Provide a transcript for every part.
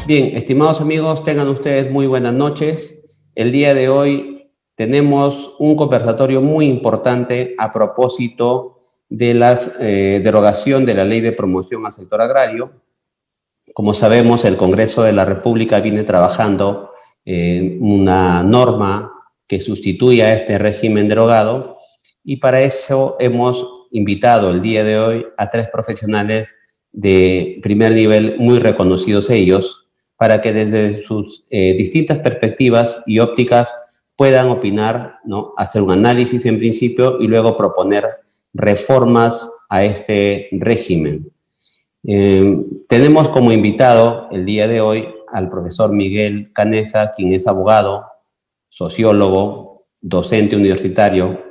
Bien, estimados amigos, tengan ustedes muy buenas noches. El día de hoy tenemos un conversatorio muy importante a propósito de la derogación de la Ley de Promoción al Sector Agrario. Como sabemos, el Congreso de la República viene trabajando en una norma que sustituya a este régimen derogado, y para eso hemos invitado el día de hoy a 3 profesionales de primer nivel, muy reconocidos ellos, para que desde sus distintas perspectivas y ópticas puedan opinar, ¿no? Hacer un análisis en principio y luego proponer reformas a este régimen. Tenemos como invitado el día de hoy al profesor Miguel Canessa, quien es abogado, sociólogo, docente universitario.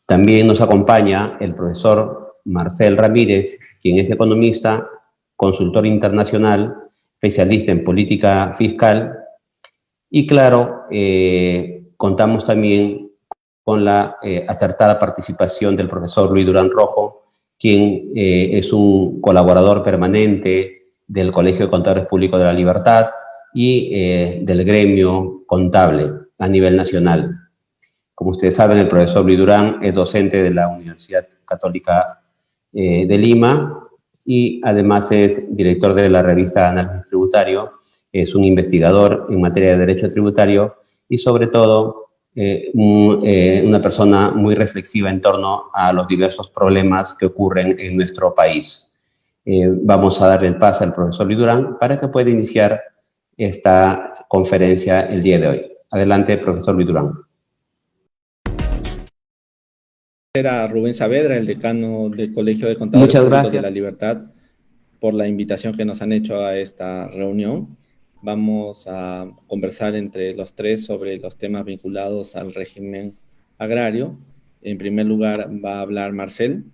También nos acompaña el profesor Marcel Ramírez, quien es economista, consultor internacional, especialista en política fiscal. Y claro, contamos también con la acertada participación del profesor Luis Durán Rojo, quien es un colaborador permanente del Colegio de Contadores Públicos de la Libertad y del gremio contable a nivel nacional. Como ustedes saben, el profesor Luis Durán es docente de la Universidad Católica de Lima y además es director de la revista Análisis Tributario, es un investigador en materia de derecho tributario y sobre todo una persona muy reflexiva en torno a los diversos problemas que ocurren en nuestro país. Vamos a darle el pase al profesor Luis Durán para que pueda iniciar esta conferencia el día de hoy. Adelante, profesor Luis Durán. A Rubén Saavedra, el decano del Colegio de Contadores Públicos de la Libertad, por la invitación que nos han hecho a esta reunión. Vamos a conversar entre los 3 sobre los temas vinculados al régimen agrario. En primer lugar va a hablar Marcel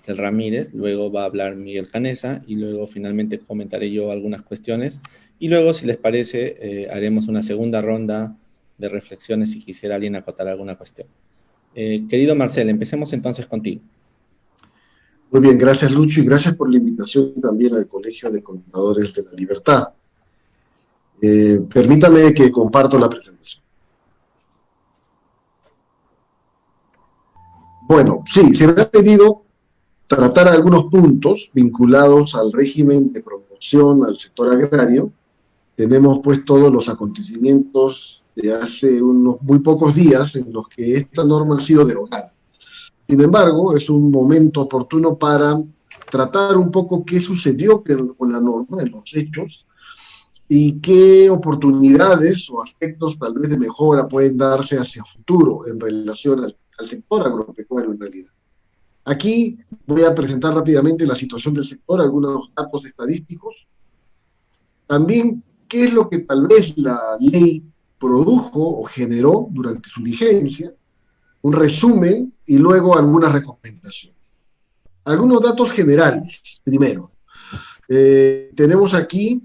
Ramírez, luego va a hablar Miguel Canessa y luego finalmente comentaré yo algunas cuestiones. Y luego, si les parece, haremos una segunda ronda de reflexiones si quisiera alguien acotar alguna cuestión. Querido Marcel, empecemos entonces contigo. Muy bien, gracias Lucho y gracias por la invitación también al Colegio de Contadores de la Libertad. Permítame que comparto la presentación. Bueno, sí, se me ha pedido tratar algunos puntos vinculados al régimen de promoción al sector agrario. Tenemos pues todos los acontecimientos de hace unos muy pocos días en los que esta norma ha sido derogada. Sin embargo, es un momento oportuno para tratar un poco qué sucedió con la norma en los hechos y qué oportunidades o aspectos tal vez de mejora pueden darse hacia futuro en relación al sector agropecuario en realidad. Aquí voy a presentar rápidamente la situación del sector, algunos datos estadísticos. También qué es lo que tal vez la ley produjo o generó durante su vigencia, un resumen y luego algunas recomendaciones. Algunos datos generales, primero. Tenemos aquí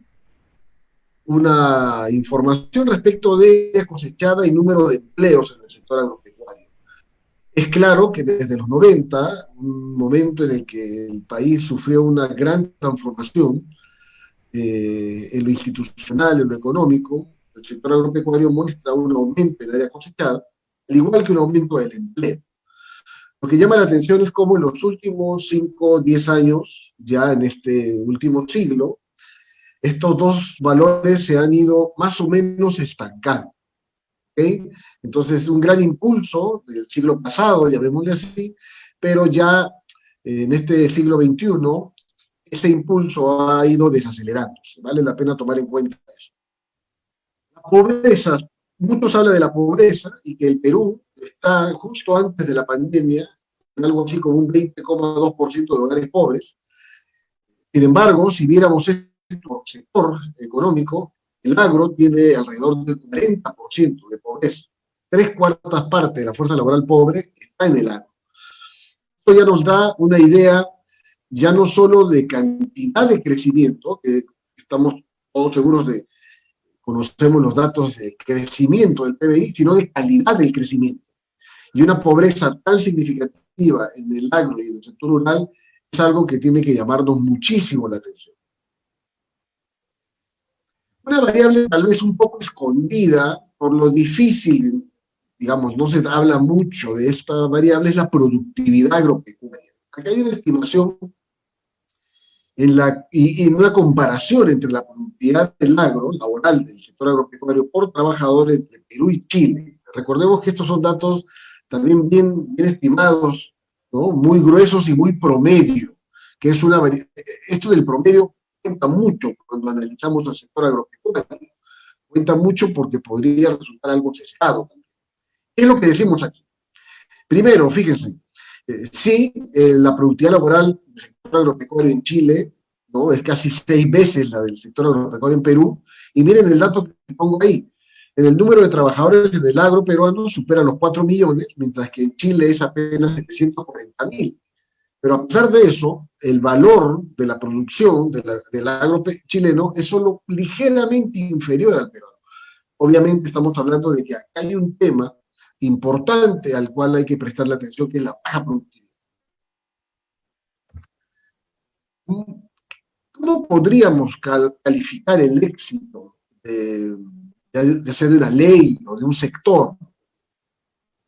una información respecto de cosechada y número de empleos en el sector agropecuario. Es claro que desde los 90, un momento en el que el país sufrió una gran transformación en lo institucional, en lo económico, el sector agropecuario muestra un aumento en el área cosechada, al igual que un aumento del empleo. Lo que llama la atención es cómo en los últimos 5 o 10 años, ya en este último siglo, estos dos valores se han ido más o menos estancando. ¿Okay? Entonces, un gran impulso del siglo pasado, llamémosle así, pero ya en este siglo XXI, ese impulso ha ido desacelerándose. Vale la pena tomar en cuenta eso. La pobreza, muchos hablan de la pobreza y que el Perú está justo antes de la pandemia, en algo así como un 20,2% de hogares pobres. Sin embargo, si viéramos este sector económico, el agro tiene alrededor del 40% de pobreza. 3/4 partes de la fuerza laboral pobre está en el agro. Esto ya nos da una idea ya no solo de cantidad de crecimiento, que estamos todos seguros de, conocemos los datos de crecimiento del PBI, sino de calidad del crecimiento. Y una pobreza tan significativa en el agro y en el sector rural es algo que tiene que llamarnos muchísimo la atención. Una variable tal vez un poco escondida por lo difícil, digamos, no se habla mucho de esta variable, es la productividad agropecuaria. Acá hay una estimación y una comparación entre la productividad del agro, laboral, del sector agropecuario por trabajador entre Perú y Chile. Recordemos que estos son datos también bien estimados, ¿no? Muy gruesos y muy promedio, que es esto del promedio cuenta mucho cuando analizamos el sector agropecuario, cuenta mucho porque podría resultar algo sesgado. ¿Qué es lo que decimos aquí? Primero, fíjense, sí, la productividad laboral del sector agropecuario en Chile, ¿no?, es casi 6 veces la del sector agropecuario en Perú, y miren el dato que pongo ahí. En el número de trabajadores en el agro peruano supera los 4 millones, mientras que en Chile es apenas 740.000. Pero a pesar de eso, el valor de la producción del agro chileno es solo ligeramente inferior al peruano. Obviamente estamos hablando de que acá hay un tema importante al cual hay que prestarle atención, que es la baja productividad. ¿Cómo podríamos calificar el éxito ya sea de una ley o de un sector?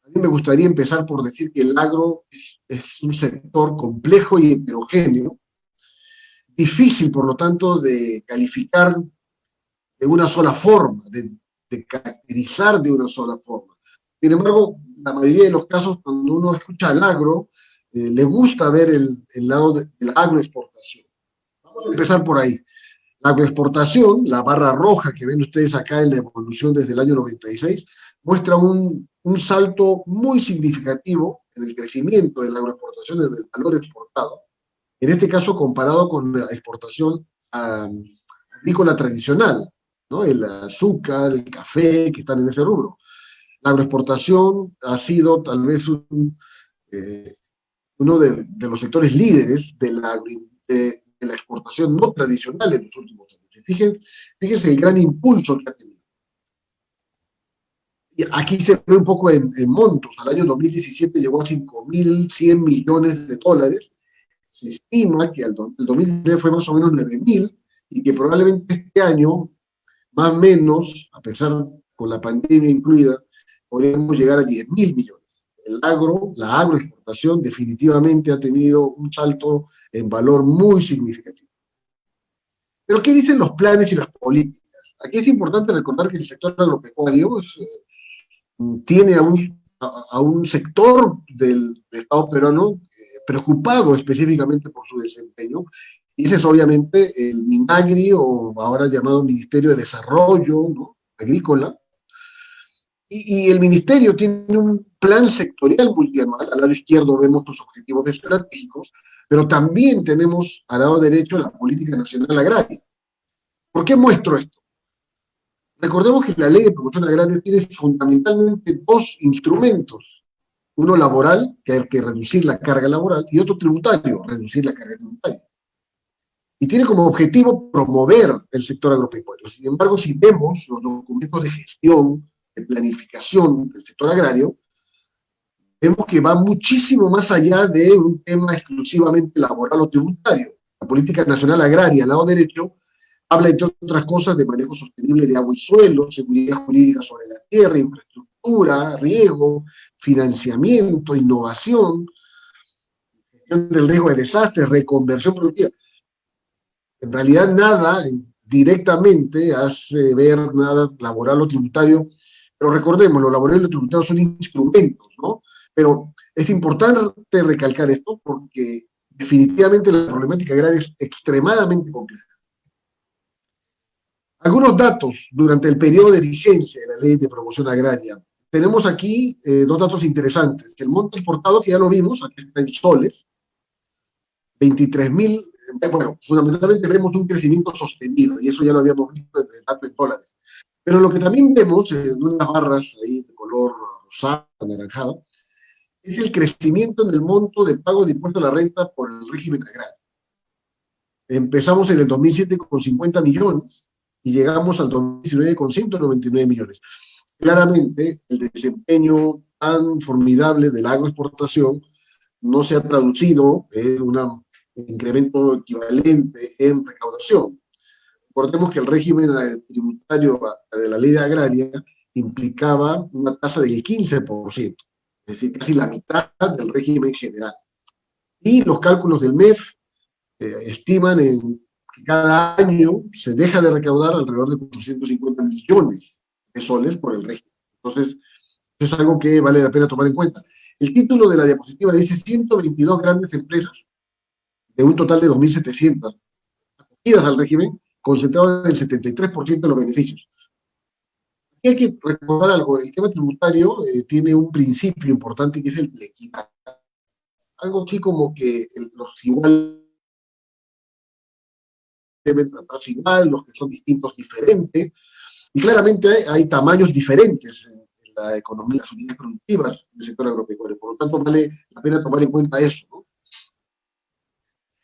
A mí me gustaría empezar por decir que el agro es un sector complejo y heterogéneo, difícil, por lo tanto, de calificar de una sola forma, de caracterizar de una sola forma. Sin embargo, la mayoría de los casos, cuando uno escucha al agro, le gusta ver el lado de la agroexportación. Vamos a empezar por ahí. La agroexportación, la barra roja que ven ustedes acá en la evolución desde el año 96, muestra un salto muy significativo en el crecimiento de la agroexportación desde el valor exportado, en este caso comparado con la exportación agrícola tradicional, ¿no?, el azúcar, el café, que están en ese rubro. La agroexportación ha sido tal vez uno de los sectores líderes de la exportación no tradicional en los últimos años. Fíjense el gran impulso que ha tenido. Y aquí se ve un poco en montos. Al año 2017 llegó a 5.100 millones de dólares. Se estima que el 2019 fue más o menos 9.000 y que probablemente este año, más o menos, a pesar con la pandemia incluida, podríamos llegar a 10.000 millones. La agroexportación definitivamente ha tenido un salto en valor muy significativo. Pero ¿qué dicen los planes y las políticas? Aquí es importante recordar que el sector agropecuario tiene a un sector del Estado peruano preocupado específicamente por su desempeño, y ese es obviamente el MINAGRI, o ahora llamado Ministerio de Desarrollo, ¿no?, Agrícola. Y el ministerio tiene un plan sectorial multianual. Al lado izquierdo vemos los objetivos estratégicos, pero también tenemos al lado derecho la política nacional agraria. ¿Por qué muestro esto? Recordemos que la ley de promoción agraria tiene fundamentalmente 2 instrumentos. Uno laboral, que hay que reducir la carga laboral, y otro tributario, reducir la carga tributaria. Y tiene como objetivo promover el sector agropecuario. Sin embargo, si vemos los documentos de gestión, de planificación del sector agrario, vemos que va muchísimo más allá de un tema exclusivamente laboral o tributario. La política nacional agraria, al lado derecho, habla, entre otras cosas, de manejo sostenible de agua y suelo, seguridad jurídica sobre la tierra, infraestructura, riego, financiamiento, innovación, gestión del riesgo de desastre, reconversión productiva. En realidad nada directamente hace ver nada laboral o tributario, pero recordemos, lo laboral y lo tributario son instrumentos, ¿no? Pero es importante recalcar esto porque definitivamente la problemática agraria es extremadamente compleja. Algunos datos durante el periodo de vigencia de la Ley de Promoción Agraria. Tenemos aquí 2 datos interesantes. El monto exportado, que ya lo vimos, aquí está en soles, 23.000, bueno, fundamentalmente vemos un crecimiento sostenido, y eso ya lo habíamos visto en el dato en dólares. Pero lo que también vemos en unas barras ahí de color rosado, anaranjado, es el crecimiento en el monto de pago de impuesto a la renta por el régimen agrario. Empezamos en el 2007 con 50 millones y llegamos al 2019 con 199 millones. Claramente, el desempeño tan formidable de la agroexportación no se ha traducido en un incremento equivalente en recaudación. Recordemos que el régimen tributario de la ley agraria implicaba una tasa del 15%, es decir, casi la mitad del régimen general. Y los cálculos del MEF estiman que cada año se deja de recaudar alrededor de 450 millones de soles por el régimen. Entonces, eso es algo que vale la pena tomar en cuenta. El título de la diapositiva dice 122 grandes empresas de un total de 2.700 acogidas al régimen, concentrado en el 73% de los beneficios. Aquí hay que recordar algo, el tema tributario tiene un principio importante que es el de equidad. Algo así como que los iguales deben tratarse igual, los que son distintos diferentes, y claramente hay tamaños diferentes en la economía, las unidades productivas del sector agropecuario, por lo tanto vale la pena tomar en cuenta eso, ¿no?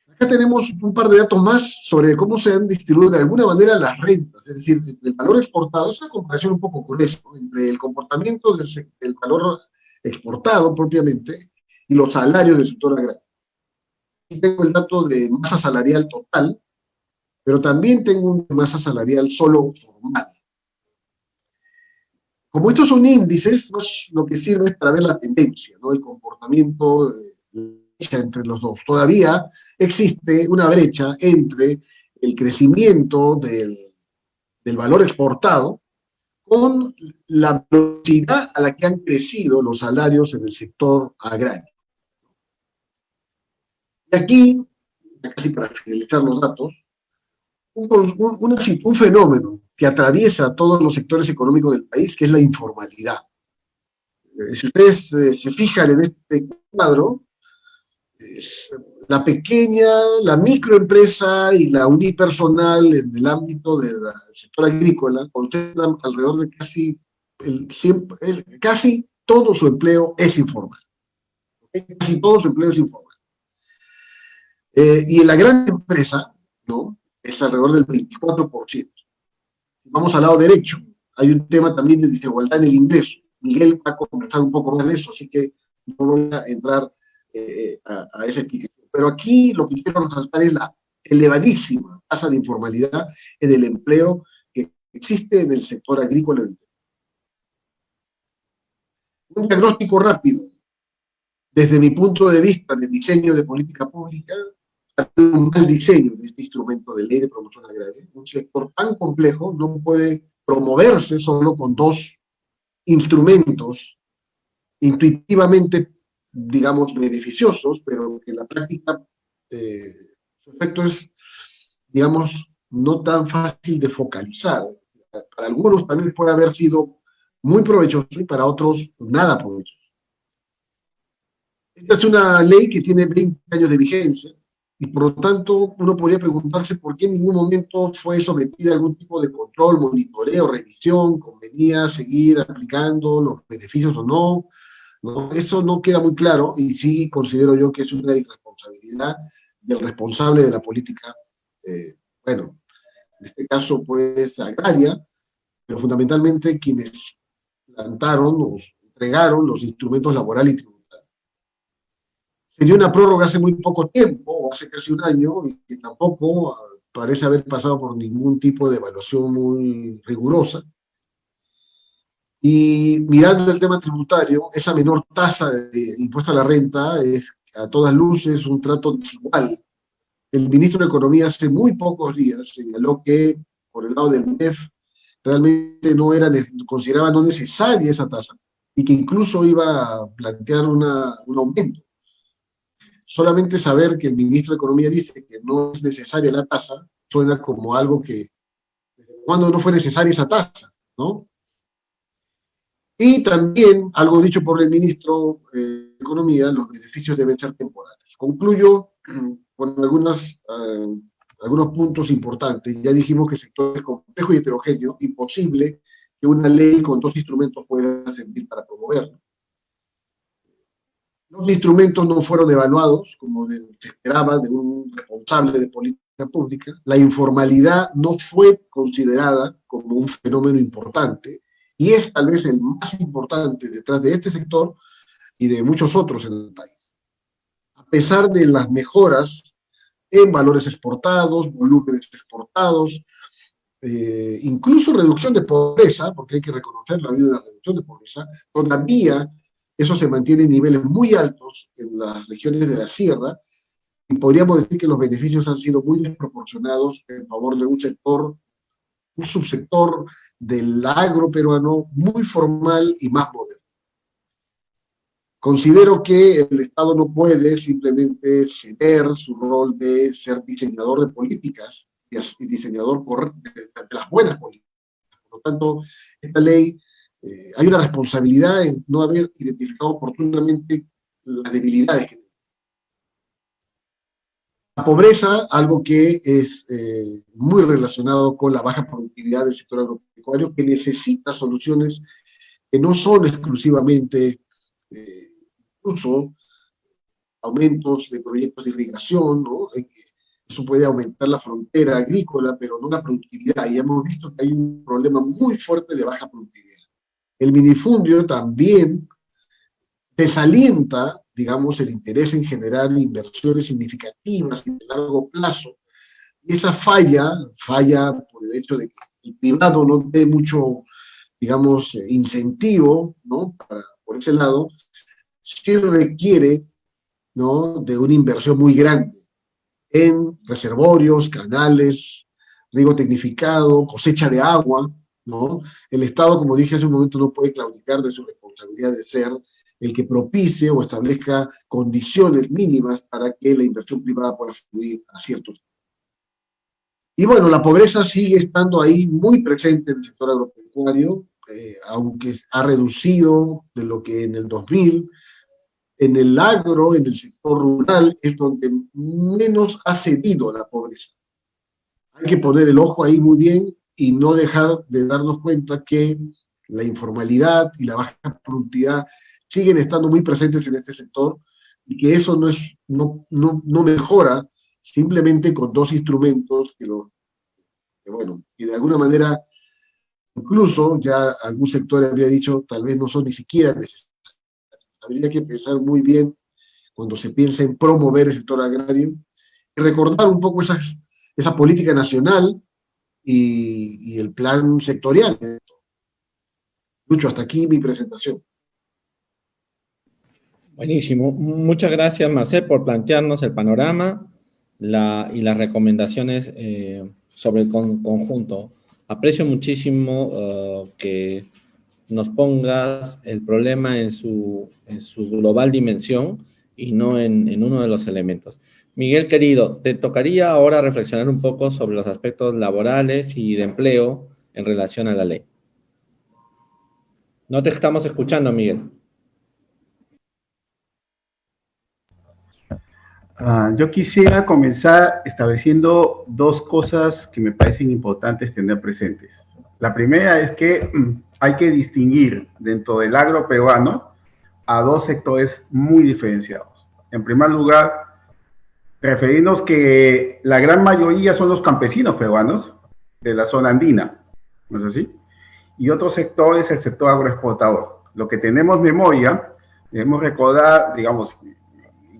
Acá tenemos un par de datos más sobre cómo se han distribuido de alguna manera las rentas, es decir, el valor exportado. Es una comparación un poco gruesa, ¿no?, entre el comportamiento del valor exportado propiamente y los salarios del sector agrario. Aquí tengo el dato de masa salarial total, pero también tengo una masa salarial solo formal. Como estos son índices, pues, lo que sirve es para ver la tendencia, ¿no?, el comportamiento entre los dos. Todavía existe una brecha entre el crecimiento del valor exportado con la velocidad a la que han crecido los salarios en el sector agrario. Y aquí, casi para finalizar los datos, un fenómeno que atraviesa todos los sectores económicos del país, que es la informalidad. Si ustedes se fijan en este cuadro, la pequeña, la microempresa y la unipersonal en el ámbito del sector agrícola concentran alrededor de casi todo su empleo es informal. Casi todo su empleo es informal. Y en la gran empresa, ¿no?, es alrededor del 24%. Vamos al lado derecho, hay un tema también de desigualdad en el ingreso. Miguel va a conversar un poco más de eso, así que no voy a entrar a esa explicación. Pero aquí lo que quiero resaltar es la elevadísima tasa de informalidad en el empleo que existe en el sector agrícola. Un diagnóstico rápido. Desde mi punto de vista de diseño de política pública, ha habido un mal diseño de este instrumento de ley de promoción agraria. Un sector tan complejo no puede promoverse solo con dos instrumentos intuitivamente, digamos, beneficiosos, pero que en la práctica su efecto es, digamos, no tan fácil de focalizar. Para algunos también puede haber sido muy provechoso y para otros nada provechoso. Esta es una ley que tiene 20 años de vigencia y por lo tanto uno podría preguntarse por qué en ningún momento fue sometida a algún tipo de control, monitoreo, revisión, convenía seguir aplicando los beneficios o no. ¿No? Eso no queda muy claro y sí considero yo que es una irresponsabilidad del responsable de la política, bueno, en este caso pues agraria, pero fundamentalmente quienes plantaron o entregaron los instrumentos laborales y tributarios. Se dio una prórroga hace muy poco tiempo, o hace casi un año, y que tampoco parece haber pasado por ningún tipo de evaluación muy rigurosa. Y mirando el tema tributario, esa menor tasa de impuesto a la renta es a todas luces un trato desigual. El ministro de Economía hace muy pocos días señaló que por el lado del MEF realmente consideraba no necesaria esa tasa y que incluso iba a plantear un aumento. Solamente saber que el ministro de Economía dice que no es necesaria la tasa suena como algo que, ¿cuándo no fue necesaria esa tasa?, ¿no? Y también, algo dicho por el ministro de Economía, los beneficios deben ser temporales. Concluyo con algunos puntos importantes. Ya dijimos que el sector es complejo y heterogéneo, imposible que una ley con dos instrumentos pueda servir para promoverlo. Los instrumentos no fueron evaluados, como se esperaba de un responsable de política pública. La informalidad no fue considerada como un fenómeno importante, y es tal vez el más importante detrás de este sector y de muchos otros en el país. A pesar de las mejoras en valores exportados, volúmenes exportados, incluso reducción de pobreza, porque hay que reconocer la vida de la reducción de pobreza, todavía eso se mantiene en niveles muy altos en las regiones de la sierra, y podríamos decir que los beneficios han sido muy desproporcionados en favor de un sector, un subsector del agro peruano muy formal y más moderno. Considero que el Estado no puede simplemente ceder su rol de ser diseñador de políticas y diseñador de las buenas políticas. Por lo tanto, esta ley, hay una responsabilidad en no haber identificado oportunamente las debilidades que tiene. La pobreza, algo que es muy relacionado con la baja productividad del sector agropecuario, que necesita soluciones que no son exclusivamente incluso aumentos de proyectos de irrigación, ¿no? Eso puede aumentar la frontera agrícola, pero no la productividad. Y hemos visto que hay un problema muy fuerte de baja productividad. El minifundio también desalienta, digamos, el interés en generar inversiones significativas y de largo plazo. Y esa falla por el hecho de que el privado no dé mucho, digamos, incentivo, ¿no? Por ese lado, sí requiere, ¿no?, de una inversión muy grande en reservorios, canales, riego tecnificado, cosecha de agua, ¿no? El Estado, como dije hace un momento, no puede claudicar de su responsabilidad de ser el que propicie o establezca condiciones mínimas para que la inversión privada pueda fluir a ciertos. Y bueno, la pobreza sigue estando ahí muy presente en el sector agropecuario, aunque ha reducido de lo que en el 2000, en el agro, en el sector rural, es donde menos ha cedido la pobreza. Hay que poner el ojo ahí muy bien y no dejar de darnos cuenta que la informalidad y la baja productividad siguen estando muy presentes en este sector y que eso no mejora simplemente con dos instrumentos que de alguna manera, incluso ya algún sector habría dicho, tal vez no son ni siquiera necesarios. Habría que pensar muy bien cuando se piensa en promover el sector agrario y recordar un poco esa política nacional y el plan sectorial. Lucho, hasta aquí mi presentación. Buenísimo. Muchas gracias, Marcel, por plantearnos el panorama y las recomendaciones sobre el conjunto. Aprecio muchísimo que nos pongas el problema en su global dimensión y no en uno de los elementos. Miguel, querido, te tocaría ahora reflexionar un poco sobre los aspectos laborales y de empleo en relación a la ley. No te estamos escuchando, Miguel. Yo quisiera comenzar estableciendo dos cosas que me parecen importantes tener presentes. La primera es que hay que distinguir dentro del agro peruano a dos sectores muy diferenciados. En primer lugar, referirnos que la gran mayoría son los campesinos peruanos de la zona andina, ¿no es así? Y otro sector es el sector agroexportador. Lo que tenemos memoria, debemos recordar, digamos,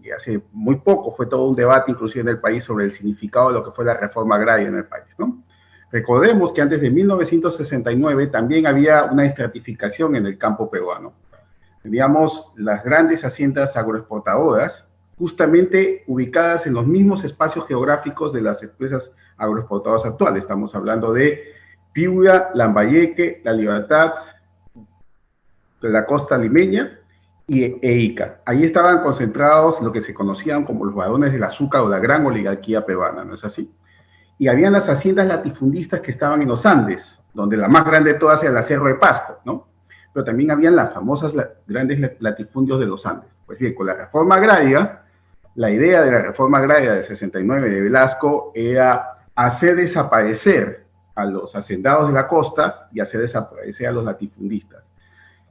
y hace muy poco fue todo un debate inclusive en el país sobre el significado de lo que fue la reforma agraria en el país, ¿no? Recordemos que antes de 1969 también había una estratificación en el campo peruano. Teníamos las grandes haciendas agroexportadoras, justamente ubicadas en los mismos espacios geográficos de las empresas agroexportadoras actuales. Estamos hablando de Piura, Lambayeque, La Libertad, de la costa limeña, e Ica. Ahí estaban concentrados lo que se conocían como los varones del azúcar o la gran oligarquía peruana, ¿no es así? Y habían las haciendas latifundistas que estaban en los Andes, donde la más grande de todas era la Cerro de Pasco, ¿no? Pero también habían las famosas grandes latifundios de los Andes. Pues bien, con la reforma agraria, la idea de la reforma agraria del 69 de Velasco era hacer desaparecer a los hacendados de la costa y hacer desaparecer a los latifundistas,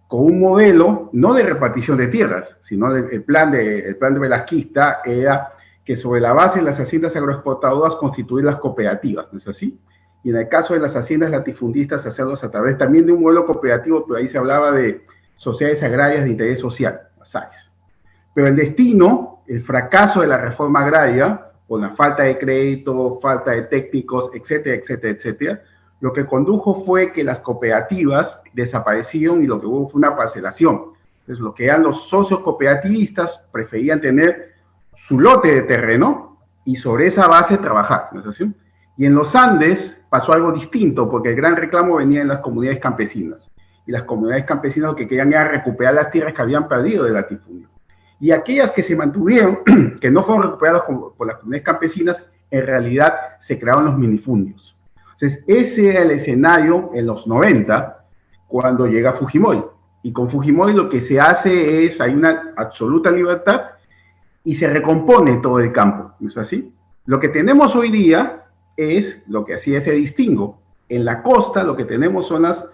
con un modelo no de repartición de tierras, sino el plan de velasquista era que sobre la base de las haciendas agroexportadoras constituir las cooperativas, ¿no es así? Y en el caso de las haciendas latifundistas, hacerlos a través también de un modelo cooperativo, pero ahí se hablaba de sociedades agrarias de interés social, las SAIS. Pero el destino, el fracaso de la reforma agraria, con la falta de crédito, falta de técnicos, etcétera, etcétera, etcétera, lo que condujo fue que las cooperativas desaparecieron y lo que hubo fue una parcelación. Entonces, lo que eran los socios cooperativistas preferían tener su lote de terreno y sobre esa base trabajar, ¿no es así? Y en los Andes pasó algo distinto, porque el gran reclamo venía en las comunidades campesinas. Y las comunidades campesinas lo que querían era recuperar las tierras que habían perdido del latifundio. Y aquellas que se mantuvieron, que no fueron recuperadas por las comunidades campesinas, en realidad se crearon los minifundios. Entonces, ese era el escenario en los 90, cuando llega Fujimori. Y con Fujimori lo que se hace es, hay una absoluta libertad y se recompone todo el campo, ¿no es así? Lo que tenemos hoy día es lo que hacía ese distingo. En la costa lo que tenemos son las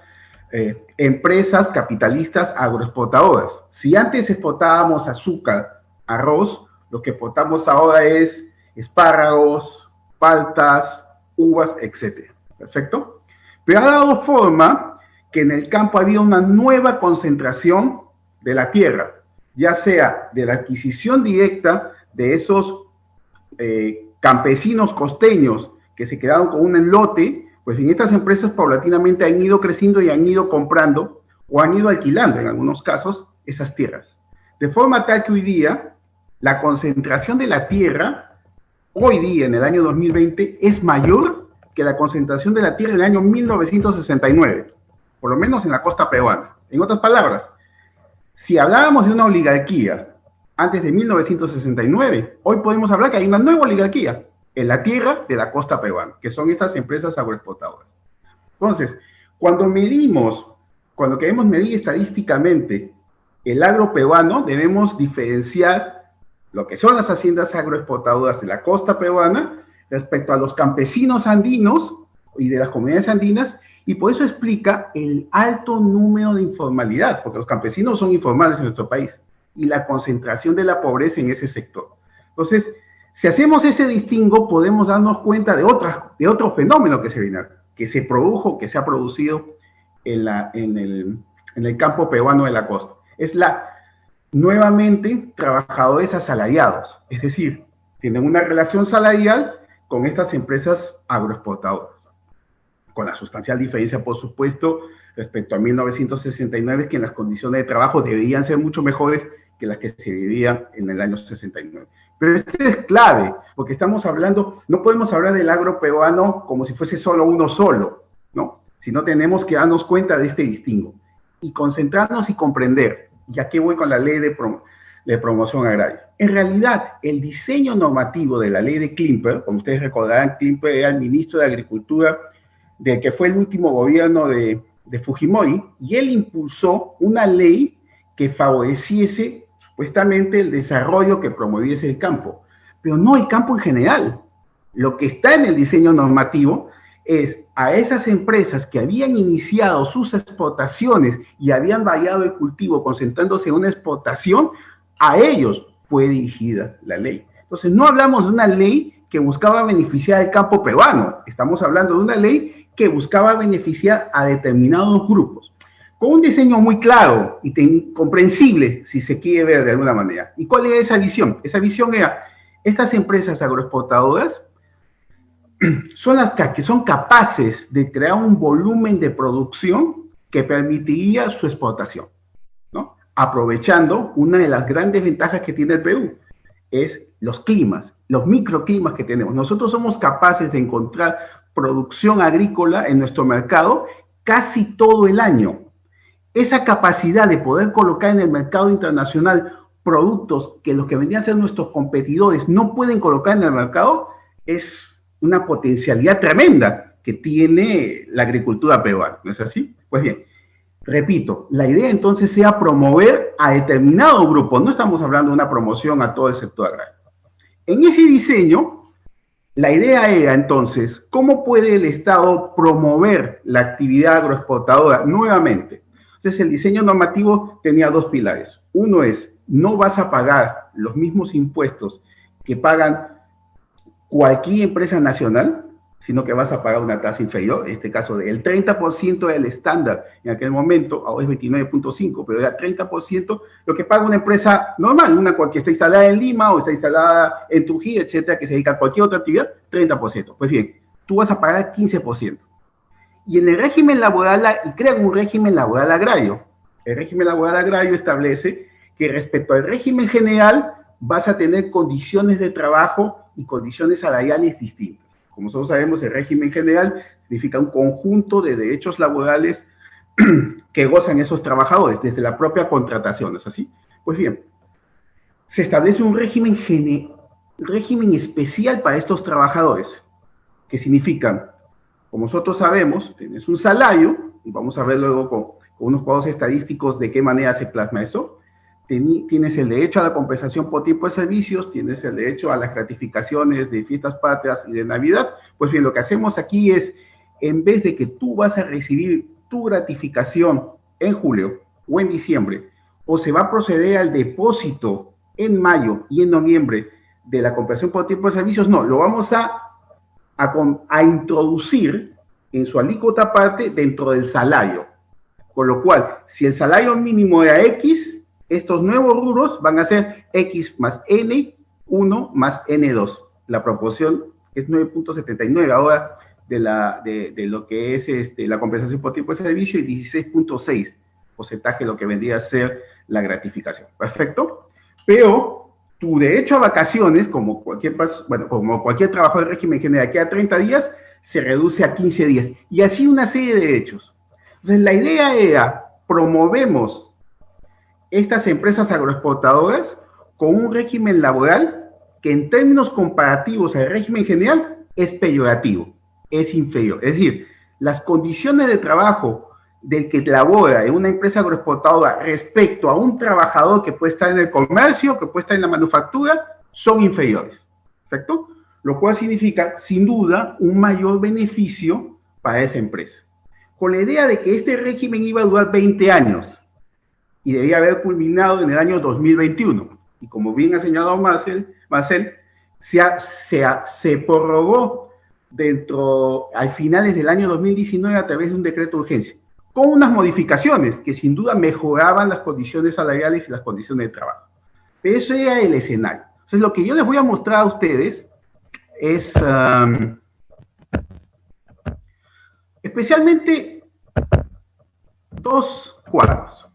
empresas capitalistas agroexportadoras. Si antes exportábamos azúcar, arroz, lo que exportamos ahora es espárragos, paltas, uvas, etc. ¿Perfecto? Pero ha dado forma que en el campo había una nueva concentración de la tierra, ya sea de la adquisición directa de esos campesinos costeños que se quedaron con un lote, pues en estas empresas paulatinamente han ido creciendo y han ido comprando o han ido alquilando en algunos casos esas tierras. De forma tal que hoy día la concentración de la tierra, hoy día en el año 2020, es mayor que la concentración de la tierra en el año 1969, por lo menos en la costa peruana. En otras palabras, si hablábamos de una oligarquía antes de 1969, hoy podemos hablar que hay una nueva oligarquía en la tierra de la costa peruana, que son estas empresas agroexportadoras. Entonces, cuando queremos medir estadísticamente el agro peruano, debemos diferenciar lo que son las haciendas agroexportadoras de la costa peruana respecto a los campesinos andinos y de las comunidades andinas, y por eso explica el alto número de informalidad, porque los campesinos son informales en nuestro país, y la concentración de la pobreza en ese sector. Entonces, si hacemos ese distingo, podemos darnos cuenta de otro fenómeno que se ha producido en el campo peruano de la costa. Es nuevamente, trabajadores asalariados, es decir, tienen una relación salarial con estas empresas agroexportadoras, con la sustancial diferencia, por supuesto, respecto a 1969, que en las condiciones de trabajo deberían ser mucho mejores que las que se vivían en el año 69. Pero esto es clave, porque estamos hablando, no podemos hablar del agro peruano como si fuese solo uno solo, ¿no? Sino tenemos que darnos cuenta de este distingo y concentrarnos y comprender. Y aquí voy con la ley de promoción agraria. En realidad, el diseño normativo de la ley de Klimper, como ustedes recordarán, Klimper era el ministro de Agricultura del que fue el último gobierno de Fujimori, y él impulsó una ley que favoreciese supuestamente el desarrollo, que promoviese el campo, pero no el campo en general. Lo que está en el diseño normativo es a esas empresas que habían iniciado sus exportaciones y habían variado el cultivo concentrándose en una exportación, a ellos fue dirigida la ley. Entonces, no hablamos de una ley que buscaba beneficiar al campo peruano, estamos hablando de una ley que buscaba beneficiar a determinados grupos, con un diseño muy claro y comprensible, si se quiere ver de alguna manera. ¿Y cuál era esa visión? Esa visión era, estas empresas agroexportadoras son las que son capaces de crear un volumen de producción que permitiría su exportación, ¿no? Aprovechando una de las grandes ventajas que tiene el Perú, es los climas, los microclimas que tenemos. Nosotros somos capaces de encontrar producción agrícola en nuestro mercado casi todo el año. Esa capacidad de poder colocar en el mercado internacional productos que los que vendrían a ser nuestros competidores no pueden colocar en el mercado es una potencialidad tremenda que tiene la agricultura peruana, ¿no es así? Pues bien, repito, la idea entonces sea promover a determinado grupo, no estamos hablando de una promoción a todo el sector agrario. En ese diseño, la idea era entonces, ¿cómo puede el Estado promover la actividad agroexportadora nuevamente? Entonces, el diseño normativo tenía dos pilares. Uno es, no vas a pagar los mismos impuestos que pagan cualquier empresa nacional, sino que vas a pagar una tasa inferior, en este caso el 30% del estándar en aquel momento, ahora es 29.5%, pero era 30% lo que paga una empresa normal, una que está instalada en Lima o está instalada en Trujillo, etcétera, que se dedica a cualquier otra actividad, 30%. Pues bien, tú vas a pagar 15%. Y en el régimen laboral, crean un régimen laboral agrario. El régimen laboral agrario establece que respecto al régimen general vas a tener condiciones de trabajo y condiciones salariales distintas. Como nosotros sabemos, el régimen general significa un conjunto de derechos laborales que gozan esos trabajadores, desde la propia contratación, ¿es así? Pues bien, se establece un régimen especial para estos trabajadores, que significan, como nosotros sabemos, tienes un salario, y vamos a ver luego con unos cuadros estadísticos de qué manera se plasma eso. Tienes el derecho a la compensación por tiempo de servicios, tienes el derecho a las gratificaciones de fiestas patrias y de Navidad. Pues bien, lo que hacemos aquí es, en vez de que tú vas a recibir tu gratificación en julio o en diciembre, o se va a proceder al depósito en mayo y en noviembre de la compensación por tiempo de servicios, no, lo vamos a introducir en su alícuota aparte dentro del salario. Con lo cual, si el salario mínimo era X, estos nuevos rubros van a ser X más N1 más N2. La proporción es 9.79 ahora de lo que es la compensación por tiempo de servicio, y 16.6 porcentaje de lo que vendría a ser la gratificación. ¿Perfecto? Pero tu derecho a vacaciones, como cualquier trabajador del régimen general, queda 30 días, se reduce a 15 días. Y así una serie de derechos. Entonces, la idea era, promovemos estas empresas agroexportadoras con un régimen laboral que en términos comparativos al régimen general es peyorativo, es inferior. Es decir, las condiciones de trabajo del que labora en una empresa agroexportadora respecto a un trabajador que puede estar en el comercio, que puede estar en la manufactura, son inferiores. ¿Perfecto? Lo cual significa, sin duda, un mayor beneficio para esa empresa. Con la idea de que este régimen iba a durar 20 años y debía haber culminado en el año 2021. Y como bien ha señalado Marcel, se prorrogó al finales del año 2019 a través de un decreto de urgencia, con unas modificaciones que sin duda mejoraban las condiciones salariales y las condiciones de trabajo. Pero eso era el escenario. Entonces, lo que yo les voy a mostrar a ustedes es especialmente dos cuadros.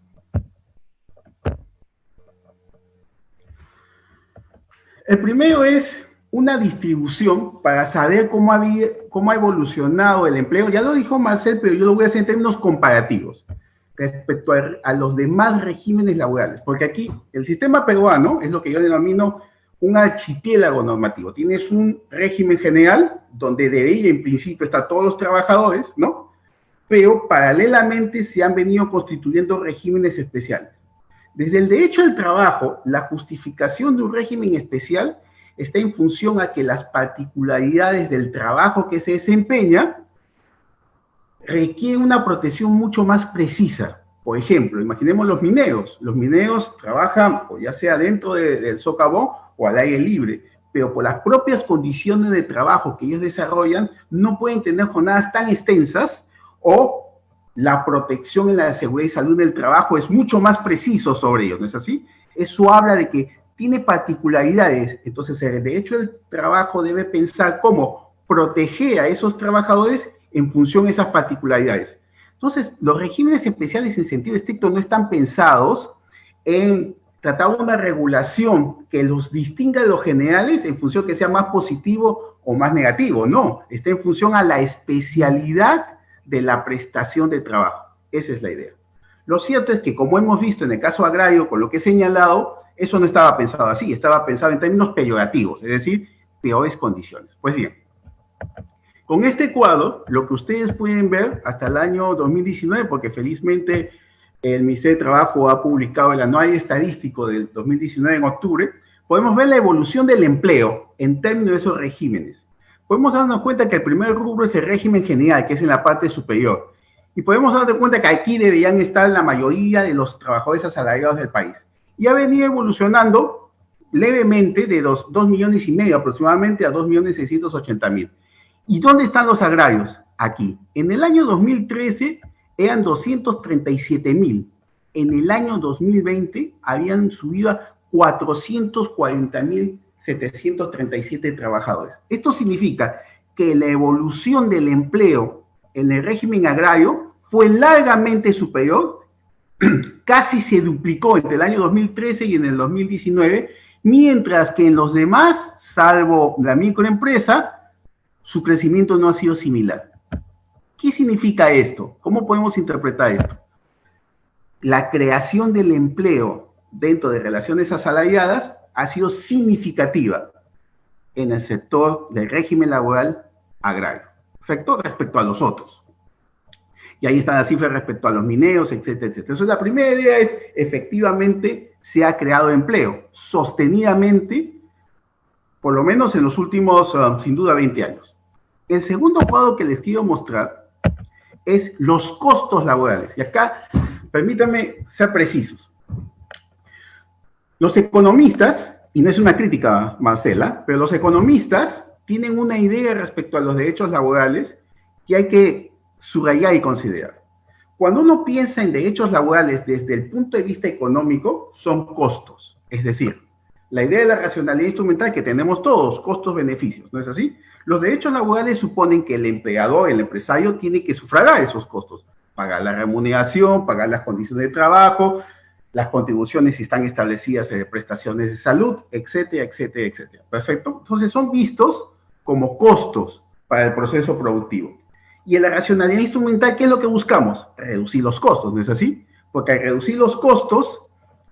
El primero es una distribución para saber cómo ha evolucionado el empleo. Ya lo dijo Marcel, pero yo lo voy a hacer en términos comparativos respecto a los demás regímenes laborales. Porque aquí el sistema peruano es lo que yo denomino un archipiélago normativo. Tienes un régimen general donde debería en principio estar todos los trabajadores, ¿no? Pero paralelamente se han venido constituyendo regímenes especiales. Desde el derecho al trabajo, la justificación de un régimen especial está en función a que las particularidades del trabajo que se desempeña requieren una protección mucho más precisa. Por ejemplo, imaginemos los mineros. Los mineros trabajan, o ya sea dentro del socavón o al aire libre, pero por las propias condiciones de trabajo que ellos desarrollan, no pueden tener jornadas tan extensas, o la protección en la seguridad y salud del trabajo es mucho más preciso sobre ellos, ¿no es así? Eso habla de que tiene particularidades. Entonces, el derecho del trabajo debe pensar cómo proteger a esos trabajadores en función de esas particularidades. Entonces, los regímenes especiales en sentido estricto no están pensados en tratar una regulación que los distinga de los generales en función que sea más positivo o más negativo. No, está en función a la especialidad de la prestación de trabajo. Esa es la idea. Lo cierto es que, como hemos visto en el caso agrario, con lo que he señalado, eso no estaba pensado así, estaba pensado en términos peyorativos, es decir, peores condiciones. Pues bien, con este cuadro, lo que ustedes pueden ver hasta el año 2019, porque felizmente el Ministerio de Trabajo ha publicado el anual estadístico del 2019 en octubre, podemos ver la evolución del empleo en términos de esos regímenes. Podemos darnos cuenta que el primer rubro es el régimen general, que es en la parte superior. Y podemos darnos cuenta que aquí deberían estar la mayoría de los trabajadores asalariados del país. Y ha venido evolucionando levemente de 2,5 millones aproximadamente a 2,680,000. ¿Y dónde están los agrarios? Aquí. En el año 2013 eran 237,000. En el año 2020 habían subido a 440,737 trabajadores. Esto significa que la evolución del empleo en el régimen agrario fue largamente superior, casi se duplicó entre el año 2013 y en el 2019, mientras que en los demás, salvo la microempresa, su crecimiento no ha sido similar. ¿Qué significa esto? ¿Cómo podemos interpretar esto? La creación del empleo dentro de relaciones asalariadas ha sido significativa en el sector del régimen laboral agrario, perfecto, respecto a los otros. Y ahí están las cifras respecto a los mineros, etcétera, etcétera. Entonces, la primera idea es, efectivamente, se ha creado empleo, sostenidamente, por lo menos en los últimos, sin duda, 20 años. El segundo cuadro que les quiero mostrar es los costos laborales. Y acá, permítanme ser precisos. Los economistas, y no es una crítica, Marcela, pero los economistas tienen una idea respecto a los derechos laborales que hay que subrayar y considerar. Cuando uno piensa en derechos laborales desde el punto de vista económico, son costos. Es decir, la idea de la racionalidad instrumental que tenemos todos, costos-beneficios, ¿no es así? Los derechos laborales suponen que el empleador, el empresario, tiene que sufragar esos costos. Pagar la remuneración, pagar las condiciones de trabajo, las contribuciones si están establecidas en prestaciones de salud, etcétera, etcétera, etcétera. ¿Perfecto? Entonces son vistos como costos para el proceso productivo. Y en la racionalidad instrumental, ¿qué es lo que buscamos? Reducir los costos, ¿no es así? Porque al reducir los costos,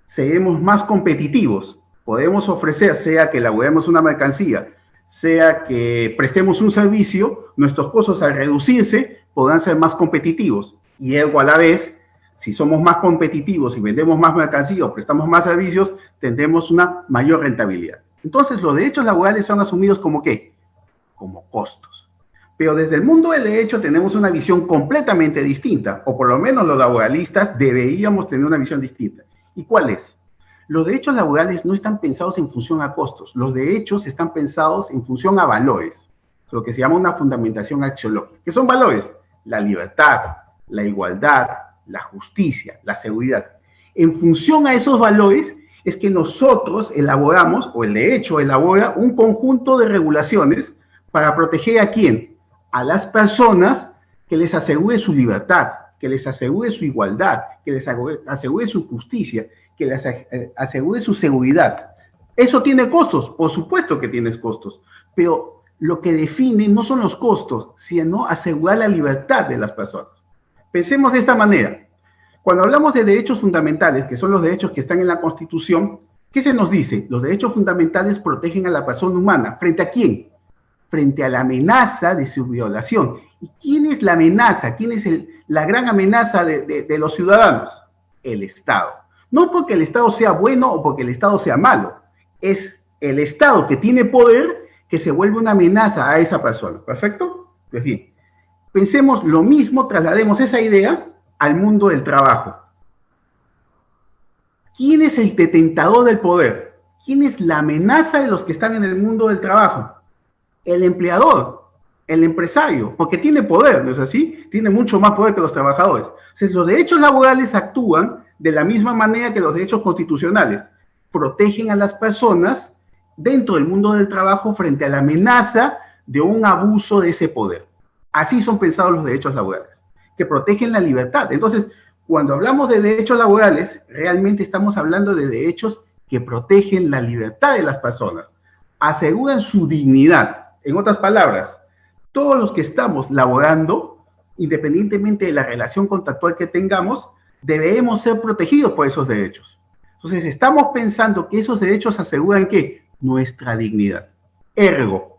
seremos más competitivos. Podemos ofrecer, sea que elaboremos una mercancía, sea que prestemos un servicio, nuestros costos al reducirse podrán ser más competitivos. Y luego a la vez, si somos más competitivos y vendemos más mercancía o prestamos más servicios, tendremos una mayor rentabilidad. Entonces, los derechos laborales son asumidos como ¿qué? Como costos. Pero desde el mundo del derecho tenemos una visión completamente distinta, o por lo menos los laboralistas deberíamos tener una visión distinta. ¿Y cuál es? Los derechos laborales no están pensados en función a costos, los derechos están pensados en función a valores, lo que se llama una fundamentación axiológica. ¿Qué son valores? La libertad, la igualdad, la justicia, la seguridad. En función a esos valores es que nosotros elaboramos, o el derecho elabora, un conjunto de regulaciones para proteger ¿a quién? A las personas, que les asegure su libertad, que les asegure su igualdad, que les asegure su justicia, que les asegure su seguridad. ¿Eso tiene costos? Por supuesto que tiene costos, pero lo que define no son los costos, sino asegurar la libertad de las personas. Pensemos de esta manera. Cuando hablamos de derechos fundamentales, que son los derechos que están en la Constitución, ¿qué se nos dice? Los derechos fundamentales protegen a la persona humana. ¿Frente a quién? Frente a la amenaza de su violación. ¿Y quién es la amenaza? ¿Quién es la gran amenaza de los ciudadanos? El Estado. No porque el Estado sea bueno o porque el Estado sea malo. Es el Estado que tiene poder que se vuelve una amenaza a esa persona. ¿Perfecto? Pues bien. Pensemos lo mismo, traslademos esa idea al mundo del trabajo. ¿Quién es el detentador del poder? ¿Quién es la amenaza de los que están en el mundo del trabajo? El empleador, el empresario, porque tiene poder, ¿no es así? Tiene mucho más poder que los trabajadores. Entonces, los derechos laborales actúan de la misma manera que los derechos constitucionales. Protegen a las personas dentro del mundo del trabajo frente a la amenaza de un abuso de ese poder. Así son pensados los derechos laborales, que protegen la libertad. Entonces, cuando hablamos de derechos laborales, realmente estamos hablando de derechos que protegen la libertad de las personas, aseguran su dignidad. En otras palabras, todos los que estamos laborando, independientemente de la relación contractual que tengamos, debemos ser protegidos por esos derechos. Entonces, estamos pensando que esos derechos aseguran ¿qué? Nuestra dignidad. Ergo,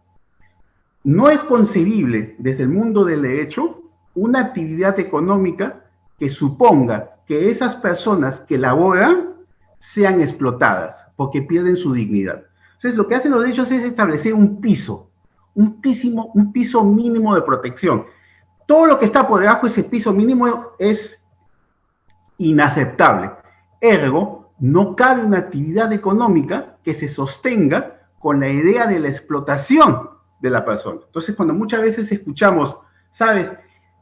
no es concebible desde el mundo del derecho una actividad económica que suponga que esas personas que laboran sean explotadas porque pierden su dignidad. Entonces, lo que hacen los derechos es establecer un piso mínimo de protección. Todo lo que está por debajo de ese piso mínimo es inaceptable. Ergo, no cabe una actividad económica que se sostenga con la idea de la explotación de la persona. Entonces, cuando muchas veces escuchamos, sabes,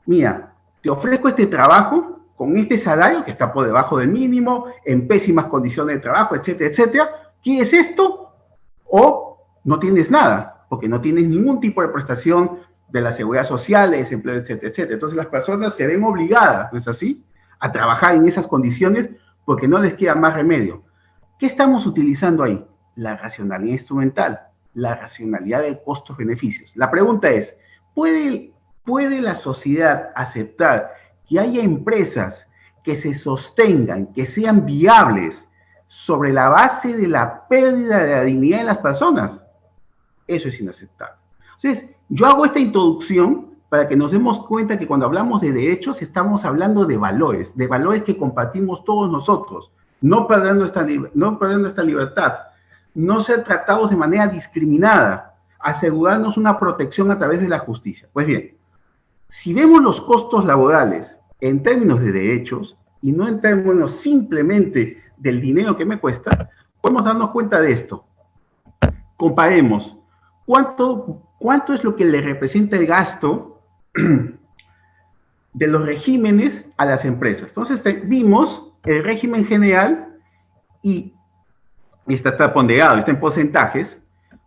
mira, te ofrezco este trabajo con este salario que está por debajo del mínimo, en pésimas condiciones de trabajo, etcétera, etcétera, ¿quieres esto? O no tienes nada, porque no tienes ningún tipo de prestación de la seguridad social, de desempleo, etcétera, etcétera. Entonces las personas se ven obligadas, ¿no es así?, a trabajar en esas condiciones porque no les queda más remedio. ¿Qué estamos utilizando ahí? La racionalidad instrumental, la racionalidad de costos-beneficios. La pregunta es, ¿puede la sociedad aceptar que haya empresas que se sostengan, que sean viables sobre la base de la pérdida de la dignidad de las personas? Eso es inaceptable. Entonces, yo hago esta introducción para que nos demos cuenta que cuando hablamos de derechos estamos hablando de valores que compartimos todos nosotros, no perdiendo esta libertad, no ser tratados de manera discriminada, asegurarnos una protección a través de la justicia. Pues bien, si vemos los costos laborales en términos de derechos y no en términos simplemente del dinero que me cuesta, podemos darnos cuenta de esto. Comparemos cuánto es lo que le representa el gasto de los regímenes a las empresas. Entonces vimos el régimen general y está ponderado, está en porcentajes.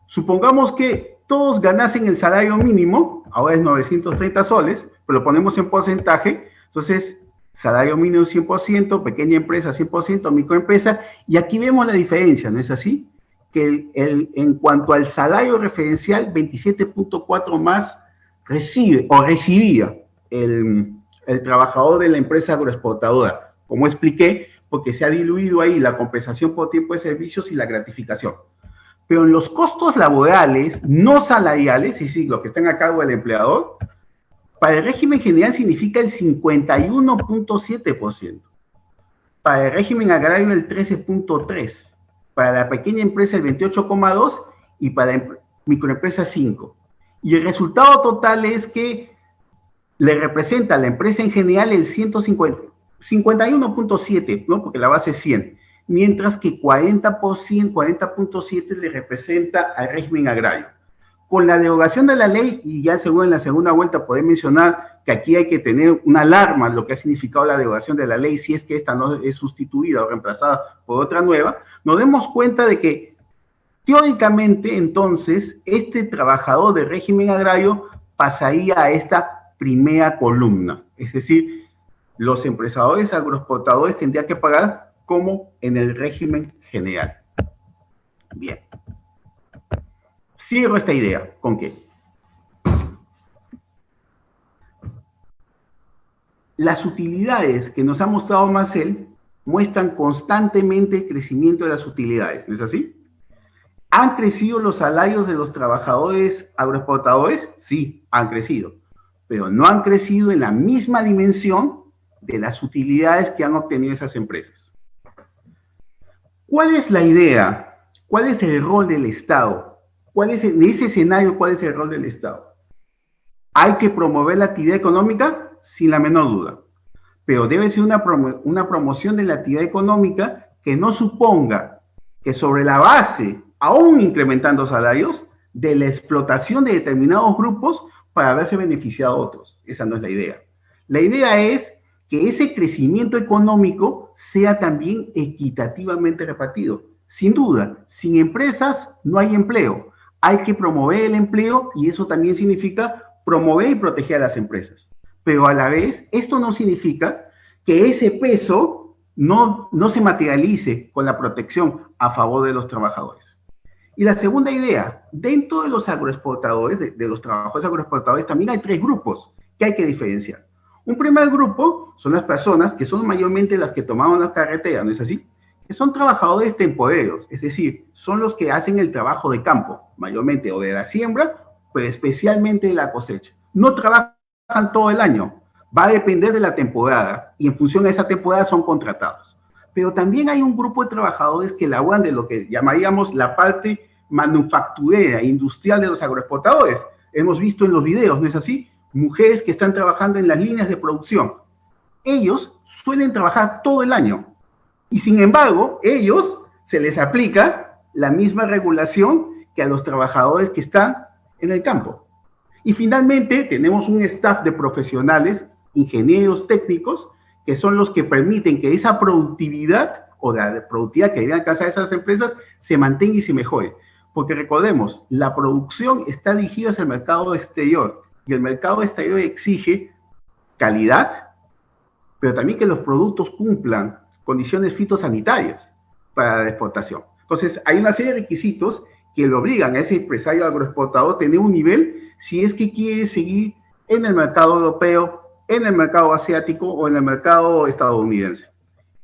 Supongamos que todos ganasen el salario mínimo, ahora es 930 soles, pero lo ponemos en porcentaje, entonces salario mínimo 100%, pequeña empresa 100%, microempresa, y aquí vemos la diferencia, ¿no es así? Que en cuanto al salario referencial, 27.4 más recibía el trabajador de la empresa agroexportadora, como expliqué, porque se ha diluido ahí la compensación por tiempo de servicios y la gratificación. Pero en los costos laborales no salariales, es decir, los que están a cargo del empleador, para el régimen general significa el 51.7%, para el régimen agrario el 13.3%, para la pequeña empresa el 28.2% y para la microempresa 5%. Y el resultado total es que le representa a la empresa en general el 51.7%, ¿no? Porque la base es 100, mientras que 40.7% le representa al régimen agrario. Con la derogación de la ley, y ya seguro en la segunda vuelta podés mencionar que aquí hay que tener una alarma lo que ha significado la derogación de la ley, si es que esta no es sustituida o reemplazada por otra nueva, nos demos cuenta de que teóricamente entonces este trabajador del régimen agrario pasaría a esta primera columna, es decir, los empresarios agroexportadores tendrían que pagar como en el régimen general. Bien. Cierro esta idea. ¿Con qué? Las utilidades que nos ha mostrado Marcel muestran constantemente el crecimiento de las utilidades, ¿no es así? ¿Han crecido los salarios de los trabajadores agroexportadores? Sí, han crecido, pero no han crecido en la misma dimensión de las utilidades que han obtenido esas empresas. ¿Cuál es la idea? ¿Cuál es el rol del Estado? En ese escenario, ¿cuál es el rol del Estado? ¿Hay que promover la actividad económica? Sin la menor duda. Pero debe ser una promoción de la actividad económica que no suponga que sobre la base, aún incrementando salarios, de la explotación de determinados grupos para verse beneficiado a otros. Esa no es la idea. La idea es que ese crecimiento económico sea también equitativamente repartido. Sin duda, sin empresas no hay empleo. Hay que promover el empleo y eso también significa promover y proteger a las empresas. Pero a la vez, esto no significa que ese peso no se materialice con la protección a favor de los trabajadores. Y la segunda idea, dentro de los agroexportadores, de los trabajadores agroexportadores, también hay tres grupos que hay que diferenciar. Un primer grupo son las personas que son mayormente las que tomaron la carretera, ¿no es así? Que son trabajadores temporeros, es decir, son los que hacen el trabajo de campo, mayormente o de la siembra, pero especialmente de la cosecha. No trabajan todo el año, va a depender de la temporada, y en función de esa temporada son contratados. Pero también hay un grupo de trabajadores que laboran de lo que llamaríamos la parte manufacturera, industrial de los agroexportadores. Hemos visto en los videos, ¿no es así? Mujeres que están trabajando en las líneas de producción. Ellos suelen trabajar todo el año. Y sin embargo, ellos se les aplica la misma regulación que a los trabajadores que están en el campo. Y finalmente tenemos un staff de profesionales, ingenieros técnicos, que son los que permiten que esa productividad o la productividad que deben alcanzar esas empresas se mantenga y se mejore. Porque recordemos, la producción está dirigida hacia el mercado exterior Y el mercado exterior exige calidad, pero también que los productos cumplan condiciones fitosanitarias para la exportación. Entonces, hay una serie de requisitos que le obligan a ese empresario agroexportador a tener un nivel si es que quiere seguir en el mercado europeo, en el mercado asiático o en el mercado estadounidense.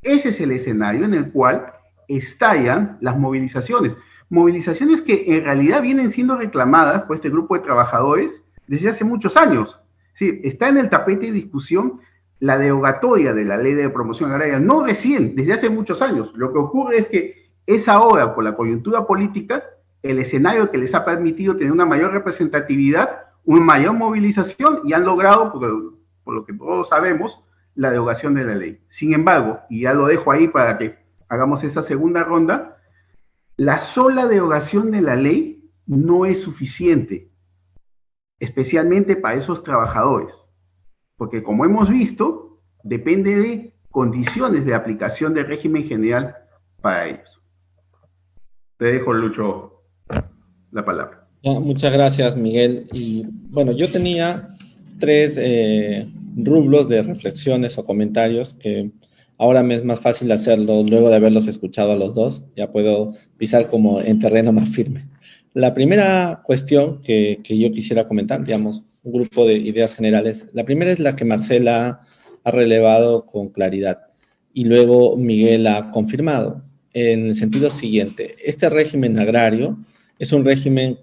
Ese es el escenario en el cual estallan las movilizaciones. Movilizaciones que en realidad vienen siendo reclamadas por este grupo de trabajadores desde hace muchos años. Sí, está en el tapete de discusión la derogatoria de la ley de promoción agraria, no recién, desde hace muchos años. Lo que ocurre es que es ahora, por la coyuntura política, el escenario que les ha permitido tener una mayor representatividad, una mayor movilización, y han logrado, por lo que todos sabemos, la derogación de la ley. Sin embargo, y ya lo dejo ahí para que hagamos esta segunda ronda, la sola derogación de la ley no es suficiente, especialmente para esos trabajadores, porque como hemos visto, depende de condiciones de aplicación del régimen general para ellos. Te dejo, Lucho, la palabra. Ya, muchas gracias, Miguel. Y bueno, yo tenía tres rubros de reflexiones o comentarios que ahora me es más fácil hacerlo luego de haberlos escuchado a los dos. Ya puedo pisar como en terreno más firme. La primera cuestión que yo quisiera comentar, digamos, un grupo de ideas generales. La primera es la que Marcela ha relevado con claridad y luego Miguel ha confirmado, en el sentido siguiente: este régimen agrario es un régimen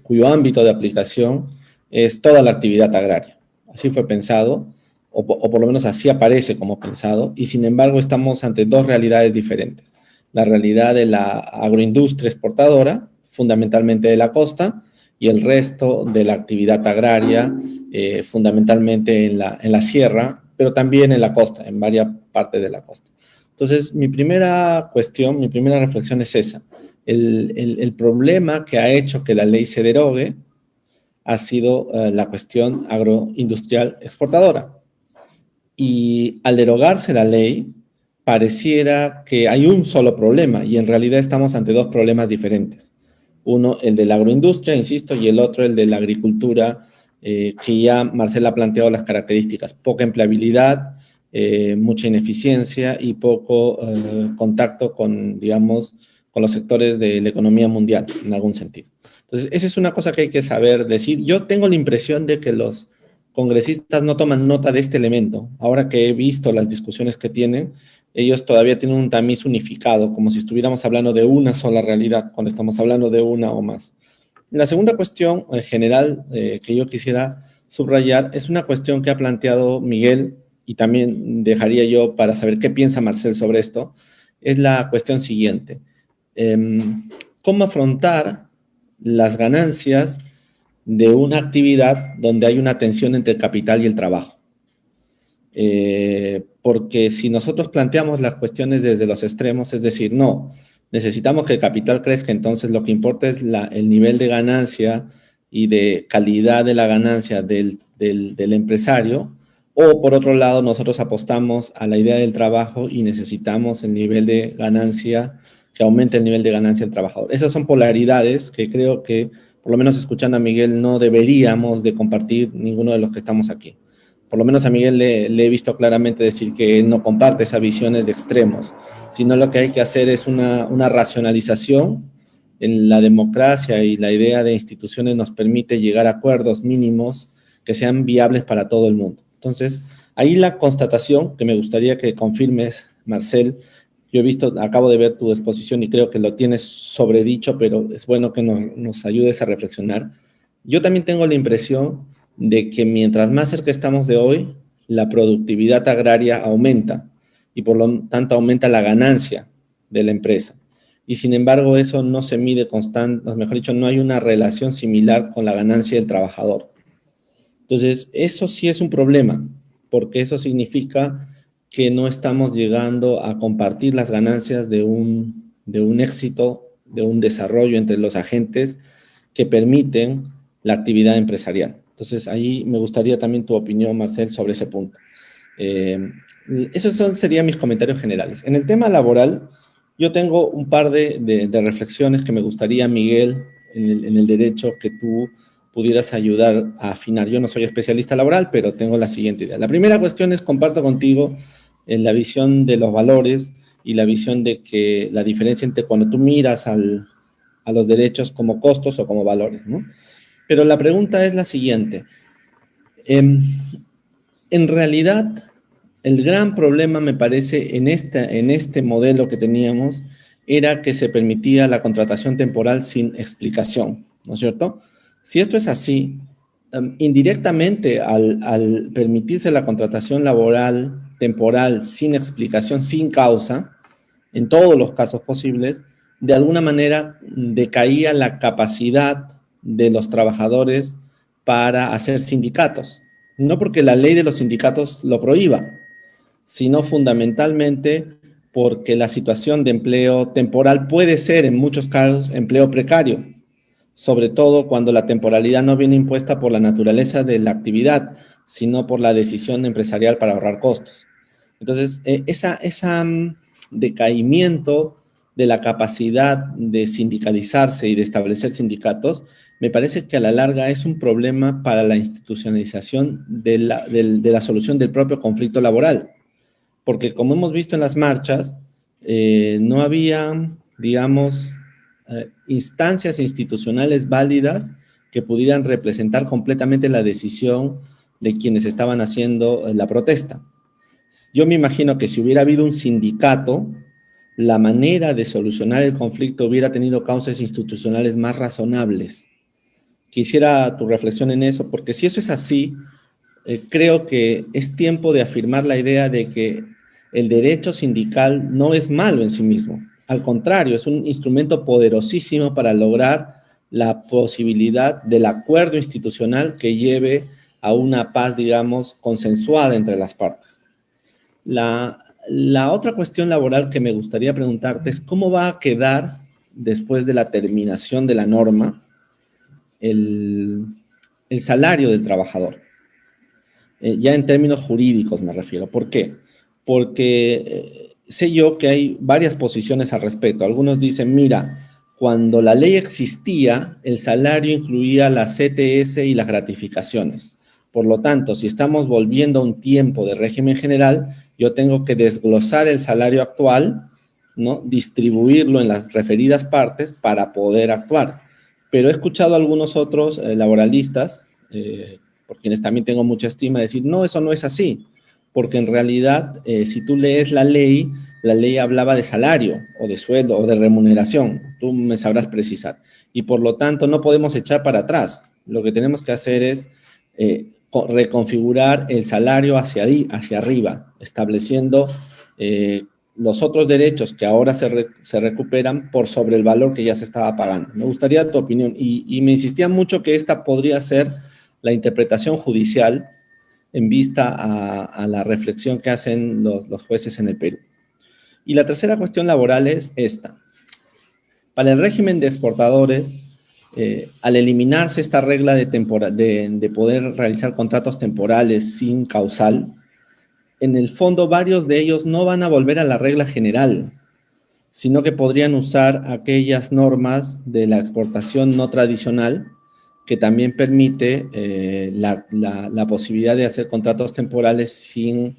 cuyo ámbito de aplicación es toda la actividad agraria. Así fue pensado, o por lo menos así aparece como pensado, y sin embargo estamos ante dos realidades diferentes. La realidad de la agroindustria exportadora, fundamentalmente de la costa, y el resto de la actividad agraria, fundamentalmente en la sierra, pero también en la costa, en varias partes de la costa. Entonces, mi primera cuestión, mi primera reflexión es esa. El problema que ha hecho que la ley se derogue ha sido la cuestión agroindustrial exportadora. Y al derogarse la ley, pareciera que hay un solo problema, y en realidad estamos ante dos problemas diferentes. Uno, el de la agroindustria, insisto, y el otro, el de la agricultura, que ya Marcela ha planteado las características: poca empleabilidad, mucha ineficiencia y poco contacto con, digamos, con los sectores de la economía mundial, en algún sentido. Entonces, esa es una cosa que hay que saber decir. Yo tengo la impresión de que los congresistas no toman nota de este elemento. Ahora que he visto las discusiones que tienen, ellos todavía tienen un tamiz unificado, como si estuviéramos hablando de una sola realidad, cuando estamos hablando de una o más. La segunda cuestión general que yo quisiera subrayar es una cuestión que ha planteado Miguel, y también dejaría yo para saber qué piensa Marcel sobre esto. Es la cuestión siguiente: ¿cómo afrontar las ganancias de una actividad donde hay una tensión entre el capital y el trabajo? Porque si nosotros planteamos las cuestiones desde los extremos, es decir, no, necesitamos que el capital crezca, entonces lo que importa es el nivel de ganancia y de calidad de la ganancia del empresario, o por otro lado nosotros apostamos a la idea del trabajo y necesitamos el nivel de ganancia, que aumente el nivel de ganancia del trabajador. Esas son polaridades que creo que, por lo menos escuchando a Miguel, no deberíamos de compartir ninguno de los que estamos aquí. Por lo menos a Miguel le he visto claramente decir que él no comparte esas visiones de extremos, sino lo que hay que hacer es una racionalización. En la democracia y la idea de instituciones nos permite llegar a acuerdos mínimos que sean viables para todo el mundo. Entonces, ahí la constatación que me gustaría que confirmes, Marcel. Yo he visto, acabo de ver tu exposición y creo que lo tienes sobredicho, pero es bueno que nos ayudes a reflexionar. Yo también tengo la impresión de que mientras más cerca estamos de hoy, la productividad agraria aumenta y por lo tanto aumenta la ganancia de la empresa. Y sin embargo eso no se mide constante, o mejor dicho, no hay una relación similar con la ganancia del trabajador. Entonces, eso sí es un problema, porque eso significa que no estamos llegando a compartir las ganancias de un éxito, de un desarrollo entre los agentes que permiten la actividad empresarial. Entonces, ahí me gustaría también tu opinión, Marcel, sobre ese punto. Esos serían mis comentarios generales. En el tema laboral, yo tengo un par de reflexiones que me gustaría, Miguel, en el derecho, que tú pudieras ayudar a afinar. Yo no soy especialista laboral, pero tengo la siguiente idea. La primera cuestión es, comparto contigo la visión de los valores y la visión de que la diferencia entre cuando tú miras a los derechos como costos o como valores, ¿no? Pero la pregunta es la siguiente. En realidad, el gran problema, me parece, en este modelo que teníamos, era que se permitía la contratación temporal sin explicación, ¿no es cierto? Si esto es así, indirectamente, al permitirse la contratación laboral temporal sin explicación, sin causa, en todos los casos posibles, de alguna manera decaía la capacidad de los trabajadores para hacer sindicatos. No porque la ley de los sindicatos lo prohíba, sino fundamentalmente porque la situación de empleo temporal puede ser, en muchos casos, empleo precario, sobre todo cuando la temporalidad no viene impuesta por la naturaleza de la actividad, sino por la decisión empresarial para ahorrar costos. Entonces, ese decaimiento de la capacidad de sindicalizarse y de establecer sindicatos, me parece que a la larga es un problema para la institucionalización de la solución del propio conflicto laboral. Porque como hemos visto en las marchas, no había, digamos, instancias institucionales válidas que pudieran representar completamente la decisión de quienes estaban haciendo la protesta. Yo me imagino que si hubiera habido un sindicato, la manera de solucionar el conflicto hubiera tenido causas institucionales más razonables. Quisiera tu reflexión en eso, porque si eso es así, creo que es tiempo de afirmar la idea de que el derecho sindical no es malo en sí mismo. Al contrario, es un instrumento poderosísimo para lograr la posibilidad del acuerdo institucional que lleve a una paz, digamos, consensuada entre las partes. La otra cuestión laboral que me gustaría preguntarte es cómo va a quedar, después de la terminación de la norma, el salario del trabajador. Ya en términos jurídicos me refiero. ¿Por qué? Porque sé yo que hay varias posiciones al respecto. Algunos dicen, mira, cuando la ley existía, el salario incluía la CTS y las gratificaciones. Por lo tanto, si estamos volviendo a un tiempo de régimen general, yo tengo que desglosar el salario actual, ¿no? Distribuirlo en las referidas partes para poder actuar. Pero he escuchado a algunos otros laboralistas, por quienes también tengo mucha estima, decir, no, eso no es así, porque en realidad, si tú lees la ley hablaba de salario, o de sueldo, o de remuneración, tú me sabrás precisar, y por lo tanto no podemos echar para atrás. Lo que tenemos que hacer es reconfigurar el salario hacia arriba, estableciendo los otros derechos que ahora se recuperan por sobre el valor que ya se estaba pagando. Me gustaría tu opinión, y me insistía mucho que esta podría ser la interpretación judicial en vista a la reflexión que hacen los jueces en el Perú. Y la tercera cuestión laboral es esta. Para el régimen de exportadores, al eliminarse esta regla de poder realizar contratos temporales sin causal, en el fondo varios de ellos no van a volver a la regla general, sino que podrían usar aquellas normas de la exportación no tradicional que también permite la posibilidad de hacer contratos temporales sin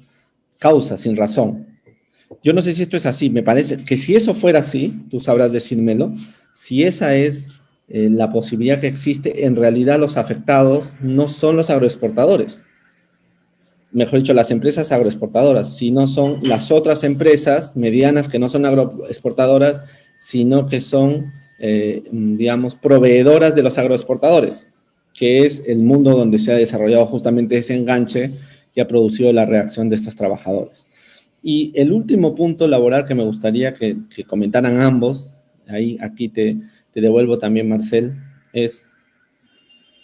causa, sin razón. Yo no sé si esto es así, me parece que si eso fuera así, tú sabrás decírmelo, si esa es la posibilidad que existe, en realidad los afectados no son los agroexportadores, mejor dicho, las empresas agroexportadoras, sino son las otras empresas medianas que no son agroexportadoras, sino que son, digamos, proveedoras de los agroexportadores, que es el mundo donde se ha desarrollado justamente ese enganche que ha producido la reacción de estos trabajadores. Y el último punto laboral que me gustaría que comentaran ambos, aquí te devuelvo también, Marcel, es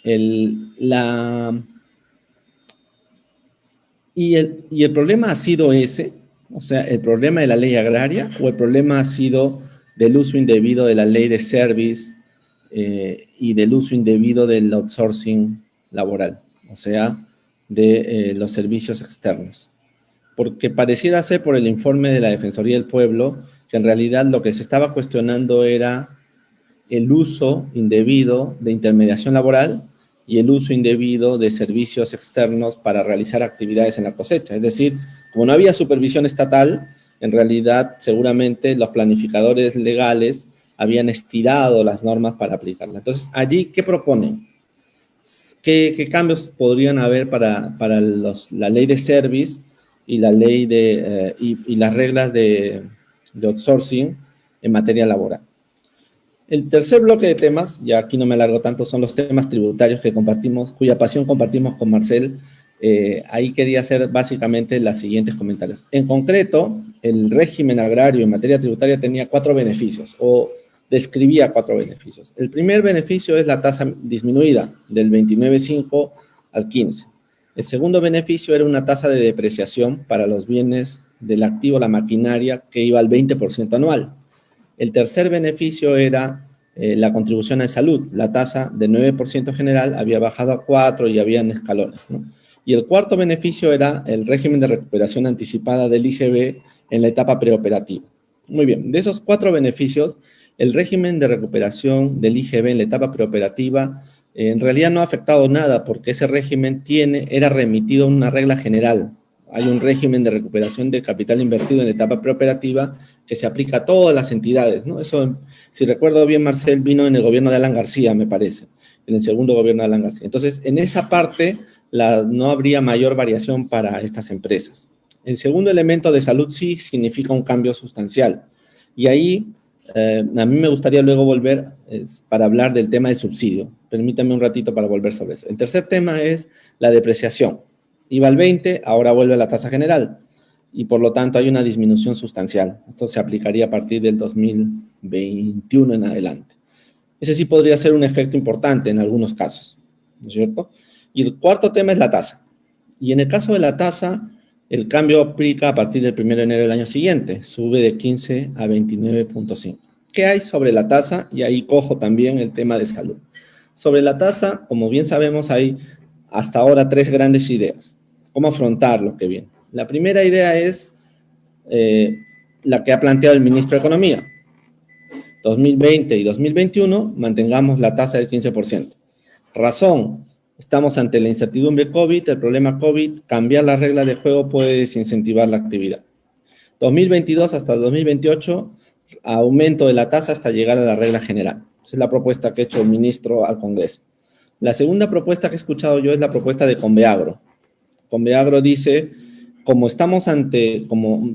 el problema ha sido ese, o sea, el problema de la ley agraria, o el problema ha sido del uso indebido de la ley de service y del uso indebido del outsourcing laboral, o sea, de los servicios externos. Porque pareciera ser por el informe de la Defensoría del Pueblo que en realidad lo que se estaba cuestionando era el uso indebido de intermediación laboral y el uso indebido de servicios externos para realizar actividades en la cosecha. Es decir, como no había supervisión estatal, en realidad seguramente los planificadores legales habían estirado las normas para aplicarlas. Entonces, allí, ¿qué proponen? ¿Qué cambios podrían haber para la ley de service y la ley y las reglas de outsourcing en materia laboral? El tercer bloque de temas, ya aquí no me alargo tanto, son los temas tributarios que compartimos, cuya pasión compartimos con Marcel. Ahí quería hacer básicamente los siguientes comentarios. En concreto, el régimen agrario en materia tributaria tenía 4 beneficios, o describía 4 beneficios. El primer beneficio es la tasa disminuida, del 29,5 al 15. El segundo beneficio era una tasa de depreciación para los bienes del activo, la maquinaria, que iba al 20% anual. El tercer beneficio era la contribución a salud. La tasa de 9% general había bajado a 4 y habían escalones, ¿no? Y el cuarto beneficio era el régimen de recuperación anticipada del IGB en la etapa preoperativa. Muy bien, de esos 4 beneficios, el régimen de recuperación del IGB en la etapa preoperativa en realidad no ha afectado nada porque ese régimen era remitido a una regla general. Hay un régimen de recuperación de capital invertido en la etapa preoperativa que se aplica a todas las entidades, ¿no? Eso, si recuerdo bien, Marcel, vino en el gobierno de Alan García, me parece, en el segundo gobierno de Alan García. Entonces, en esa parte no habría mayor variación para estas empresas. El segundo elemento de salud sí significa un cambio sustancial. Y ahí, a mí me gustaría luego volver para hablar del tema del subsidio. Permítame un ratito para volver sobre eso. El tercer tema es la depreciación. Iba al 20, ahora vuelve a la tasa general. Y por lo tanto hay una disminución sustancial. Esto se aplicaría a partir del 2021 en adelante. Ese sí podría ser un efecto importante en algunos casos, ¿no es cierto? Y el cuarto tema es la tasa. Y en el caso de la tasa, el cambio aplica a partir del 1 de enero del año siguiente. Sube de 15 a 29,5. ¿Qué hay sobre la tasa? Y ahí cojo también el tema de salud. Sobre la tasa, como bien sabemos, hay hasta ahora 3 grandes ideas. ¿Cómo afrontar lo que viene? La primera idea es la que ha planteado el ministro de Economía. 2020 y 2021 mantengamos la tasa del 15%. Razón, estamos ante la incertidumbre COVID, el problema COVID, cambiar las reglas de juego puede desincentivar la actividad. 2022 hasta 2028, aumento de la tasa hasta llegar a la regla general. Esa es la propuesta que ha hecho el ministro al Congreso. La segunda propuesta que he escuchado yo es la propuesta de Conveagro. Conveagro dice,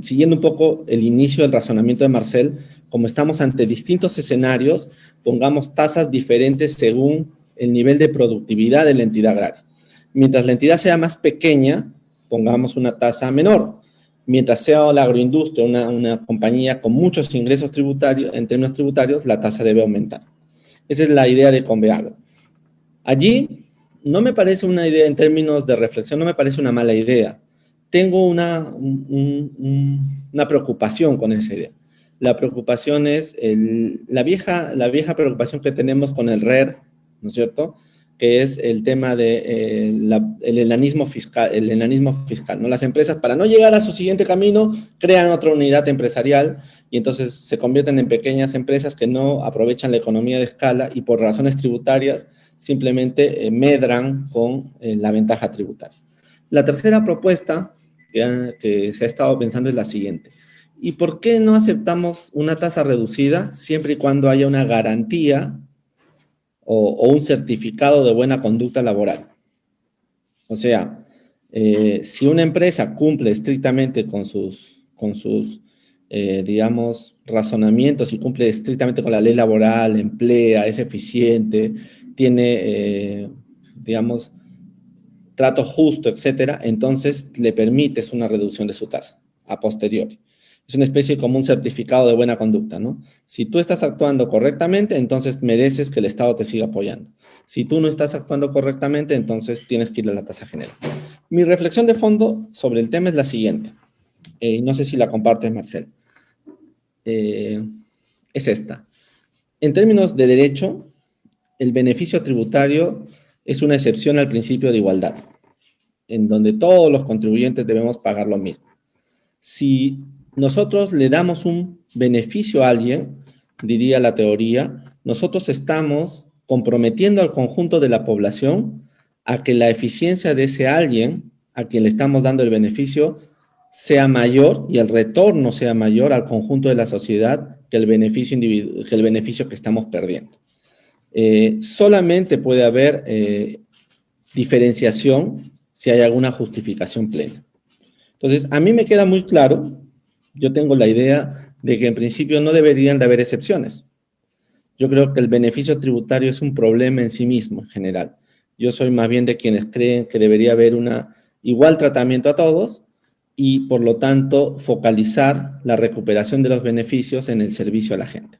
siguiendo un poco el inicio del razonamiento de Marcel, como estamos ante distintos escenarios, pongamos tasas diferentes según el nivel de productividad de la entidad agraria. Mientras la entidad sea más pequeña, pongamos una tasa menor. Mientras sea la agroindustria, una compañía con muchos ingresos tributarios, en términos tributarios, la tasa debe aumentar. Esa es la idea de Conveagro. Allí no me parece una idea, en términos de reflexión, no me parece una mala idea. Tengo una preocupación con esa idea. La preocupación es la vieja preocupación que tenemos con el RER, ¿no es cierto?, que es el tema del enanismo fiscal, ¿no? Las empresas, para no llegar a su siguiente camino, crean otra unidad empresarial y entonces se convierten en pequeñas empresas que no aprovechan la economía de escala y por razones tributarias simplemente medran con la ventaja tributaria. La tercera propuesta que se ha estado pensando es la siguiente. ¿Y por qué no aceptamos una tasa reducida siempre y cuando haya una garantía o un certificado de buena conducta laboral? O sea, si una empresa cumple estrictamente con sus digamos, razonamientos y cumple estrictamente con la ley laboral, emplea, es eficiente, tiene, digamos, trato justo, etcétera, entonces le permites una reducción de su tasa a posteriori. Es una especie como un certificado de buena conducta, ¿no? Si tú estás actuando correctamente, entonces mereces que el Estado te siga apoyando. Si tú no estás actuando correctamente, entonces tienes que ir a la tasa general. Mi reflexión de fondo sobre el tema es la siguiente. No sé si la compartes, Marcel. Es esta. En términos de derecho, el beneficio tributario es una excepción al principio de igualdad, en donde todos los contribuyentes debemos pagar lo mismo. Si nosotros le damos un beneficio a alguien, diría la teoría, nosotros estamos comprometiendo al conjunto de la población a que la eficiencia de ese alguien a quien le estamos dando el beneficio sea mayor y el retorno sea mayor al conjunto de la sociedad que el beneficio que estamos perdiendo. Solamente puede haber diferenciación si hay alguna justificación plena. Entonces, a mí me queda muy claro, yo tengo la idea de que en principio no deberían de haber excepciones. Yo creo que el beneficio tributario es un problema en sí mismo, en general. Yo soy más bien de quienes creen que debería haber un igual tratamiento a todos y, por lo tanto, focalizar la recuperación de los beneficios en el servicio a la gente.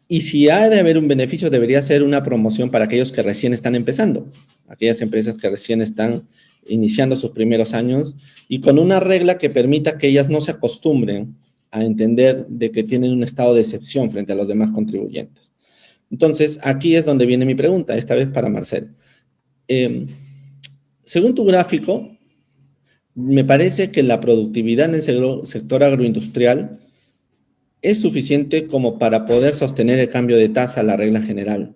Y si ha de haber un beneficio, debería ser una promoción para aquellos que recién están empezando, aquellas empresas que recién están iniciando sus primeros años, y con una regla que permita que ellas no se acostumbren a entender de que tienen un estado de excepción frente a los demás contribuyentes. Entonces, aquí es donde viene mi pregunta, esta vez para Marcel. Según tu gráfico, me parece que la productividad en el sector agroindustrial es suficiente como para poder sostener el cambio de tasa a la regla general.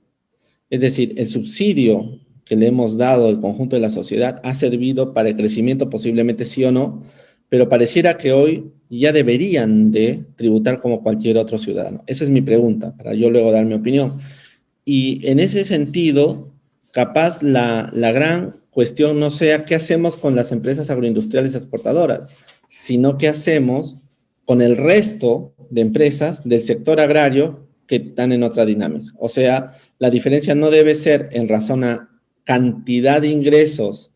Es decir, el subsidio que le hemos dado al conjunto de la sociedad ha servido para el crecimiento, posiblemente sí o no, pero pareciera que hoy ya deberían de tributar como cualquier otro ciudadano. Esa es mi pregunta, para yo luego dar mi opinión. Y en ese sentido, capaz la gran cuestión no sea qué hacemos con las empresas agroindustriales exportadoras, sino qué hacemos con el resto de empresas del sector agrario que están en otra dinámica. O sea, la diferencia no debe ser en razón a cantidad de ingresos,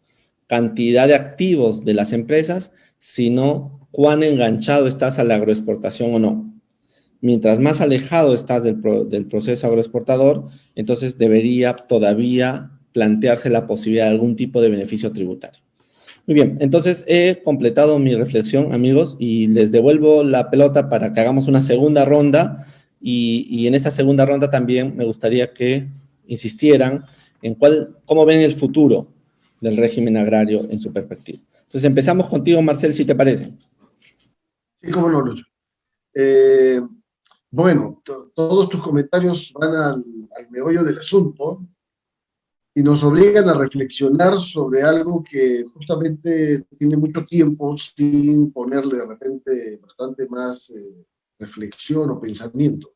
cantidad de activos de las empresas, sino cuán enganchado estás a la agroexportación o no. Mientras más alejado estás del proceso agroexportador, entonces debería todavía plantearse la posibilidad de algún tipo de beneficio tributario. Muy bien, entonces he completado mi reflexión, amigos, y les devuelvo la pelota para que hagamos una segunda ronda, y en esta segunda ronda también me gustaría que insistieran en cómo ven el futuro del régimen agrario en su perspectiva. Entonces empezamos contigo, Marcel, si te parece. Sí, cómo no, Lucho. Bueno, todos tus comentarios van al meollo del asunto y nos obligan a reflexionar sobre algo que justamente tiene mucho tiempo sin ponerle de repente bastante más reflexión o pensamiento.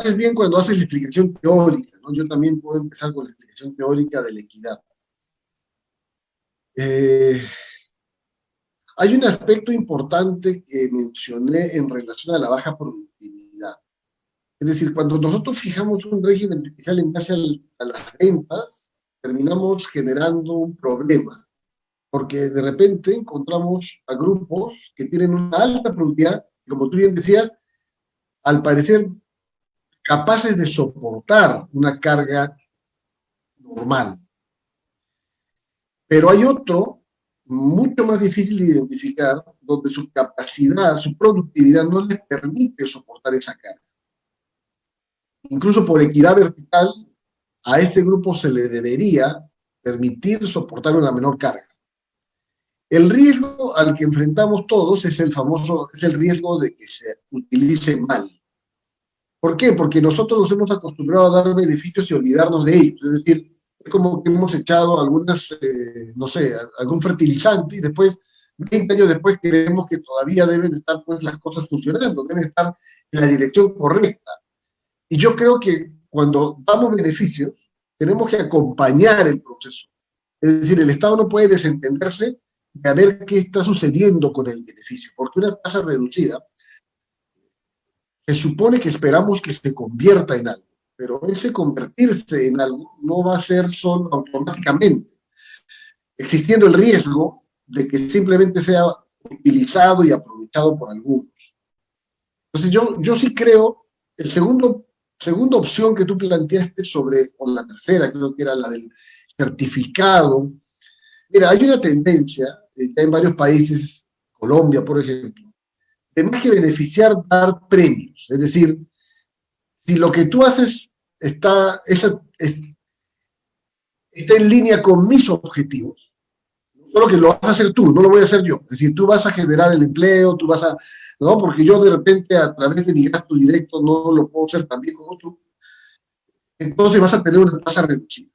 Es bien cuando haces la explicación teórica, ¿no? Yo también puedo empezar con la explicación teórica de la equidad. Hay un aspecto importante que mencioné en relación a la baja productividad. Es decir, cuando nosotros fijamos un régimen especial en base a las ventas, terminamos generando un problema, porque de repente encontramos a grupos que tienen una alta productividad, como tú bien decías, al parecer capaces de soportar una carga normal. Pero hay otro, mucho más difícil de identificar, donde su capacidad, su productividad no les permite soportar esa carga. Incluso por equidad vertical, a este grupo se le debería permitir soportar una menor carga. El riesgo al que enfrentamos todos es el riesgo de que se utilice mal. ¿Por qué? Porque nosotros nos hemos acostumbrado a dar beneficios y olvidarnos de ellos. Es decir, es como que hemos echado algún fertilizante y después, 20 años después, creemos que todavía deben estar pues las cosas funcionando, deben estar en la dirección correcta. Y yo creo que cuando damos beneficios, tenemos que acompañar el proceso. Es decir, el Estado no puede desentenderse de ver qué está sucediendo con el beneficio, porque una tasa reducida se supone que esperamos que se convierta en algo, pero ese convertirse en algo no va a ser solo automáticamente, existiendo el riesgo de que simplemente sea utilizado y aprovechado por algunos. Entonces yo sí creo, segunda opción que tú planteaste o la tercera, creo que era la del certificado. Mira, hay una tendencia, ya en varios países, Colombia, por ejemplo, de más que beneficiar, dar premios. Es decir, si lo que tú haces está en línea con mis objetivos, solo que lo vas a hacer tú, no lo voy a hacer yo. Es decir, tú vas a generar el empleo, ¿no? Porque yo de repente a través de mi gasto directo no lo puedo hacer tan bien como tú. entonces vas a tener una tasa reducida.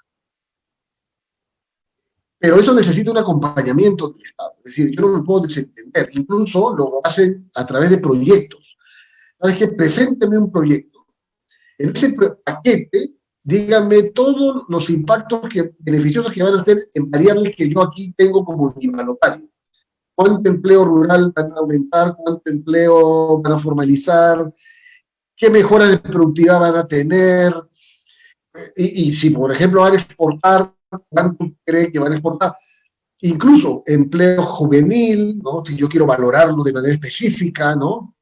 Pero eso necesita un acompañamiento del Estado. Es decir, yo no me puedo desentender. Incluso lo hacen a través de proyectos. ¿Sabes qué? Presénteme un proyecto. En ese paquete, díganme todos los impactos beneficiosos que van a ser en variables que yo aquí tengo como univalutario. ¿Cuánto empleo rural van a aumentar? ¿Cuánto empleo van a formalizar? ¿Qué mejoras de productividad van a tener? Y si, por ejemplo, van a exportar, ¿cuánto cree que van a exportar? Incluso empleo juvenil, ¿no? Si yo quiero valorarlo de manera específica, ¿no?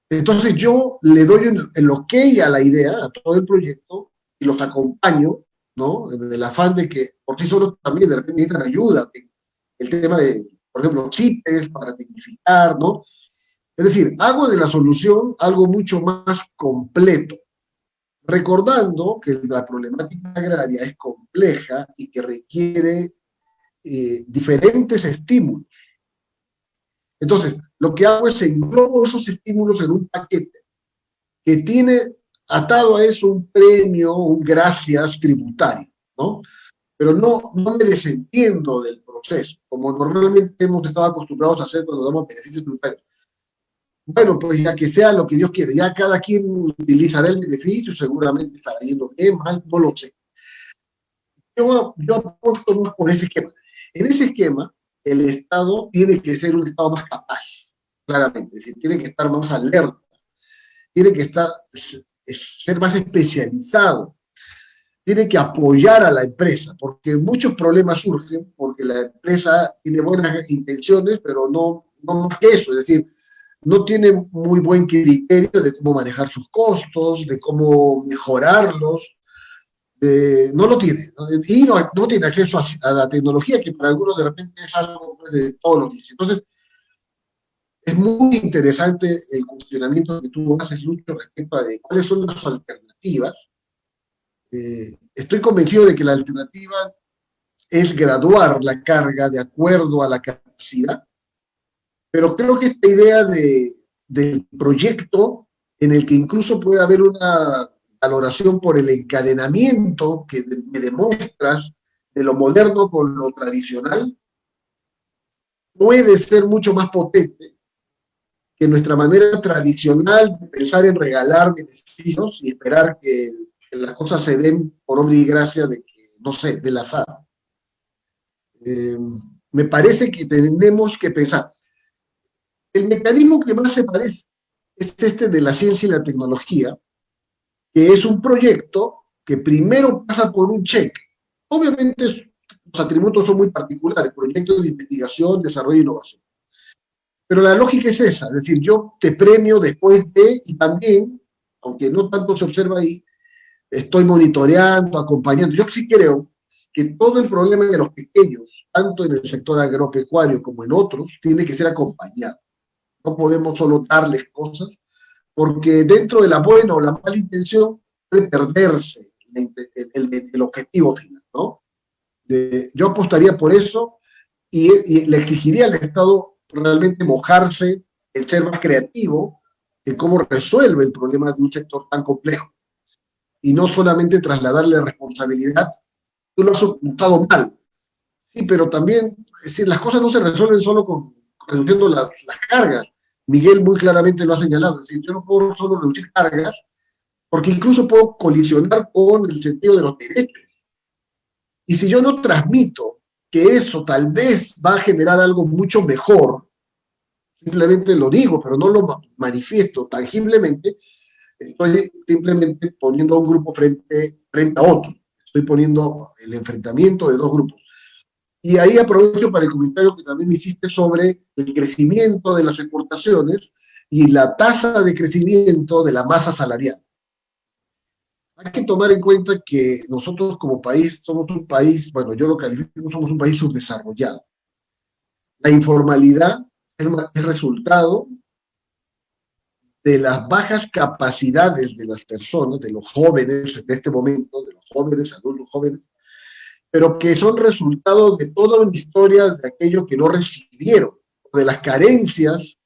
Entonces yo le doy el ok a la idea, a todo el proyecto, y los acompaño, ¿no? En el afán de que por sí solos también de repente necesitan ayuda. El tema de, por ejemplo, CITES para tecnificar, ¿no? Es decir, hago de la solución algo mucho más completo, recordando que la problemática agraria es compleja y que requiere diferentes estímulos. Entonces, lo que hago es englobo esos estímulos en un paquete que tiene atado a eso un premio, un gracias tributario, ¿no? Pero no me desentiendo del proceso, como normalmente hemos estado acostumbrados a hacer cuando damos beneficios tributarios. Bueno, pues ya que sea lo que Dios quiere, ya cada quien utilizará el beneficio, seguramente estará yendo bien, mal, no lo sé. Yo apuesto más por ese esquema. En ese esquema, el Estado tiene que ser un Estado más capaz, claramente, es decir, tiene que estar más alerta, tiene que ser más especializado, tiene que apoyar a la empresa, porque muchos problemas surgen porque la empresa tiene buenas intenciones, pero no más que eso, es decir, no tiene muy buen criterio de cómo manejar sus costos, de cómo mejorarlos, no lo tiene, ¿no? Y no tiene acceso a la tecnología, que para algunos de repente es algo pues, de todos los días. Entonces, es muy interesante el cuestionamiento que tú haces, Lucho, respecto a cuáles son las alternativas. Estoy convencido de que la alternativa es graduar la carga de acuerdo a la capacidad, pero creo que esta idea del proyecto en el que incluso puede haber una valoración por el encadenamiento que me demuestras de lo moderno con lo tradicional, puede ser mucho más potente que nuestra manera tradicional de pensar en regalar beneficios y esperar que las cosas se den por obra y gracia de que, no sé, del azar. Me parece que tenemos que pensar. El mecanismo que más se parece es este de la ciencia y la tecnología, que es un proyecto que primero pasa por un cheque. Obviamente los atributos son muy particulares, proyectos de investigación, desarrollo e innovación. Pero la lógica es esa, es decir, yo te premio después de, y también, aunque no tanto se observa ahí, estoy monitoreando, acompañando. Yo sí creo que todo el problema de los pequeños, tanto en el sector agropecuario como en otros, tiene que ser acompañado. No podemos solo darles cosas, porque dentro de la buena o la mala intención puede perderse el objetivo final, ¿no? Yo apostaría por eso y le exigiría al Estado realmente mojarse, el ser más creativo en cómo resuelve el problema de un sector tan complejo y no solamente trasladarle responsabilidad. Tú lo has ocultado mal, sí, pero también, es decir, las cosas no se resuelven solo reduciendo las cargas. Miguel muy claramente lo ha señalado, es decir, yo no puedo solo reducir cargas, porque incluso puedo colisionar con el sentido de los derechos. Y si yo no transmito que eso tal vez va a generar algo mucho mejor, simplemente lo digo, pero no lo manifiesto tangiblemente, estoy simplemente poniendo a un grupo frente a otro. Estoy poniendo el enfrentamiento de dos grupos. Y ahí aprovecho para el comentario que también me hiciste sobre el crecimiento de las exportaciones y la tasa de crecimiento de la masa salarial. Hay que tomar en cuenta que nosotros como país somos un país, bueno, yo lo califico, somos un país subdesarrollado. La informalidad es resultado de las bajas capacidades de las personas, de los jóvenes en este momento, de los jóvenes, adultos jóvenes, pero que son resultado de toda una historia de aquello que no recibieron, de las carencias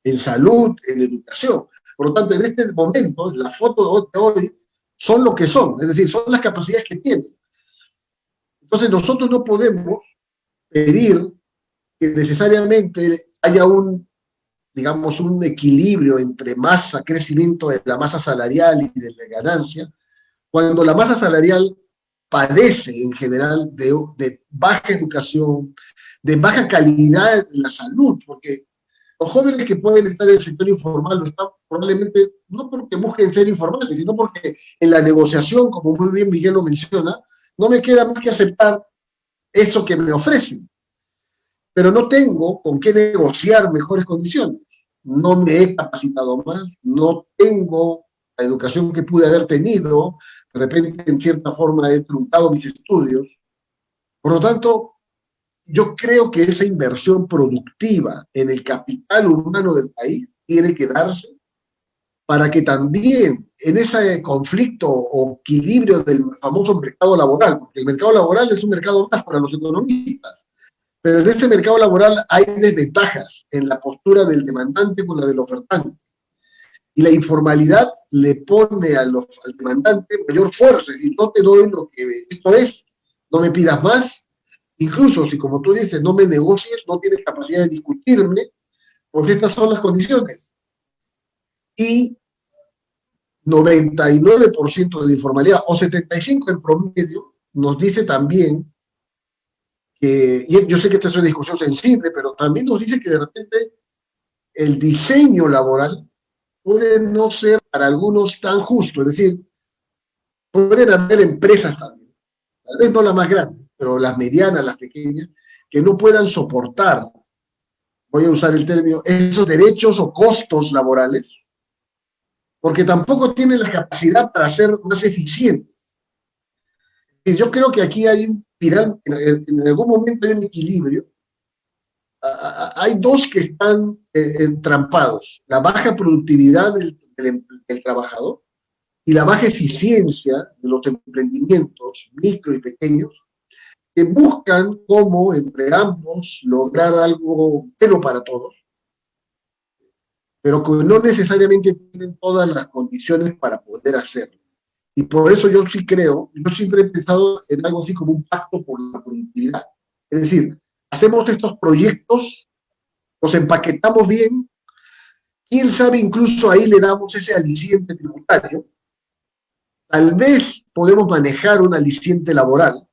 en salud, en educación. Por lo tanto, en este momento, la foto de hoy, son lo que son, es decir, son las capacidades que tienen. Entonces nosotros no podemos pedir que necesariamente haya digamos, un equilibrio entre crecimiento de la masa salarial y de la ganancia, cuando la masa salarial padece en general de baja educación, de baja calidad de la salud, porque los jóvenes que pueden estar en el sector informal lo están probablemente no porque busquen ser informales, sino porque en la negociación, como muy bien Miguel lo menciona, no me queda más que aceptar eso que me ofrecen. Pero no tengo con qué negociar mejores condiciones. No me he capacitado más, no tengo la educación que pude haber tenido, de repente en cierta forma he truncado mis estudios. Por lo tanto, yo creo que esa inversión productiva en el capital humano del país tiene que darse para que también en ese conflicto o equilibrio del famoso mercado laboral, porque el mercado laboral es un mercado más para los economistas, pero en ese mercado laboral hay desventajas en la postura del demandante con la del ofertante. Y la informalidad le pone al demandante mayor fuerza, es decir, no te doy lo que esto es, no me pidas más, incluso si como tú dices, no me negocies, no tienes capacidad de discutirme, pues estas son las condiciones. Y 99% de informalidad, o 75% en promedio, nos dice también que, y yo sé que esta es una discusión sensible, pero también nos dice que de repente el diseño laboral puede no ser para algunos tan justo, es decir, pueden haber empresas también, tal vez no las más grandes, pero las medianas, las pequeñas, que no puedan soportar, voy a usar el término, esos derechos o costos laborales, porque tampoco tienen la capacidad para ser más eficientes. Y yo creo que aquí hay un piral, en algún momento hay un equilibrio. Hay dos que están entrampados, la baja productividad del trabajador y la baja eficiencia de los emprendimientos micro y pequeños, que buscan cómo entre ambos lograr algo bueno para todos, pero que no necesariamente tienen todas las condiciones para poder hacerlo. Y por eso yo sí creo, yo siempre he pensado en algo así como un pacto por la productividad. Es decir, hacemos estos proyectos, los empaquetamos bien, quién sabe, incluso ahí le damos ese aliciente tributario, tal vez podemos manejar un aliciente laboral,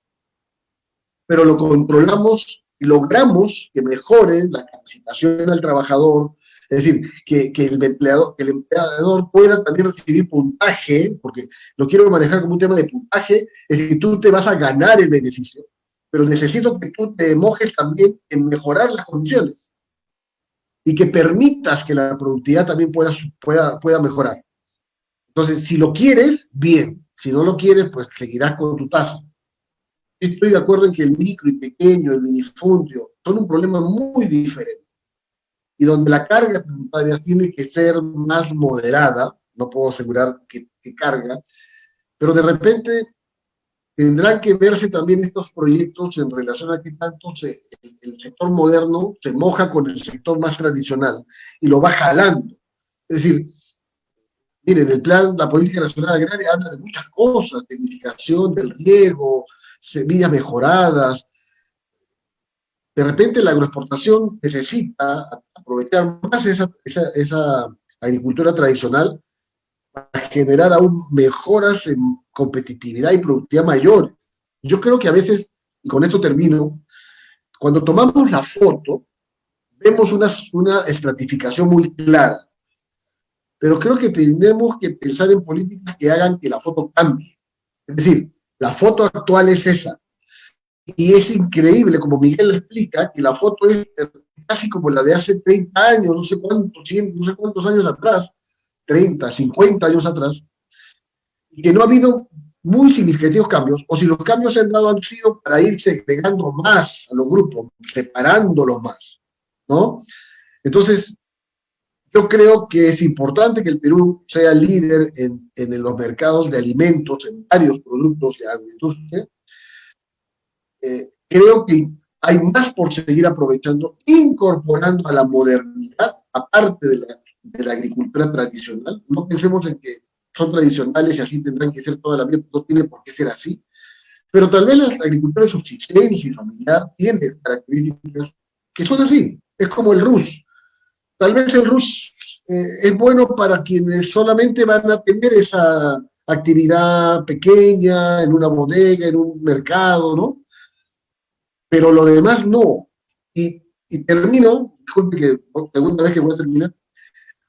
pero lo controlamos y logramos que mejore la capacitación al trabajador, es decir, que el empleador pueda también recibir puntaje, porque lo quiero manejar como un tema de puntaje, es decir, tú te vas a ganar el beneficio, pero necesito que tú te mojes también en mejorar las condiciones y que permitas que la productividad también pueda mejorar. Entonces, si lo quieres, bien. Si no lo quieres, pues seguirás con tu tasa. Estoy de acuerdo en que el micro y pequeño, el minifundio, son un problema muy diferente. Y donde la carga tributaria tiene que ser más moderada, no puedo asegurar que carga, pero de repente tendrán que verse también estos proyectos en relación a que tanto el sector moderno se moja con el sector más tradicional y lo va jalando. Es decir, miren, el plan, la Política Nacional Agraria habla de muchas cosas, tecnificación del riego, semillas mejoradas. De repente la agroexportación necesita aprovechar más esa agricultura tradicional para generar aún mejoras en competitividad y productividad mayor. Yo creo que a veces, y con esto termino, cuando tomamos la foto, vemos una estratificación muy clara, pero creo que tenemos que pensar en políticas que hagan que la foto cambie. Es decir, la foto actual es esa. Y es increíble, como Miguel explica, que la foto es casi como la de hace 30 años, no sé cuántos años atrás, 30, 50 años atrás, y que no ha habido muy significativos cambios, o si los cambios se han dado han sido para ir segregando más a los grupos, separándolos más, ¿no? Entonces, yo creo que es importante que el Perú sea líder en los mercados de alimentos, en varios productos de agroindustria. Creo que hay más por seguir aprovechando, incorporando a la modernidad, aparte de la agricultura tradicional. No pensemos en que son tradicionales y así tendrán que ser toda la vida, no tiene por qué ser así. Pero tal vez la agricultura de subsistencia y familiar tiene características que son así. Es como el RUS. Tal vez el RUS es bueno para quienes solamente van a tener esa actividad pequeña, en una bodega, en un mercado, ¿no? Pero lo demás no. Y termino, disculpe que segunda vez que voy a terminar,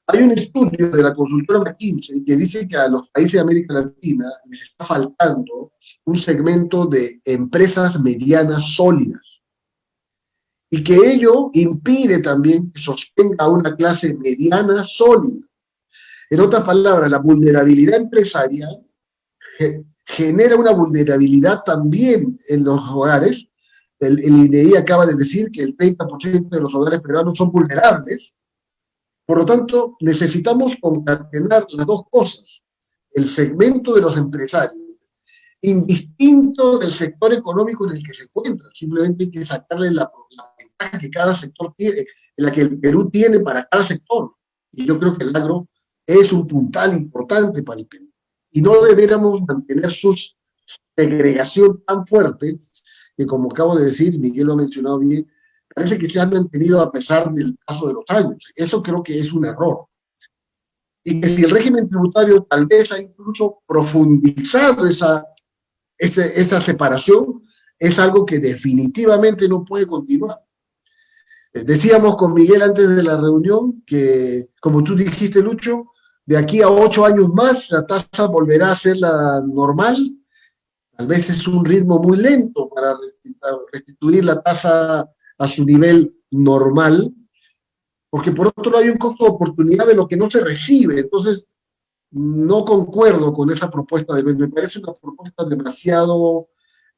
hay un estudio de la consultora McKinsey que dice que a los países de América Latina les está faltando un segmento de empresas medianas sólidas y que ello impide también que sostenga una clase mediana sólida. En otras palabras, la vulnerabilidad empresarial genera una vulnerabilidad también en los hogares. El INEI acaba de decir que el 30% de los hogares peruanos son vulnerables. Por lo tanto, necesitamos concatenar las dos cosas. El segmento de los empresarios, indistinto del sector económico en el que se encuentra. Simplemente hay que sacarle la ventaja que cada sector tiene, la que el Perú tiene para cada sector. Y yo creo que el agro es un puntal importante para el Perú. Y no deberíamos mantener su segregación tan fuerte que, como acabo de decir, Miguel lo ha mencionado bien, parece que se han mantenido a pesar del paso de los años. Eso creo que es un error. Y que si el régimen tributario tal vez ha incluso profundizado esa separación, es algo que definitivamente no puede continuar. Decíamos con Miguel antes de la reunión que, como tú dijiste, Lucho, de aquí a 8 años más la tasa volverá a ser la normal. Tal vez es un ritmo muy lento para restituir la tasa a su nivel normal, porque por otro lado hay un costo de oportunidad de lo que no se recibe. Entonces, no concuerdo con esa propuesta, me parece una propuesta demasiado,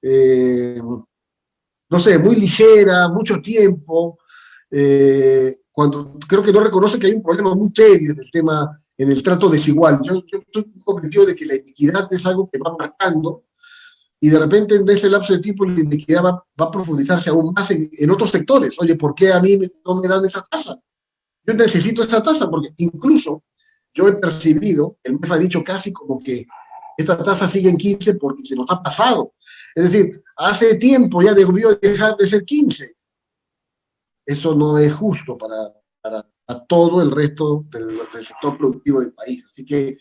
no sé, muy ligera, mucho tiempo, cuando creo que no reconoce que hay un problema muy serio en el tema, en el trato desigual. Yo estoy convencido de que la inequidad es algo que va marcando, y de repente en ese lapso de tiempo la inequidad va a profundizarse aún más en otros sectores. Oye, ¿por qué a mí no me dan esa tasa? Yo necesito esa tasa porque incluso yo he percibido, el MEF ha dicho casi como que esta tasa sigue en 15 porque se nos ha pasado. Es decir, hace tiempo ya debió dejar de ser 15. Eso no es justo para todo el resto del sector productivo del país. Así que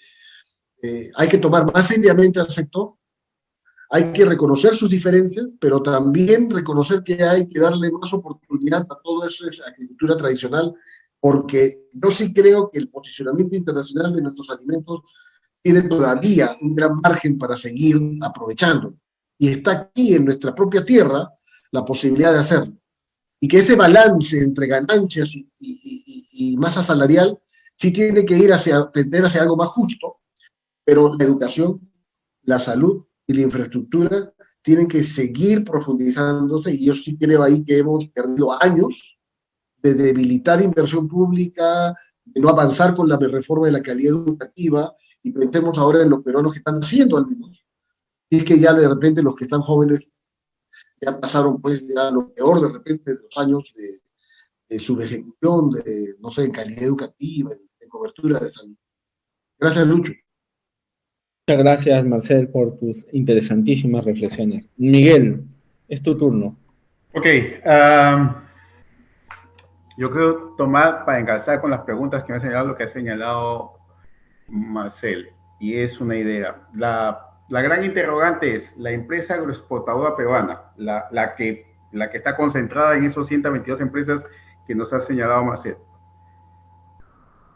hay que tomar más seriamente al sector. Hay que reconocer sus diferencias, pero también reconocer que hay que darle más oportunidad a toda esa agricultura tradicional, porque yo sí creo que el posicionamiento internacional de nuestros alimentos tiene todavía un gran margen para seguir aprovechando. Y está aquí en nuestra propia tierra la posibilidad de hacerlo. Y que ese balance entre ganancias y masa salarial sí tiene que ir tender hacia algo más justo, pero la educación, la salud y la infraestructura tienen que seguir profundizándose, y yo sí creo ahí que hemos perdido años de debilitar inversión pública, de no avanzar con la reforma de la calidad educativa, y pensemos ahora en los peruanos que están haciendo al menos. Y es que ya de repente los que están jóvenes ya pasaron pues ya lo peor de repente de los años de subejecución, de, no sé, en calidad educativa, en cobertura de salud. Gracias, Lucho. Muchas gracias, Marcel, por tus interesantísimas reflexiones. Miguel, es tu turno. Ok. Yo quiero tomar para engalzar con las preguntas que me ha señalado lo que ha señalado Marcel, y es una idea. La gran interrogante es la empresa agroexportadora peruana, la que está concentrada en esos 122 empresas que nos ha señalado Marcel.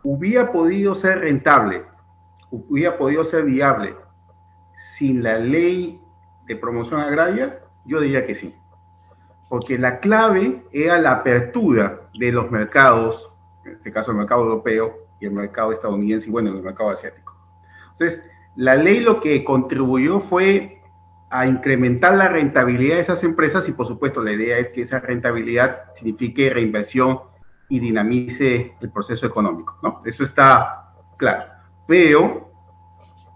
¿Hubiera podido ser rentable, hubiera podido ser viable sin la ley de promoción agraria? Yo diría que sí. Porque la clave era la apertura de los mercados, en este caso el mercado europeo y el mercado estadounidense, y bueno, el mercado asiático. Entonces, la ley lo que contribuyó fue a incrementar la rentabilidad de esas empresas, y por supuesto la idea es que esa rentabilidad signifique reinversión y dinamice el proceso económico, ¿no? Eso está claro. Pero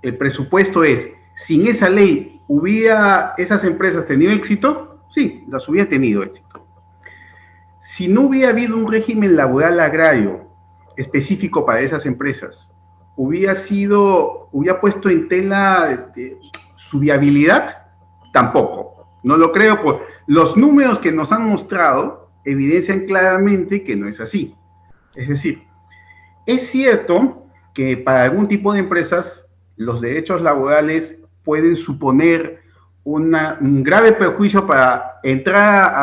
el presupuesto es, sin esa ley, ¿hubiera esas empresas tenido éxito? Sí, las hubiera tenido éxito. Si no hubiera habido un régimen laboral agrario específico para esas empresas, hubiera puesto en tela su viabilidad, tampoco. No lo creo, por los números que nos han mostrado evidencian claramente que no es así. Es decir, es cierto que para algún tipo de empresas los derechos laborales pueden suponer un grave perjuicio para entrar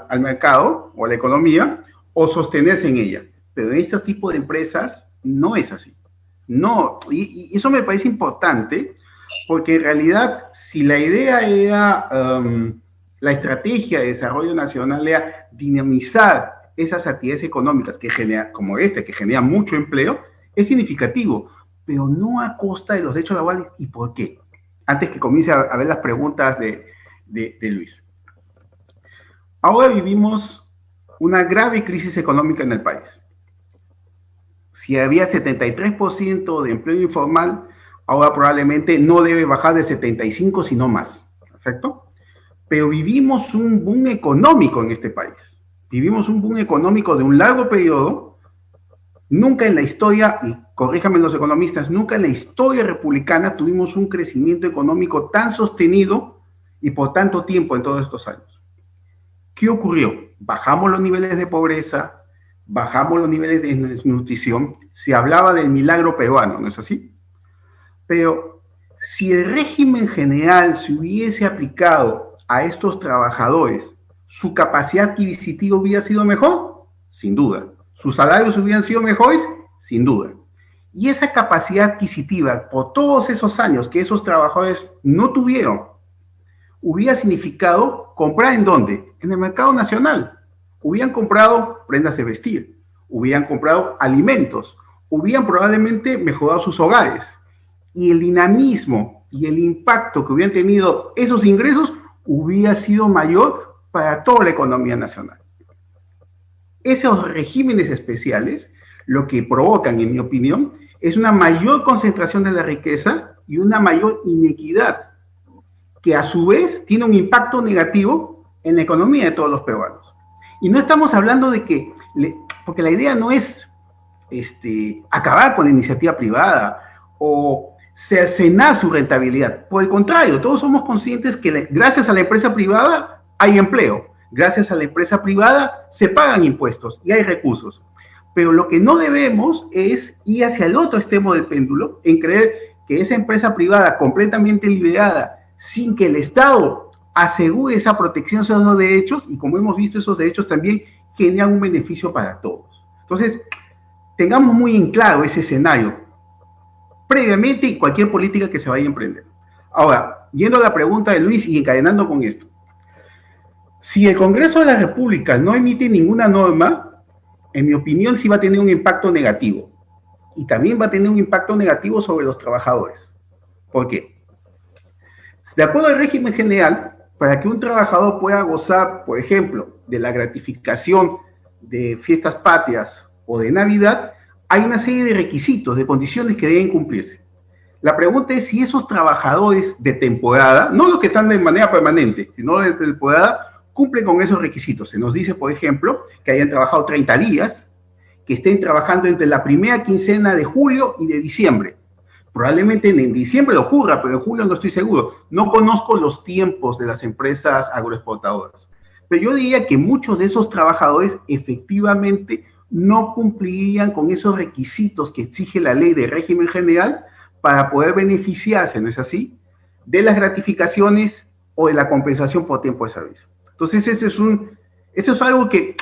al mercado o a la economía o sostenerse en ella. Pero en este tipo de empresas no es así. No, y eso me parece importante porque en realidad si la idea era, la estrategia de desarrollo nacional era dinamizar esas actividades económicas que genera, como que genera mucho empleo, es significativo, pero no a costa de los derechos laborales. ¿Y por qué? Antes que comience a ver las preguntas de Luis. Ahora vivimos una grave crisis económica en el país. Si había 73% de empleo informal, ahora probablemente no debe bajar de 75, sino más. ¿Perfecto? Pero vivimos un boom económico en este país. Vivimos un boom económico de un largo periodo. Nunca en la historia, y corríjanme los economistas, nunca en la historia republicana tuvimos un crecimiento económico tan sostenido y por tanto tiempo en todos estos años. ¿Qué ocurrió? Bajamos los niveles de pobreza, bajamos los niveles de desnutrición, se hablaba del milagro peruano, ¿no es así? Pero si el régimen general se hubiese aplicado a estos trabajadores, ¿su capacidad adquisitiva hubiera sido mejor? Sin duda. ¿Sus salarios hubieran sido mejores? Sin duda. Y esa capacidad adquisitiva, por todos esos años que esos trabajadores no tuvieron, hubiera significado comprar ¿en dónde? En el mercado nacional. Hubieran comprado prendas de vestir, hubieran comprado alimentos, hubieran probablemente mejorado sus hogares. Y el dinamismo y el impacto que hubieran tenido esos ingresos hubiera sido mayor para toda la economía nacional. Esos regímenes especiales lo que provocan, en mi opinión, es una mayor concentración de la riqueza y una mayor inequidad, que a su vez tiene un impacto negativo en la economía de todos los peruanos. Y no estamos hablando de que, porque la idea no es acabar con la iniciativa privada o cercenar su rentabilidad. Por el contrario, todos somos conscientes que gracias a la empresa privada hay empleo. Gracias a la empresa privada se pagan impuestos y hay recursos. Pero lo que no debemos es ir hacia el otro extremo del péndulo, en creer que esa empresa privada completamente liberada, sin que el Estado asegure esa protección sobre los derechos, y como hemos visto, esos derechos también generan un beneficio para todos. Entonces, tengamos muy en claro ese escenario, previamente y cualquier política que se vaya a emprender. Ahora, yendo a la pregunta de Luis y encadenando con esto. Si el Congreso de la República no emite ninguna norma, en mi opinión sí va a tener un impacto negativo. Y también va a tener un impacto negativo sobre los trabajadores. ¿Por qué? De acuerdo al régimen general, para que un trabajador pueda gozar, por ejemplo, de la gratificación de fiestas patrias o de Navidad, hay una serie de requisitos, de condiciones que deben cumplirse. La pregunta es si esos trabajadores de temporada, no los que están de manera permanente, sino de temporada, cumplen con esos requisitos. Se nos dice, por ejemplo, que hayan trabajado 30 días, que estén trabajando entre la primera quincena de julio y de diciembre. Probablemente en diciembre lo ocurra, pero en julio no estoy seguro. No conozco los tiempos de las empresas agroexportadoras. Pero yo diría que muchos de esos trabajadores efectivamente no cumplirían con esos requisitos que exige la ley de régimen general para poder beneficiarse, ¿no es así?, de las gratificaciones o de la compensación por tiempo de servicio. Entonces, esto es algo que,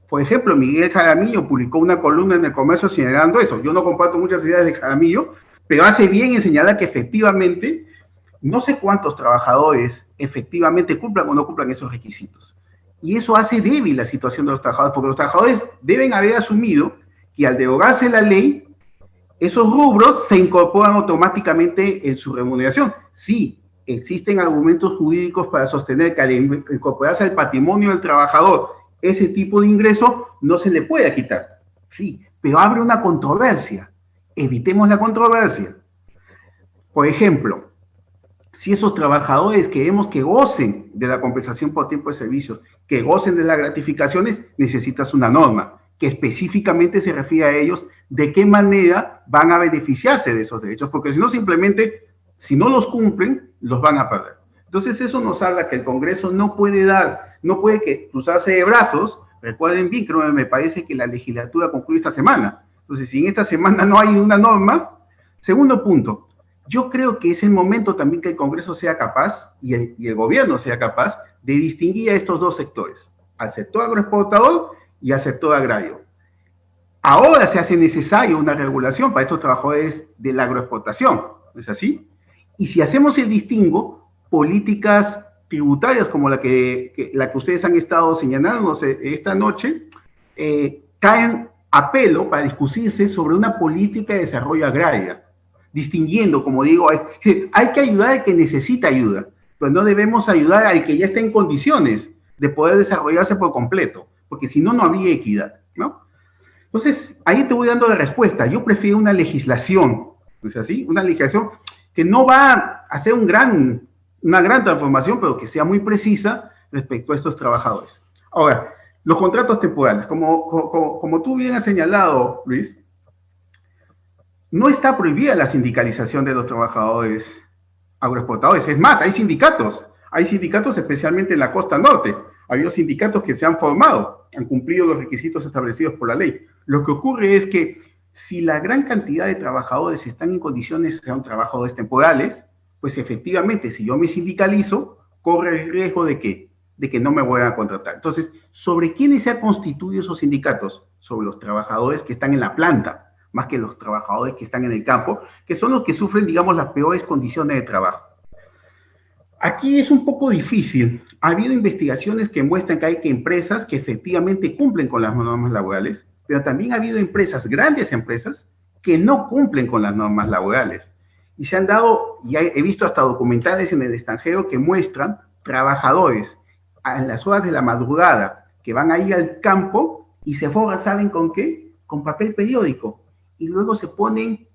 por ejemplo, Miguel Jaramillo publicó una columna en El Comercio señalando eso. Yo no comparto muchas ideas de Jaramillo, pero hace bien en señalar que efectivamente no sé cuántos trabajadores efectivamente cumplan o no cumplan esos requisitos. Y eso hace débil la situación de los trabajadores, porque los trabajadores deben haber asumido que al derogarse la ley, esos rubros se incorporan automáticamente en su remuneración. Sí, existen argumentos jurídicos para sostener que al incorporarse al patrimonio del trabajador ese tipo de ingreso no se le puede quitar. Sí, pero abre una controversia. Evitemos la controversia. Por ejemplo, si esos trabajadores queremos que gocen de la compensación por tiempo de servicios, que gocen de las gratificaciones, necesitas una norma que específicamente se refiere a ellos, de qué manera van a beneficiarse de esos derechos, porque si no, simplemente, si no los cumplen, los van a perder. Entonces eso nos habla que el Congreso no puede cruzarse de brazos. Recuerden bien, creo que me parece que la legislatura concluye esta semana. Entonces, si en esta semana no hay una norma, segundo punto, yo creo que es el momento también que el Congreso sea capaz, y el gobierno sea capaz, de distinguir a estos dos sectores, al sector agroexportador y al sector agrario. Ahora se hace necesario una regulación para estos trabajadores de la agroexportación, ¿no es así? Y si hacemos el distingo, políticas tributarias como la que ustedes han estado señalando esta noche, caen a pelo para discutirse sobre una política de desarrollo agraria, distinguiendo, como digo, hay que ayudar al que necesita ayuda, pero no debemos ayudar al que ya está en condiciones de poder desarrollarse por completo, porque si no, no habría equidad, ¿no? Entonces, ahí te voy dando la respuesta. Yo prefiero una legislación, ¿no es así? Una legislación que no va a hacer una gran transformación, pero que sea muy precisa respecto a estos trabajadores. Ahora, los contratos temporales, como tú bien has señalado, Luis, no está prohibida la sindicalización de los trabajadores agroexportadores. Es más, hay sindicatos especialmente en la costa norte. Ha habido sindicatos que se han formado, han cumplido los requisitos establecidos por la ley. Lo que ocurre es que si la gran cantidad de trabajadores están en condiciones, sean trabajadores temporales, pues efectivamente, si yo me sindicalizo, corre el riesgo de que no me vayan a contratar. Entonces, ¿sobre quiénes se han constituido esos sindicatos? Sobre los trabajadores que están en la planta, más que los trabajadores que están en el campo, que son los que sufren, digamos, las peores condiciones de trabajo. Aquí es un poco difícil. Ha habido investigaciones que muestran que hay empresas que efectivamente cumplen con las normas laborales, pero también ha habido empresas, grandes empresas, que no cumplen con las normas laborales. Y se han dado, y he visto hasta documentales en el extranjero que muestran trabajadores en las horas de la madrugada que van ahí al campo y se forran, ¿saben con qué? Con papel periódico. Y luego se ponen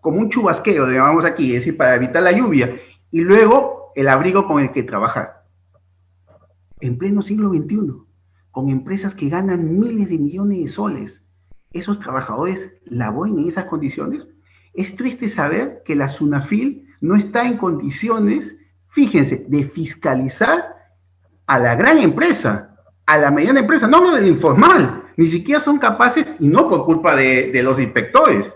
como un chubasquero, digamos aquí, es decir, para evitar la lluvia. Y luego el abrigo con el que trabajar. En pleno siglo XXI, con empresas que ganan miles de millones de soles, esos trabajadores laboran en esas condiciones. Es triste saber que la SUNAFIL no está en condiciones, fíjense, de fiscalizar a la gran empresa, a la mediana empresa, no hablo del informal, ni siquiera son capaces, y no por culpa de los inspectores,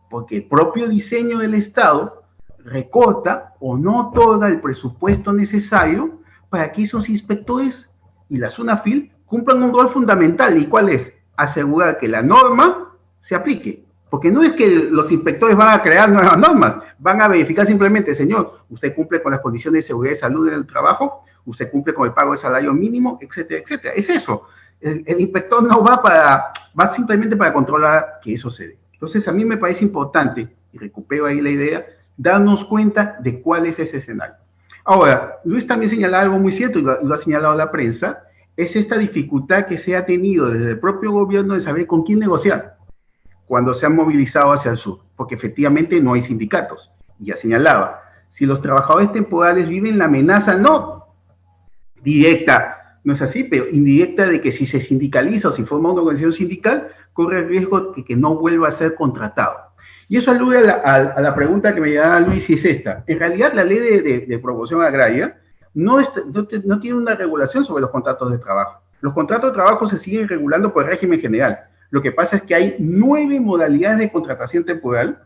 porque el propio diseño del Estado recorta o no otorga el presupuesto necesario para que esos inspectores y la SUNAFIL cumplan un rol fundamental. ¿Y cuál es? Asegurar que la norma se aplique. Porque no es que los inspectores van a crear nuevas normas, van a verificar simplemente, señor, usted cumple con las condiciones de seguridad y salud en el trabajo, usted cumple con el pago de salario mínimo, etcétera, etcétera. Es eso. El inspector no va simplemente para controlar que eso se dé. Entonces, a mí me parece importante, y recupero ahí la idea, darnos cuenta de cuál es ese escenario. Ahora, Luis también señala algo muy cierto, y lo ha señalado la prensa, es esta dificultad que se ha tenido desde el propio gobierno de saber con quién negociar cuando se han movilizado hacia el sur, porque efectivamente no hay sindicatos. Y ya señalaba, si los trabajadores temporales viven la amenaza, no directa, no es así, pero indirecta de que si se sindicaliza o si forma una organización sindical, corre el riesgo de que no vuelva a ser contratado. Y eso alude a la pregunta que me llamaba Luis, y es esta. En realidad, la ley de promoción agraria no tiene una regulación sobre los contratos de trabajo. Los contratos de trabajo se siguen regulando por el régimen general. Lo que pasa es que hay 9 modalidades de contratación temporal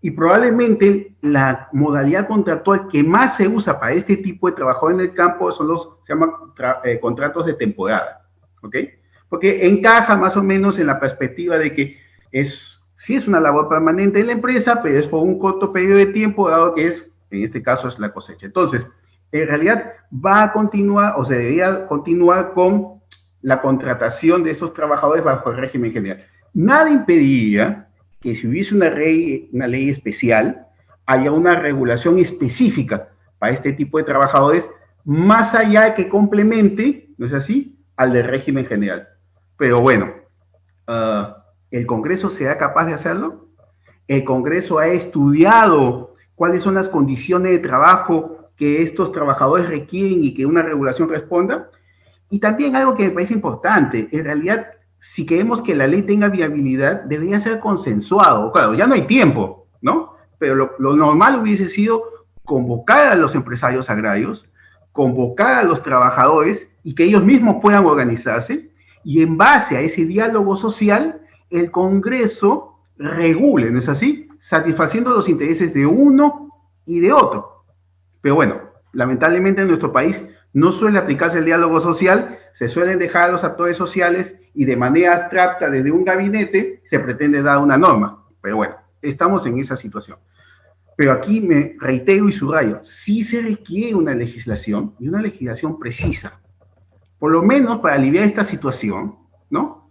y probablemente la modalidad contractual que más se usa para este tipo de trabajo en el campo son se llaman contratos de temporada, ¿ok? Porque encaja más o menos en la perspectiva de que sí es una labor permanente en la empresa, pero es por un corto periodo de tiempo, dado que en este caso es la cosecha. Entonces, en realidad va a continuar, o se debería continuar con la contratación de esos trabajadores bajo el régimen general. Nada impediría que si hubiese una ley especial, haya una regulación específica para este tipo de trabajadores, más allá de que complemente, ¿no es así?, al del régimen general. Pero bueno, ¿el Congreso será capaz de hacerlo? ¿El Congreso ha estudiado cuáles son las condiciones de trabajo que estos trabajadores requieren y que una regulación responda? Y también algo que me parece importante, en realidad si queremos que la ley tenga viabilidad, debería ser consensuado. Claro, ya no hay tiempo, ¿no? Pero lo normal hubiese sido convocar a los empresarios agrarios, convocar a los trabajadores y que ellos mismos puedan organizarse, y en base a ese diálogo social, el Congreso regule, ¿no es así? Satisfaciendo los intereses de uno y de otro. Pero bueno, lamentablemente en nuestro país no suele aplicarse el diálogo social, se suelen dejar a los actores sociales y de manera abstracta desde un gabinete se pretende dar una norma. Pero bueno, estamos en esa situación. Pero aquí me reitero y subrayo, sí se requiere una legislación y una legislación precisa, por lo menos para aliviar esta situación, ¿no?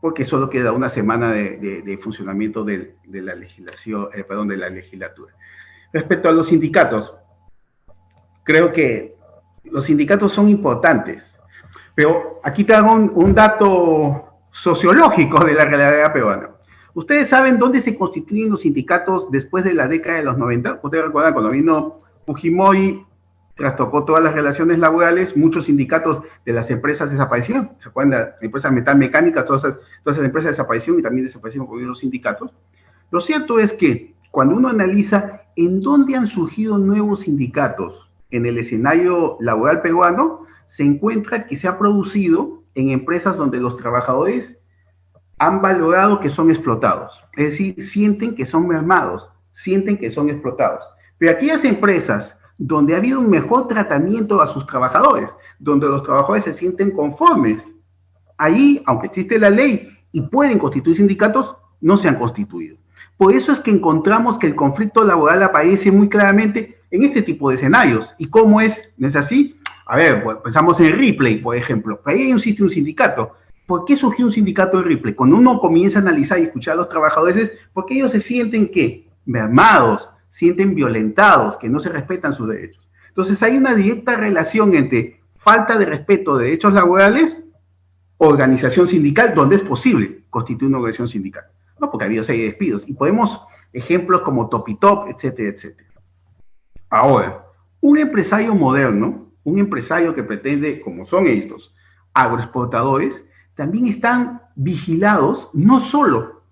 Porque solo queda una semana de funcionamiento de la legislación, de la legislatura. Respecto a los sindicatos, creo que los sindicatos son importantes, pero aquí te hago un dato sociológico de la realidad peruana. ¿Ustedes saben dónde se constituyen los sindicatos después de la década de los 90? Ustedes recuerdan cuando vino Fujimori, trastocó todas las relaciones laborales, muchos sindicatos de las empresas desaparecieron. ¿Se acuerdan? La empresa metalmecánica, todas esas empresas desaparecieron y también desaparecieron por los sindicatos. Lo cierto es que cuando uno analiza en dónde han surgido nuevos sindicatos en el escenario laboral peruano, se encuentra que se ha producido en empresas donde los trabajadores han valorado que son explotados, es decir, sienten que son mermados, sienten que son explotados. Pero aquellas empresas donde ha habido un mejor tratamiento a sus trabajadores, donde los trabajadores se sienten conformes, ahí, aunque existe la ley y pueden constituir sindicatos, no se han constituido. Por eso es que encontramos que el conflicto laboral aparece muy claramente en este tipo de escenarios. ¿Y cómo es? ¿No es así? A ver, pues, pensamos en Ripley, por ejemplo. Ahí existe un sindicato. ¿Por qué surgió un sindicato de Ripley? Cuando uno comienza a analizar y escuchar a los trabajadores, porque ellos se sienten ¿qué? Mermados, sienten violentados, que no se respetan sus derechos. Entonces hay una directa relación entre falta de respeto de derechos laborales, organización sindical, donde es posible constituir una organización sindical. No, porque ha habido 6 despidos. Y podemos, ejemplos como Topitop, etcétera, etcétera. Ahora, un empresario moderno, un empresario que pretende, como son estos, agroexportadores, también están vigilados, no solo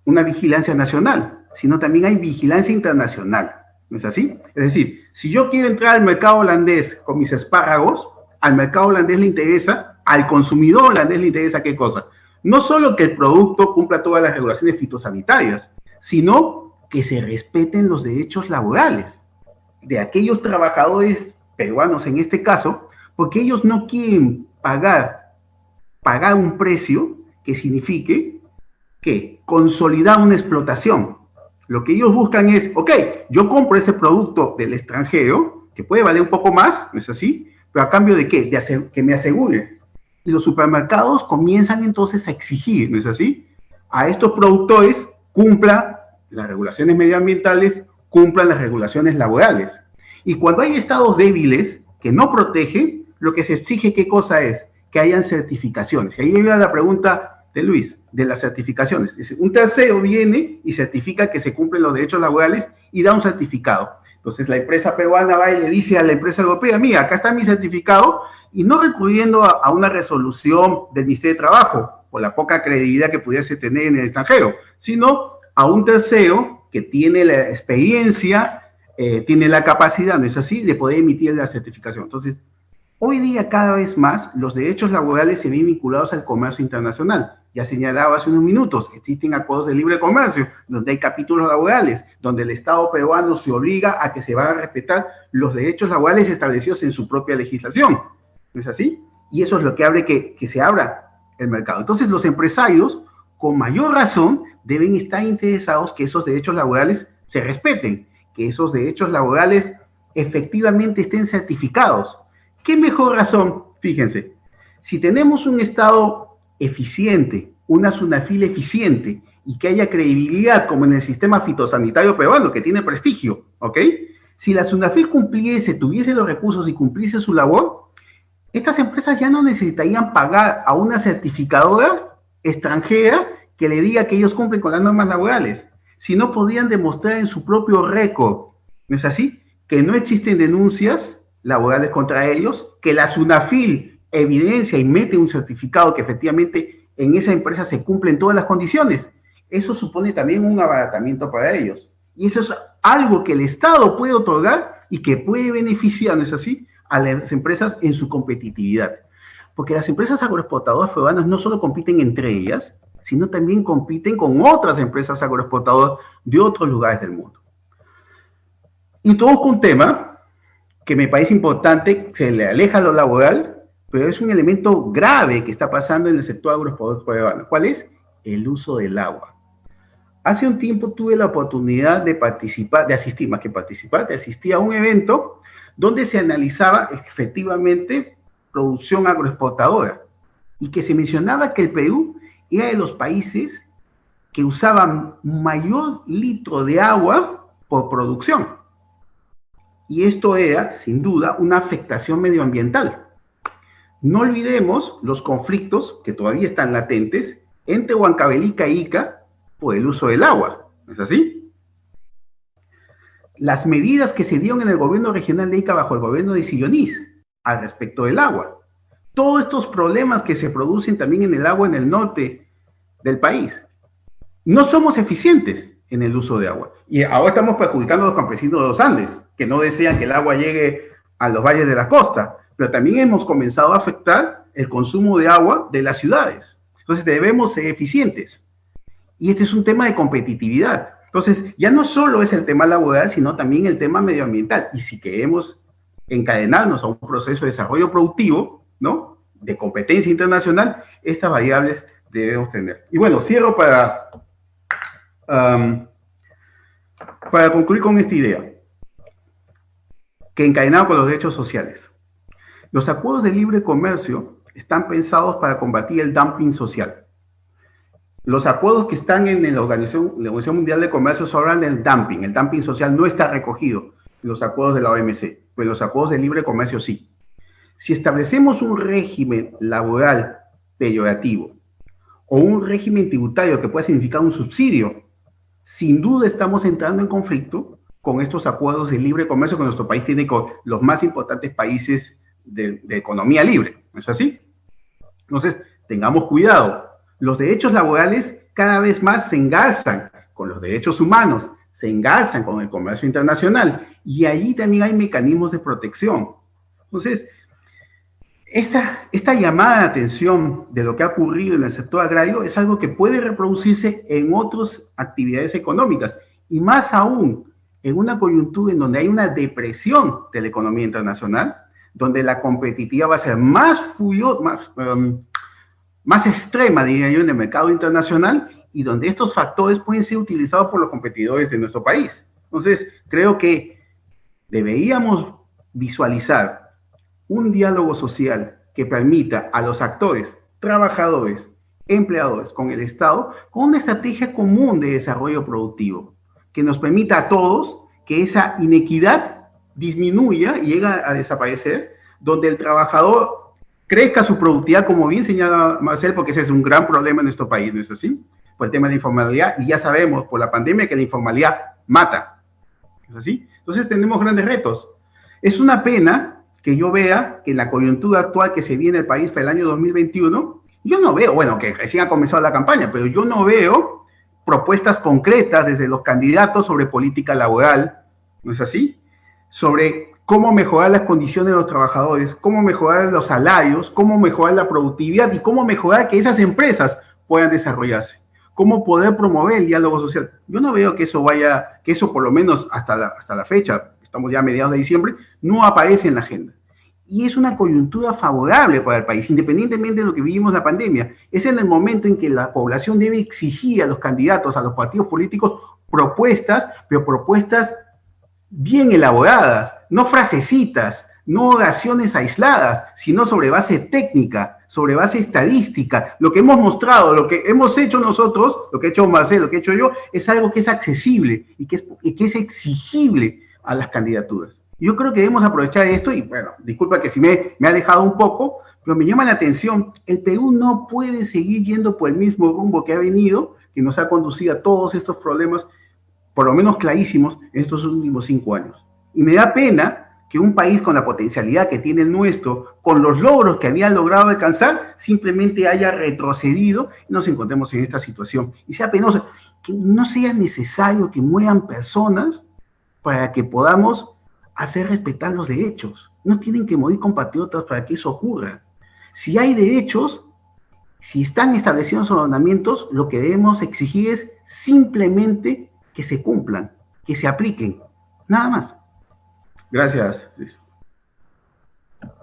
una vigilancia nacional, sino también hay vigilancia internacional, ¿no es así? Es decir, si yo quiero entrar al mercado holandés con mis espárragos, al mercado holandés le interesa, al consumidor holandés le interesa ¿qué cosa? No solo que el producto cumpla todas las regulaciones fitosanitarias, sino que se respeten los derechos laborales de aquellos trabajadores peruanos en este caso, porque ellos no quieren pagar un precio que signifique que consolidar una explotación. Lo que ellos buscan es, ok, yo compro ese producto del extranjero, que puede valer un poco más, ¿no es así? Pero a cambio de ¿qué? Que me asegure. Y los supermercados comienzan entonces a exigir, ¿no es así? A estos productores cumplan las regulaciones medioambientales, cumplan las regulaciones laborales. Y cuando hay estados débiles que no protegen, lo que se exige, ¿qué cosa es? Que hayan certificaciones. Y ahí viene la pregunta de Luis, de las certificaciones. Es decir, un tercero viene y certifica que se cumplen los derechos laborales y da un certificado. Entonces la empresa peruana va y le dice a la empresa europea, mira, acá está mi certificado, y no recurriendo a una resolución del Ministerio de Trabajo, por la poca credibilidad que pudiese tener en el extranjero, sino a un tercero que tiene la experiencia, tiene la capacidad, ¿no es así?, de poder emitir la certificación. Entonces, hoy día cada vez más los derechos laborales se ven vinculados al comercio internacional. Ya señalaba hace unos minutos, existen acuerdos de libre comercio, donde hay capítulos laborales, donde el Estado peruano se obliga a que se van a respetar los derechos laborales establecidos en su propia legislación. ¿No es así? Y eso es lo que abre que se abra el mercado. Entonces los empresarios, con mayor razón, deben estar interesados que esos derechos laborales se respeten, que esos derechos laborales efectivamente estén certificados. ¿Qué mejor razón? Fíjense, si tenemos un Estado eficiente, una SUNAFIL eficiente y que haya credibilidad como en el sistema fitosanitario peruano, que tiene prestigio, ¿ok? Si la SUNAFIL cumpliese, tuviese los recursos y cumpliese su labor, estas empresas ya no necesitarían pagar a una certificadora extranjera que le diga que ellos cumplen con las normas laborales, sino podrían demostrar en su propio récord, ¿no es así?, que no existen denuncias laborales contra ellos, que la SUNAFIL evidencia y mete un certificado que efectivamente en esa empresa se cumplen todas las condiciones. Eso supone también un abaratamiento para ellos. Y eso es algo que el Estado puede otorgar y que puede beneficiar, ¿no es así?, a las empresas en su competitividad. Porque las empresas agroexportadoras peruanas no solo compiten entre ellas, sino también compiten con otras empresas agroexportadoras de otros lugares del mundo. Introduzco un tema que me parece importante, se le aleja lo laboral, pero es un elemento grave que está pasando en el sector agroexportador peruano. ¿Cuál es? El uso del agua. Hace un tiempo tuve la oportunidad de asistir a un evento donde se analizaba efectivamente producción agroexportadora y que se mencionaba que el Perú era de los países que usaban mayor litro de agua por producción. Y esto era, sin duda, una afectación medioambiental. No olvidemos los conflictos que todavía están latentes entre Huancavelica e Ica por el uso del agua, ¿no es así? Las medidas que se dieron en el gobierno regional de Ica bajo el gobierno de Sillonís al respecto del agua. Todos estos problemas que se producen también en el agua en el norte del país. No somos eficientes en el uso de agua. Y ahora estamos perjudicando a los campesinos de los Andes, que no desean que el agua llegue a los valles de la costa. Pero también hemos comenzado a afectar el consumo de agua de las ciudades. Entonces debemos ser eficientes. Y este es un tema de competitividad. Entonces, ya no solo es el tema laboral, sino también el tema medioambiental. Y si queremos encadenarnos a un proceso de desarrollo productivo, ¿no?, de competencia internacional, estas variables debemos tener. Y bueno, cierro para concluir con esta idea, que encadenado con los derechos sociales. Los acuerdos de libre comercio están pensados para combatir el dumping social. Los acuerdos que están en la Organización Mundial de Comercio hablan del dumping. El dumping social no está recogido en los acuerdos de la OMC, pero en los acuerdos de libre comercio sí. Si establecemos un régimen laboral peyorativo o un régimen tributario que pueda significar un subsidio, sin duda estamos entrando en conflicto con estos acuerdos de libre comercio que nuestro país tiene con los más importantes países de economía libre. ¿No es así? Entonces, tengamos cuidado. Los derechos laborales cada vez más se engarzan con los derechos humanos, se engarzan con el comercio internacional, y allí también hay mecanismos de protección. Entonces, esta llamada de atención de lo que ha ocurrido en el sector agrario es algo que puede reproducirse en otras actividades económicas, y más aún en una coyuntura en donde hay una depresión de la economía internacional, donde la competitividad va a ser más extrema, diría yo, en el mercado internacional, y donde estos factores pueden ser utilizados por los competidores de nuestro país. Entonces, creo que deberíamos visualizar un diálogo social que permita a los actores, trabajadores, empleadores, con el Estado, con una estrategia común de desarrollo productivo, que nos permita a todos que esa inequidad disminuya y llegue a desaparecer, donde el trabajador crezca su productividad, como bien señala Marcel, porque ese es un gran problema en nuestro país, ¿no es así? Por el tema de la informalidad, y ya sabemos por la pandemia que la informalidad mata, ¿no es así? Entonces tenemos grandes retos. Es una pena que yo vea que en la coyuntura actual que se viene el país para el año 2021, yo no veo, bueno, que recién ha comenzado la campaña, pero yo no veo propuestas concretas desde los candidatos sobre política laboral, ¿no es así? Sobre cómo mejorar las condiciones de los trabajadores, cómo mejorar los salarios, cómo mejorar la productividad y cómo mejorar que esas empresas puedan desarrollarse, cómo poder promover el diálogo social. Yo no veo que eso por lo menos hasta la fecha, estamos ya a mediados de diciembre, no aparece en la agenda. Y es una coyuntura favorable para el país, independientemente de lo que vivimos la pandemia. Es en el momento en que la población debe exigir a los candidatos, a los partidos políticos, propuestas, pero propuestas bien elaboradas, no frasecitas, no oraciones aisladas, sino sobre base técnica, sobre base estadística. Lo que hemos mostrado, lo que hemos hecho nosotros, lo que ha hecho Marcelo, lo que he hecho yo, es algo que es accesible y que es exigible a las candidaturas. Yo creo que debemos aprovechar esto y, bueno, disculpa que si me ha alejado un poco, pero me llama la atención, el Perú no puede seguir yendo por el mismo rumbo que ha venido, que nos ha conducido a todos estos problemas, por lo menos clarísimos, en estos últimos 5 años. Y me da pena que un país con la potencialidad que tiene el nuestro, con los logros que había logrado alcanzar, simplemente haya retrocedido y nos encontremos en esta situación. Y sea penoso, que no sea necesario que mueran personas para que podamos hacer respetar los derechos. No tienen que morir compatriotas para que eso ocurra. Si hay derechos, si están establecidos los ordenamientos, lo que debemos exigir es simplemente que se cumplan, que se apliquen, nada más. Gracias, Luis.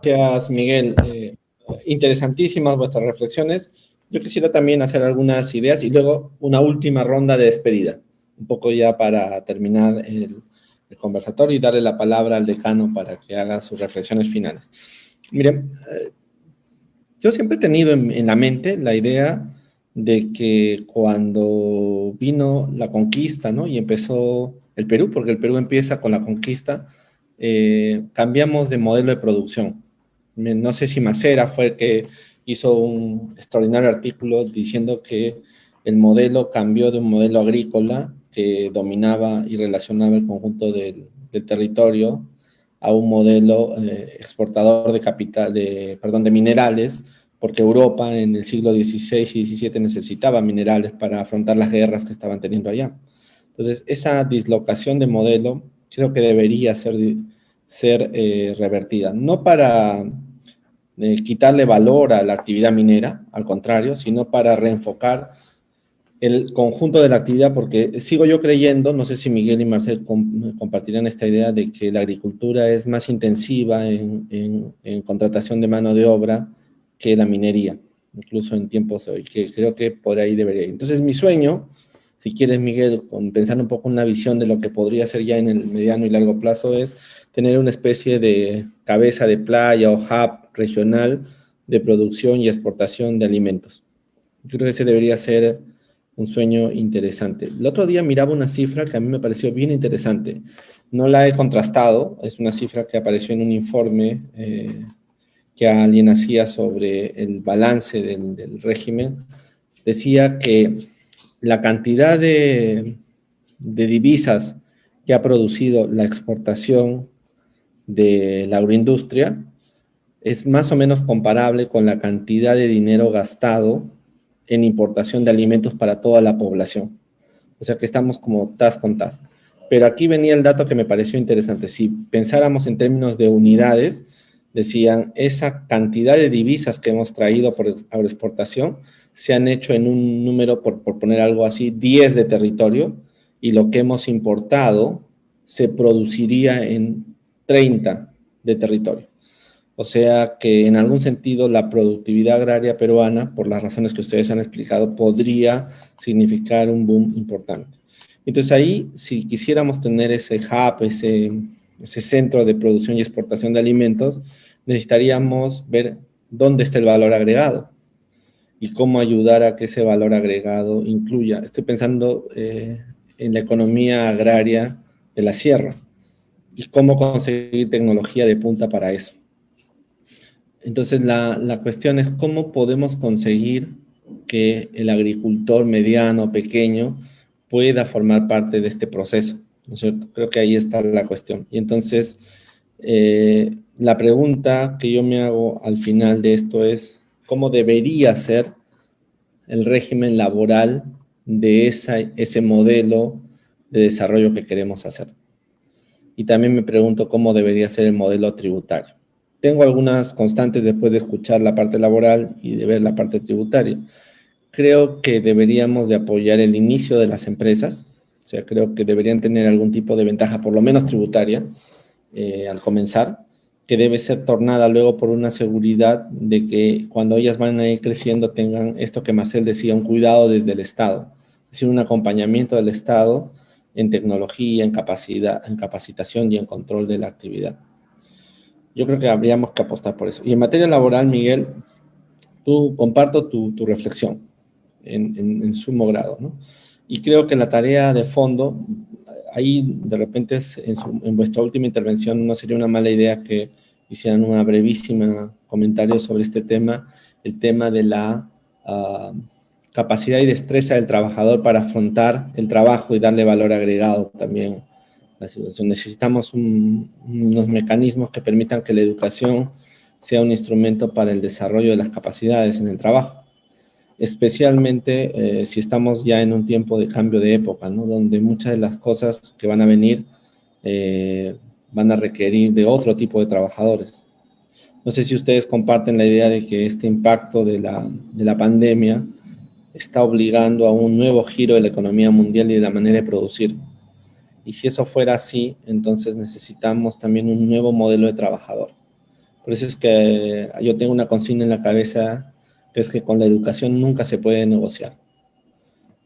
Gracias, Miguel. Interesantísimas vuestras reflexiones. Yo quisiera también hacer algunas ideas y luego una última ronda de despedida, un poco ya para terminar el conversatorio y darle la palabra al decano para que haga sus reflexiones finales. Miren, yo siempre he tenido en la mente la idea de que cuando vino la conquista, ¿no? Y empezó el Perú, porque el Perú empieza con la conquista, cambiamos de modelo de producción. No sé si Macera fue el que hizo un extraordinario artículo diciendo que el modelo cambió de un modelo agrícola que dominaba y relacionaba el conjunto del territorio a un modelo exportador de minerales, porque Europa en el siglo XVI y XVII necesitaba minerales para afrontar las guerras que estaban teniendo allá. Entonces, esa dislocación de modelo creo que debería ser revertida, no para quitarle valor a la actividad minera, al contrario, sino para reenfocar el conjunto de la actividad, porque sigo yo creyendo, no sé si Miguel y Marcel compartirán esta idea de que la agricultura es más intensiva en contratación de mano de obra que la minería, incluso en tiempos de hoy, que creo que por ahí debería ir. Entonces mi sueño, si quieres Miguel, pensar un poco en una visión de lo que podría ser ya en el mediano y largo plazo, es tener una especie de cabeza de playa o hub regional de producción y exportación de alimentos. Yo creo que ese debería ser un sueño interesante. El otro día miraba una cifra que a mí me pareció bien interesante. No la he contrastado, es una cifra que apareció en un informe que alguien hacía sobre el balance del régimen. Decía que la cantidad de divisas que ha producido la exportación de la agroindustria es más o menos comparable con la cantidad de dinero gastado en importación de alimentos para toda la población. O sea que estamos como tas con tas. Pero aquí venía el dato que me pareció interesante. Si pensáramos en términos de unidades, decían, esa cantidad de divisas que hemos traído por agroexportación se han hecho en un número, por poner algo así, 10 de territorio, y lo que hemos importado se produciría en 30 de territorio. O sea que en algún sentido la productividad agraria peruana, por las razones que ustedes han explicado, podría significar un boom importante. Entonces ahí, si quisiéramos tener ese hub, ese centro de producción y exportación de alimentos, necesitaríamos ver dónde está el valor agregado y cómo ayudar a que ese valor agregado incluya. Estoy pensando en la economía agraria de la sierra y cómo conseguir tecnología de punta para eso. Entonces, la cuestión es cómo podemos conseguir que el agricultor mediano, pequeño, pueda formar parte de este proceso, ¿no es cierto? Creo que ahí está la cuestión. Y entonces, la pregunta que yo me hago al final de esto es, ¿cómo debería ser el régimen laboral de ese modelo de desarrollo que queremos hacer? Y también me pregunto cómo debería ser el modelo tributario. Tengo algunas constantes después de escuchar la parte laboral y de ver la parte tributaria. Creo que deberíamos de apoyar el inicio de las empresas, o sea, creo que deberían tener algún tipo de ventaja, por lo menos tributaria, al comenzar, que debe ser tornada luego por una seguridad de que cuando ellas van a ir creciendo tengan esto que Marcel decía, un cuidado desde el Estado, es decir, un acompañamiento del Estado en tecnología, en capacitación y en control de la actividad. Yo creo que habríamos que apostar por eso. Y en materia laboral, Miguel, comparto tu reflexión en sumo grado, ¿no? Y creo que la tarea de fondo, ahí de repente en vuestra última intervención no sería una mala idea que hicieran una brevísima comentario sobre este tema, el tema de la capacidad y destreza del trabajador para afrontar el trabajo y darle valor agregado también clasificación. Necesitamos unos mecanismos que permitan que la educación sea un instrumento para el desarrollo de las capacidades en el trabajo, especialmente si estamos ya en un tiempo de cambio de época, ¿no? Donde muchas de las cosas que van a venir van a requerir de otro tipo de trabajadores. No sé si ustedes comparten la idea de que este impacto de la pandemia está obligando a un nuevo giro de la economía mundial y de la manera de producir. Y si eso fuera así, entonces necesitamos también un nuevo modelo de trabajador. Por eso es que yo tengo una consigna en la cabeza, que es que con la educación nunca se puede negociar.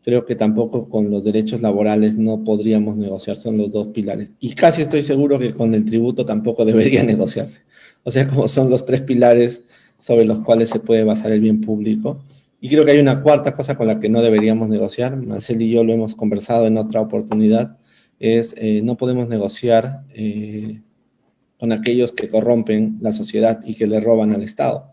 Creo que tampoco con los derechos laborales no podríamos negociar, son los dos pilares. Y casi estoy seguro que con el tributo tampoco debería negociarse. O sea, como son los tres pilares sobre los cuales se puede basar el bien público. Y creo que hay una cuarta cosa con la que no deberíamos negociar, Marcel y yo lo hemos conversado en otra oportunidad, es no podemos negociar con aquellos que corrompen la sociedad y que le roban al Estado,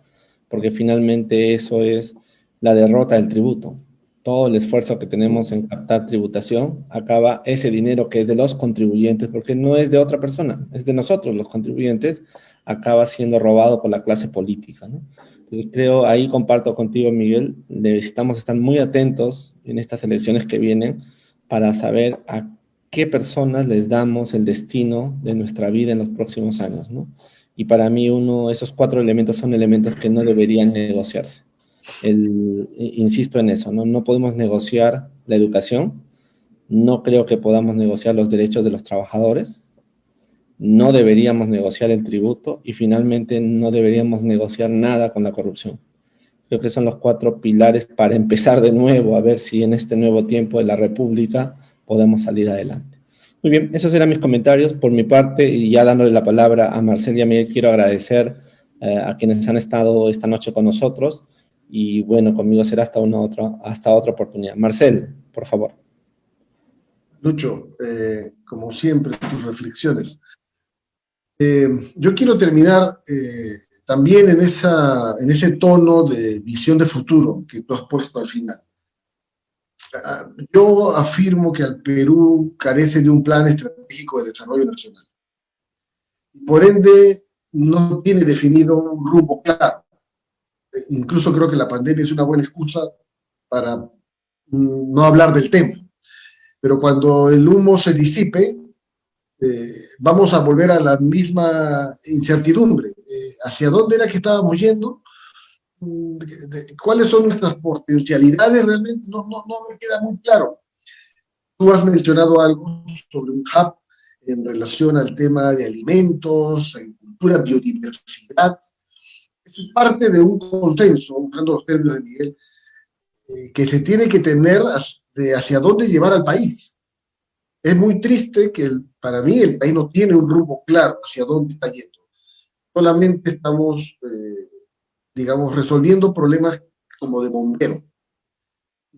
porque finalmente eso es la derrota del tributo. Todo el esfuerzo que tenemos en captar tributación, acaba ese dinero que es de los contribuyentes, porque no es de otra persona, es de nosotros los contribuyentes, acaba siendo robado por la clase política, ¿no? Entonces creo, ahí comparto contigo, Miguel, necesitamos estar muy atentos en estas elecciones que vienen para saber a qué personas les damos el destino de nuestra vida en los próximos años, ¿no? Y para mí esos 4 elementos son elementos que no deberían negociarse. Insisto en eso, ¿no? No podemos negociar la educación, no creo que podamos negociar los derechos de los trabajadores, no deberíamos negociar el tributo y finalmente no deberíamos negociar nada con la corrupción. Creo que son los 4 pilares para empezar de nuevo a ver si en este nuevo tiempo de la República podemos salir adelante. Muy bien, esos eran mis comentarios por mi parte y ya dándole la palabra a Marcel y a Miguel, quiero agradecer a quienes han estado esta noche con nosotros y bueno, conmigo será hasta otra oportunidad. Marcel, por favor. Lucho, como siempre, tus reflexiones. Yo quiero terminar también en ese tono de visión de futuro que tú has puesto al final. Yo afirmo que el Perú carece de un plan estratégico de desarrollo nacional. Por ende, no tiene definido un rumbo claro. Incluso creo que la pandemia es una buena excusa para no hablar del tema. Pero cuando el humo se disipe, vamos a volver a la misma incertidumbre. ¿Hacia dónde era que estábamos yendo? ¿Cuáles son nuestras potencialidades realmente? No me queda muy claro. Tú has mencionado algo sobre un hub en relación al tema de alimentos, agricultura, biodiversidad. Eso es parte de un consenso, usando los términos de Miguel, que se tiene que tener de hacia dónde llevar al país. Es muy triste que para mí el país no tiene un rumbo claro hacia dónde está yendo. Solamente estamos, digamos, resolviendo problemas como de bombero.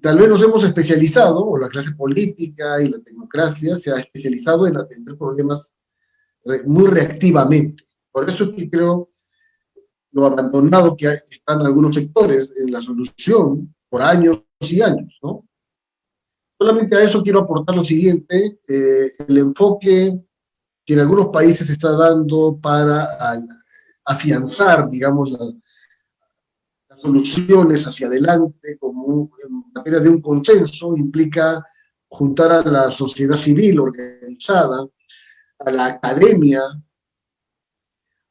Tal vez nos hemos especializado, o la clase política y la tecnocracia se ha especializado en atender problemas muy reactivamente. Por eso es que creo lo abandonado que están algunos sectores en la solución por años y años, ¿no? Solamente a eso quiero aportar lo siguiente, el enfoque que en algunos países se está dando para afianzar, digamos, las soluciones hacia adelante como en materia de un consenso, implica juntar a la sociedad civil organizada, a la academia,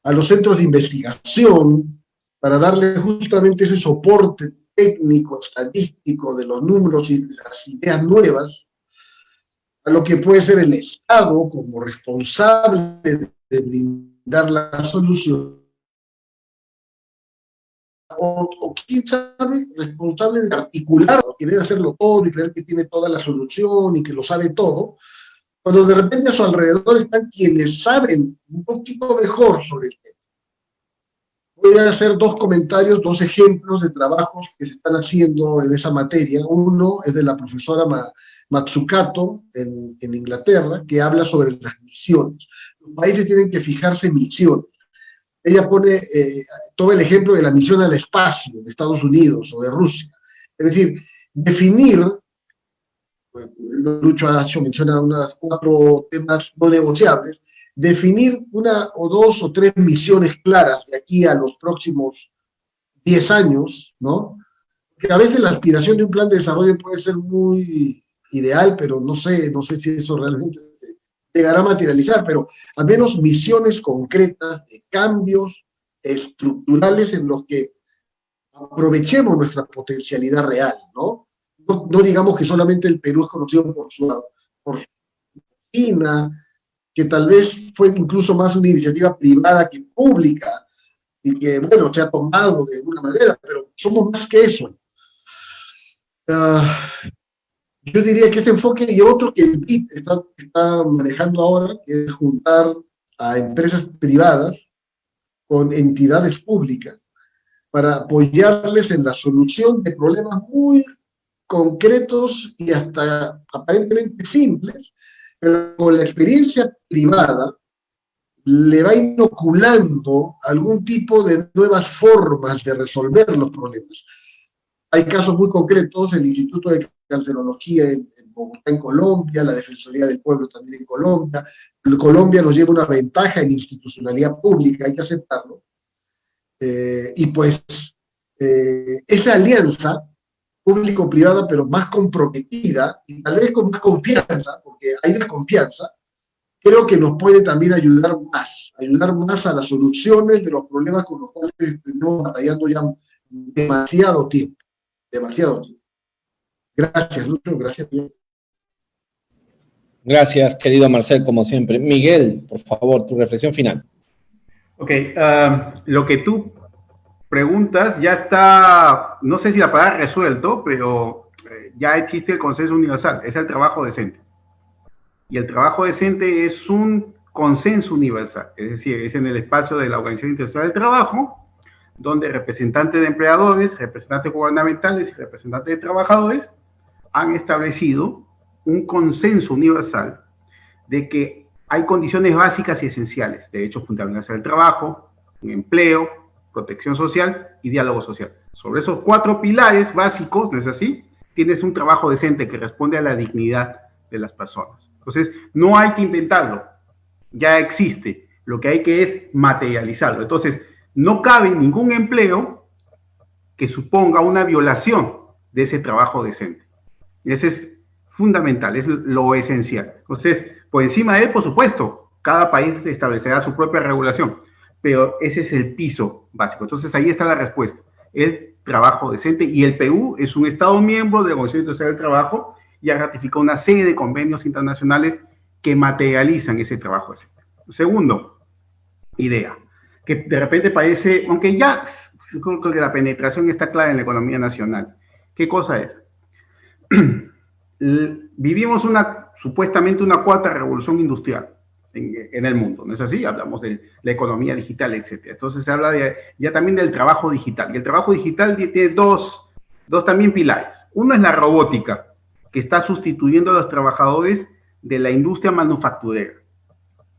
a los centros de investigación, para darle justamente ese soporte técnico, estadístico de los números y de las ideas nuevas, a lo que puede ser el Estado como responsable de brindar la solución, o quién sabe, responsable de articular, o querer hacerlo todo y creer que tiene toda la solución y que lo sabe todo, cuando de repente a su alrededor están quienes saben un poquito mejor sobre el tema. Voy a hacer 2 comentarios, 2 ejemplos de trabajos que se están haciendo en esa materia. Uno es de la profesora Matsukato en Inglaterra, que habla sobre las misiones. Los países tienen que fijarse misiones. Ella toma el ejemplo de la misión al espacio de Estados Unidos o de Rusia. Es decir, definir Lucho ha hecho mención a unas 4 temas no negociables, definir 1 o 2 o 3 misiones claras de aquí a los próximos 10 años, ¿no? Que a veces la aspiración de un plan de desarrollo puede ser muy ideal, pero no sé si eso realmente se llegará a materializar, pero al menos misiones concretas de cambios estructurales en los que aprovechemos nuestra potencialidad real, ¿no? No digamos que solamente el Perú es conocido por China, que tal vez fue incluso más una iniciativa privada que pública, y que, bueno, se ha tomado de alguna manera, pero somos más que eso. Yo diría que ese enfoque y otro que el BID está manejando ahora, que es juntar a empresas privadas con entidades públicas para apoyarles en la solución de problemas muy concretos y hasta aparentemente simples, pero con la experiencia privada le va inoculando algún tipo de nuevas formas de resolver los problemas. Hay casos muy concretos, el Instituto de Cancerología en Bogotá, en Colombia, la Defensoría del Pueblo también en Colombia. Colombia nos lleva una ventaja en institucionalidad pública, hay que aceptarlo. Y pues esa alianza público-privada, pero más comprometida y tal vez con más confianza, porque hay desconfianza, creo que nos puede también ayudar más a las soluciones de los problemas con los cuales estamos batallando ya demasiado tiempo. Gracias, Lucho, gracias. Gracias, querido Marcel, como siempre. Miguel, por favor, tu reflexión final. Ok, lo que tú preguntas ya está, no sé si la palabra resuelto, pero ya existe el consenso universal, es el trabajo decente. Y el trabajo decente es un consenso universal, es decir, es en el espacio de la Organización Internacional del Trabajo, donde representantes de empleadores, representantes gubernamentales y representantes de trabajadores han establecido un consenso universal de que hay condiciones básicas y esenciales, derechos fundamentales del trabajo, un empleo, protección social y diálogo social. Sobre esos 4 pilares básicos, ¿no es así? Tienes un trabajo decente que responde a la dignidad de las personas. Entonces, no hay que inventarlo, ya existe, lo que hay que es materializarlo. Entonces, no cabe ningún empleo que suponga una violación de ese trabajo decente. Ese es fundamental, es lo esencial. Entonces, por encima de él, por supuesto, cada país establecerá su propia regulación, pero ese es el piso básico. Entonces, ahí está la respuesta, el trabajo decente, y el Perú es un Estado miembro de la Organización Internacional del Trabajo y ha ratificado una serie de convenios internacionales que materializan ese trabajo decente. Segundo, idea, que de repente parece, aunque ya creo que la penetración está clara en la economía nacional. ¿Qué cosa es? Vivimos supuestamente una 4ª revolución industrial en el mundo, ¿no es así? Hablamos de la economía digital, etc. Entonces se habla ya también del trabajo digital. Y el trabajo digital tiene dos también pilares. Uno es la robótica, que está sustituyendo a los trabajadores de la industria manufacturera.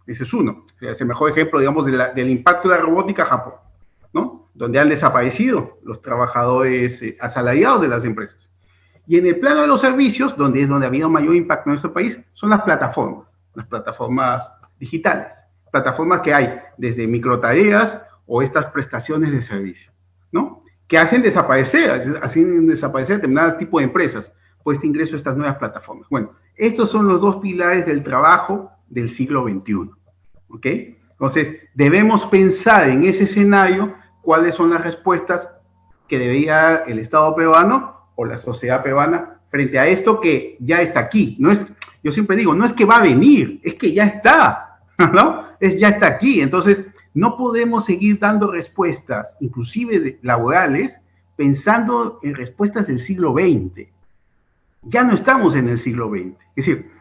Ese es uno. Es el mejor ejemplo, digamos, del impacto de la robótica en Japón, ¿no? Donde han desaparecido los trabajadores asalariados de las empresas. Y en el plano de los servicios, donde ha habido mayor impacto en nuestro país, son las plataformas digitales, plataformas que hay desde microtareas o estas prestaciones de servicio, ¿no? Que hacen desaparecer determinado tipo de empresas por este ingreso a estas nuevas plataformas. Bueno, estos son los 2 pilares del trabajo del siglo XXI, ¿ok? Entonces, debemos pensar en ese escenario cuáles son las respuestas que debería el Estado peruano o la sociedad peruana frente a esto que ya está aquí. Yo siempre digo, no es que va a venir, es que ya está, ¿no? Ya está aquí. Entonces, no podemos seguir dando respuestas, inclusive laborales, pensando en respuestas del siglo XX. Ya no estamos en el siglo XX. Es decir,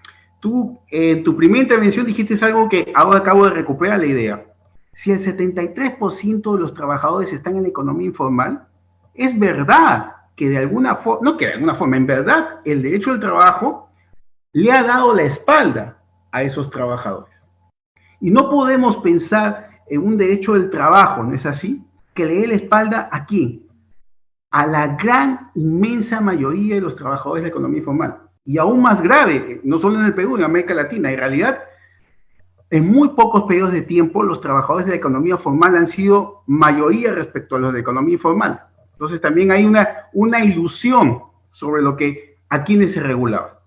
tú en tu primera intervención dijiste algo que ahora acabo de recuperar la idea. Si el 73% de los trabajadores están en la economía informal, es verdad que de alguna forma, no que de alguna forma, en verdad, el derecho al trabajo le ha dado la espalda a esos trabajadores. Y no podemos pensar en un derecho del trabajo, ¿no es así? Que le dé la espalda ¿a quién? A la gran, inmensa mayoría de los trabajadores de la economía informal. Y aún más grave, no solo en el Perú, en América Latina, en realidad, en muy pocos periodos de tiempo, los trabajadores de la economía formal han sido mayoría respecto a los de economía informal. Entonces también hay una ilusión sobre a quienes se regulaba.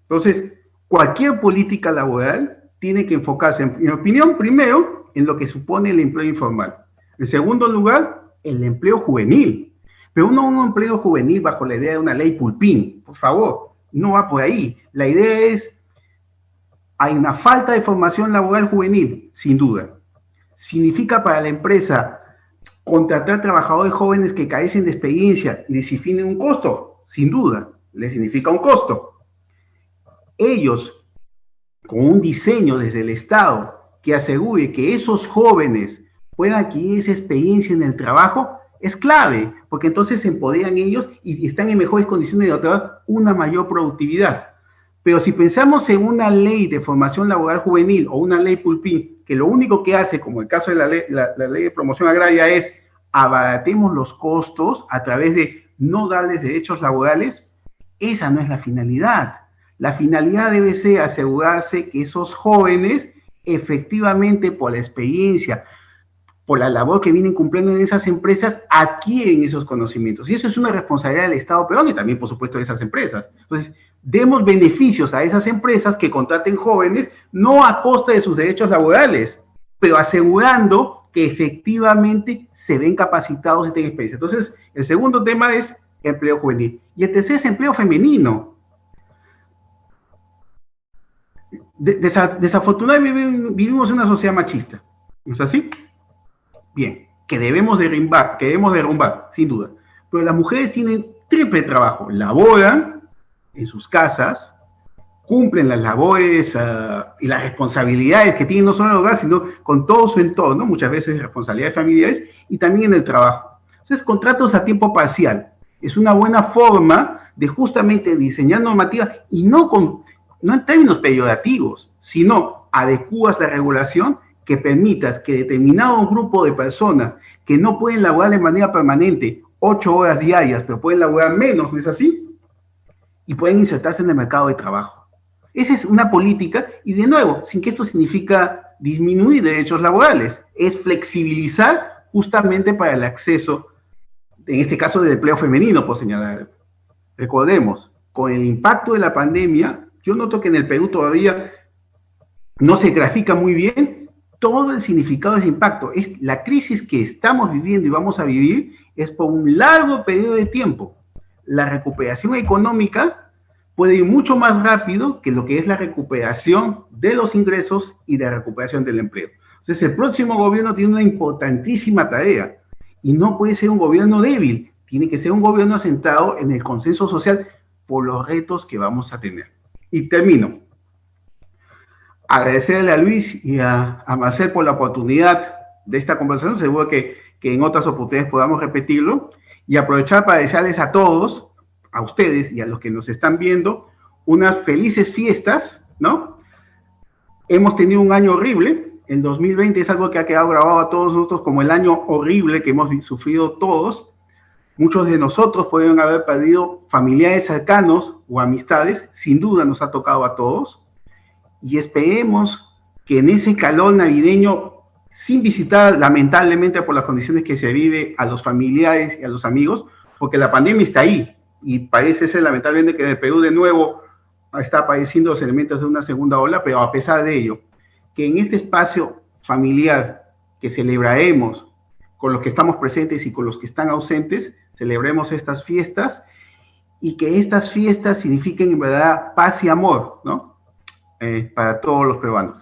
Entonces, cualquier política laboral tiene que enfocarse, en mi opinión, primero, en lo que supone el empleo informal. En segundo lugar, el empleo juvenil. Pero no un empleo juvenil bajo la idea de una ley Pulpín, por favor, no va por ahí. La idea es, hay una falta de formación laboral juvenil, sin duda. Significa para la empresa contratar trabajadores jóvenes que carecen de experiencia, les define un costo, sin duda, les significa un costo. Ellos, con un diseño desde el Estado que asegure que esos jóvenes puedan adquirir esa experiencia en el trabajo, es clave, porque entonces se empoderan ellos y están en mejores condiciones de obtener una mayor productividad. Pero si pensamos en una ley de formación laboral juvenil o una ley Pulpín, que lo único que hace, como el caso de la ley de promoción agraria, es abaratemos los costos a través de no darles derechos laborales, esa no es la finalidad. La finalidad debe ser asegurarse que esos jóvenes, efectivamente, por la experiencia, por la labor que vienen cumpliendo en esas empresas, adquieren esos conocimientos. Y eso es una responsabilidad del Estado peruano y también, por supuesto, de esas empresas. Entonces, demos beneficios a esas empresas que contraten jóvenes, no a costa de sus derechos laborales, pero asegurando que efectivamente se ven capacitados y tengan experiencia. Entonces, el segundo tema es empleo juvenil. Y el tercer es empleo femenino. Desafortunadamente vivimos en una sociedad machista. ¿No es así? Bien, que debemos derrumbar, sin duda. Pero las mujeres tienen triple trabajo. Laboran en sus casas, cumplen las labores y las responsabilidades que tienen no solo en el hogar, sino con todo su entorno, muchas veces responsabilidades familiares, y también en el trabajo. Entonces, contratos a tiempo parcial es una buena forma de justamente diseñar normativas y no en términos peyorativos, sino adecuas la regulación que permitas que determinado grupo de personas que no pueden laborar de manera permanente 8 horas diarias, pero pueden laborar menos, ¿no es así? Y pueden insertarse en el mercado de trabajo. Esa es una política, y de nuevo, sin que esto significa disminuir derechos laborales, es flexibilizar justamente para el acceso, en este caso del empleo femenino, por señalar. Recordemos, con el impacto de la pandemia, yo noto que en el Perú todavía no se grafica muy bien todo el significado de ese impacto. Es la crisis que estamos viviendo y vamos a vivir es por un largo periodo de tiempo. La recuperación económica puede ir mucho más rápido que lo que es la recuperación de los ingresos y la recuperación del empleo. Entonces, el próximo gobierno tiene una importantísima tarea y no puede ser un gobierno débil, tiene que ser un gobierno asentado en el consenso social por los retos que vamos a tener. Y termino. Agradecerle a Luis y a Marcel por la oportunidad de esta conversación, seguro que en otras oportunidades podamos repetirlo, y aprovechar para desearles a todos, a ustedes y a los que nos están viendo, unas felices fiestas, ¿no? Hemos tenido un año horrible, el 2020 es algo que ha quedado grabado a todos nosotros como el año horrible que hemos sufrido todos. Muchos de nosotros pueden haber perdido familiares cercanos o amistades, sin duda nos ha tocado a todos, y esperemos que en ese calor navideño, sin visitar lamentablemente por las condiciones que se vive a los familiares y a los amigos, porque la pandemia está ahí, y parece ser lamentablemente que en el Perú de nuevo está apareciendo los elementos de una segunda ola, pero a pesar de ello, que en este espacio familiar que celebraremos con los que estamos presentes y con los que están ausentes, celebremos estas fiestas y que estas fiestas signifiquen en verdad paz y amor, ¿no? Para todos los peruanos.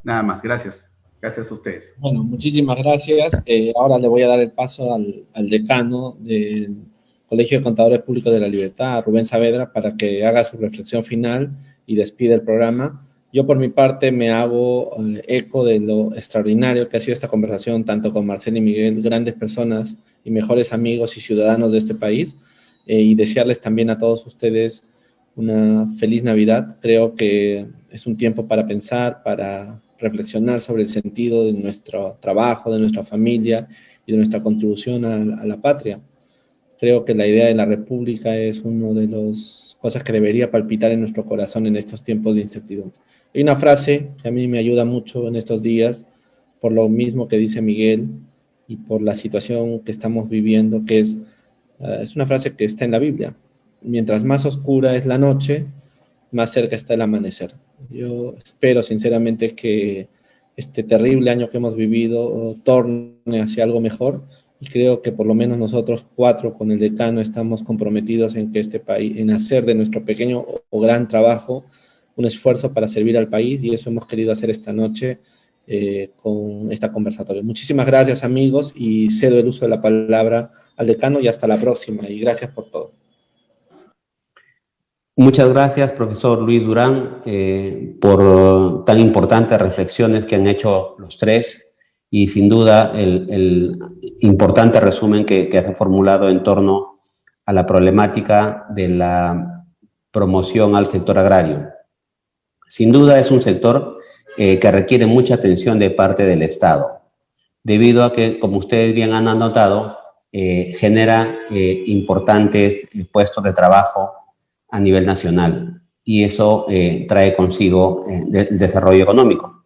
Nada más, gracias. Gracias a ustedes. Bueno, muchísimas gracias. Ahora le voy a dar el paso al decano del Colegio de Contadores Públicos de la Libertad, Rubén Saavedra, para que haga su reflexión final y despide el programa. Yo por mi parte me hago eco de lo extraordinario que ha sido esta conversación, tanto con Marcel y Miguel, grandes personas y mejores amigos y ciudadanos de este país, y desearles también a todos ustedes una feliz Navidad. Creo que es un tiempo para pensar, para reflexionar sobre el sentido de nuestro trabajo, de nuestra familia y de nuestra contribución a la patria. Creo que la idea de la República es una de las cosas que debería palpitar en nuestro corazón en estos tiempos de incertidumbre. Hay una frase que a mí me ayuda mucho en estos días, por lo mismo que dice Miguel y por la situación que estamos viviendo, que es una frase que está en la Biblia. Mientras más oscura es la noche, más cerca está el amanecer. Yo espero sinceramente que este terrible año que hemos vivido torne hacia algo mejor, y creo que por lo menos nosotros 4 con el decano estamos comprometidos en que este país, en hacer de nuestro pequeño o gran trabajo un esfuerzo para servir al país, y eso hemos querido hacer esta noche con esta conversatoria. Muchísimas gracias, amigos, y cedo el uso de la palabra al decano y hasta la próxima, y gracias por todo. Muchas gracias, profesor Luis Durán, por tan importantes reflexiones que han hecho los tres, y sin duda el importante resumen que has formulado en torno a la problemática de la promoción al sector agrario. Sin duda es un sector que requiere mucha atención de parte del Estado, debido a que, como ustedes bien han anotado, genera importantes puestos de trabajo a nivel nacional, y eso trae consigo el desarrollo económico.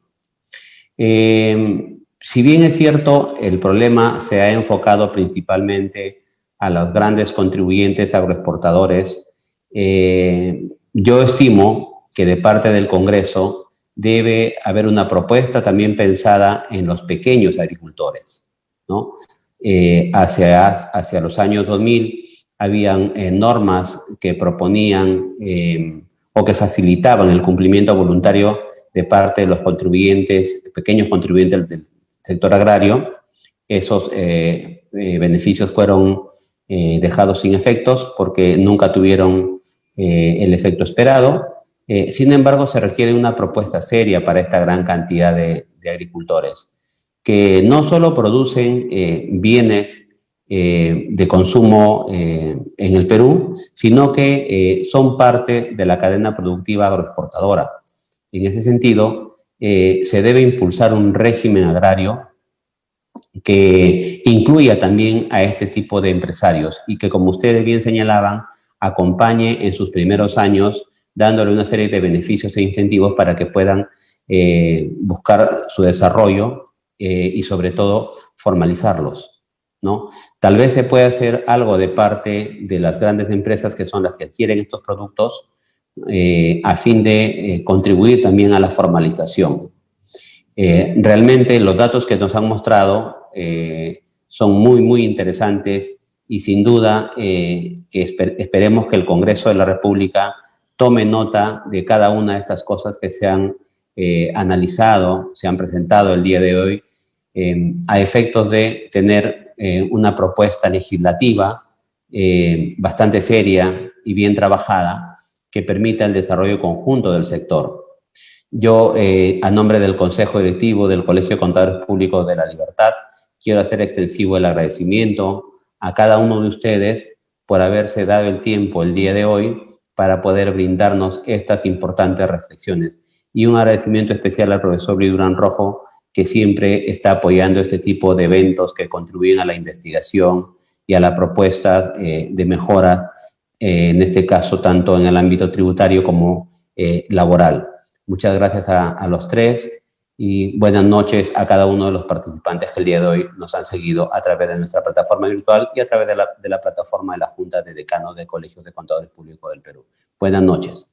Si bien es cierto, el problema se ha enfocado principalmente a los grandes contribuyentes agroexportadores, yo estimo que de parte del Congreso debe haber una propuesta también pensada en los pequeños agricultores, ¿no? Hacia los años 2000 habían normas que proponían o que facilitaban el cumplimiento voluntario de parte de los contribuyentes, pequeños contribuyentes del sector agrario. Esos beneficios fueron dejados sin efectos porque nunca tuvieron el efecto esperado. Sin embargo, se requiere una propuesta seria para esta gran cantidad de agricultores, que no solo producen bienes de consumo en el Perú, sino que son parte de la cadena productiva agroexportadora. En ese sentido, se debe impulsar un régimen agrario que incluya también a este tipo de empresarios y que, como ustedes bien señalaban, acompañe en sus primeros años, dándole una serie de beneficios e incentivos para que puedan buscar su desarrollo y, sobre todo, formalizarlos, ¿no? Tal vez se pueda hacer algo de parte de las grandes empresas que son las que adquieren estos productos a fin de contribuir también a la formalización. Realmente los datos que nos han mostrado son muy, muy interesantes, y sin duda que esperemos que el Congreso de la República tome nota de cada una de estas cosas que se han analizado, se han presentado el día de hoy, a efectos de tener una propuesta legislativa bastante seria y bien trabajada que permita el desarrollo conjunto del sector. Yo, a nombre del Consejo Directivo del Colegio de Contadores Públicos de la Libertad, quiero hacer extensivo el agradecimiento a cada uno de ustedes por haberse dado el tiempo el día de hoy para poder brindarnos estas importantes reflexiones. Y un agradecimiento especial al profesor Luis Durán Rojo, que siempre está apoyando este tipo de eventos que contribuyen a la investigación y a la propuesta de mejora, en este caso tanto en el ámbito tributario como laboral. Muchas gracias a los tres, y buenas noches a cada uno de los participantes que el día de hoy nos han seguido a través de nuestra plataforma virtual y a través de la plataforma de la Junta de Decanos de Colegios de Contadores Públicos del Perú. Buenas noches.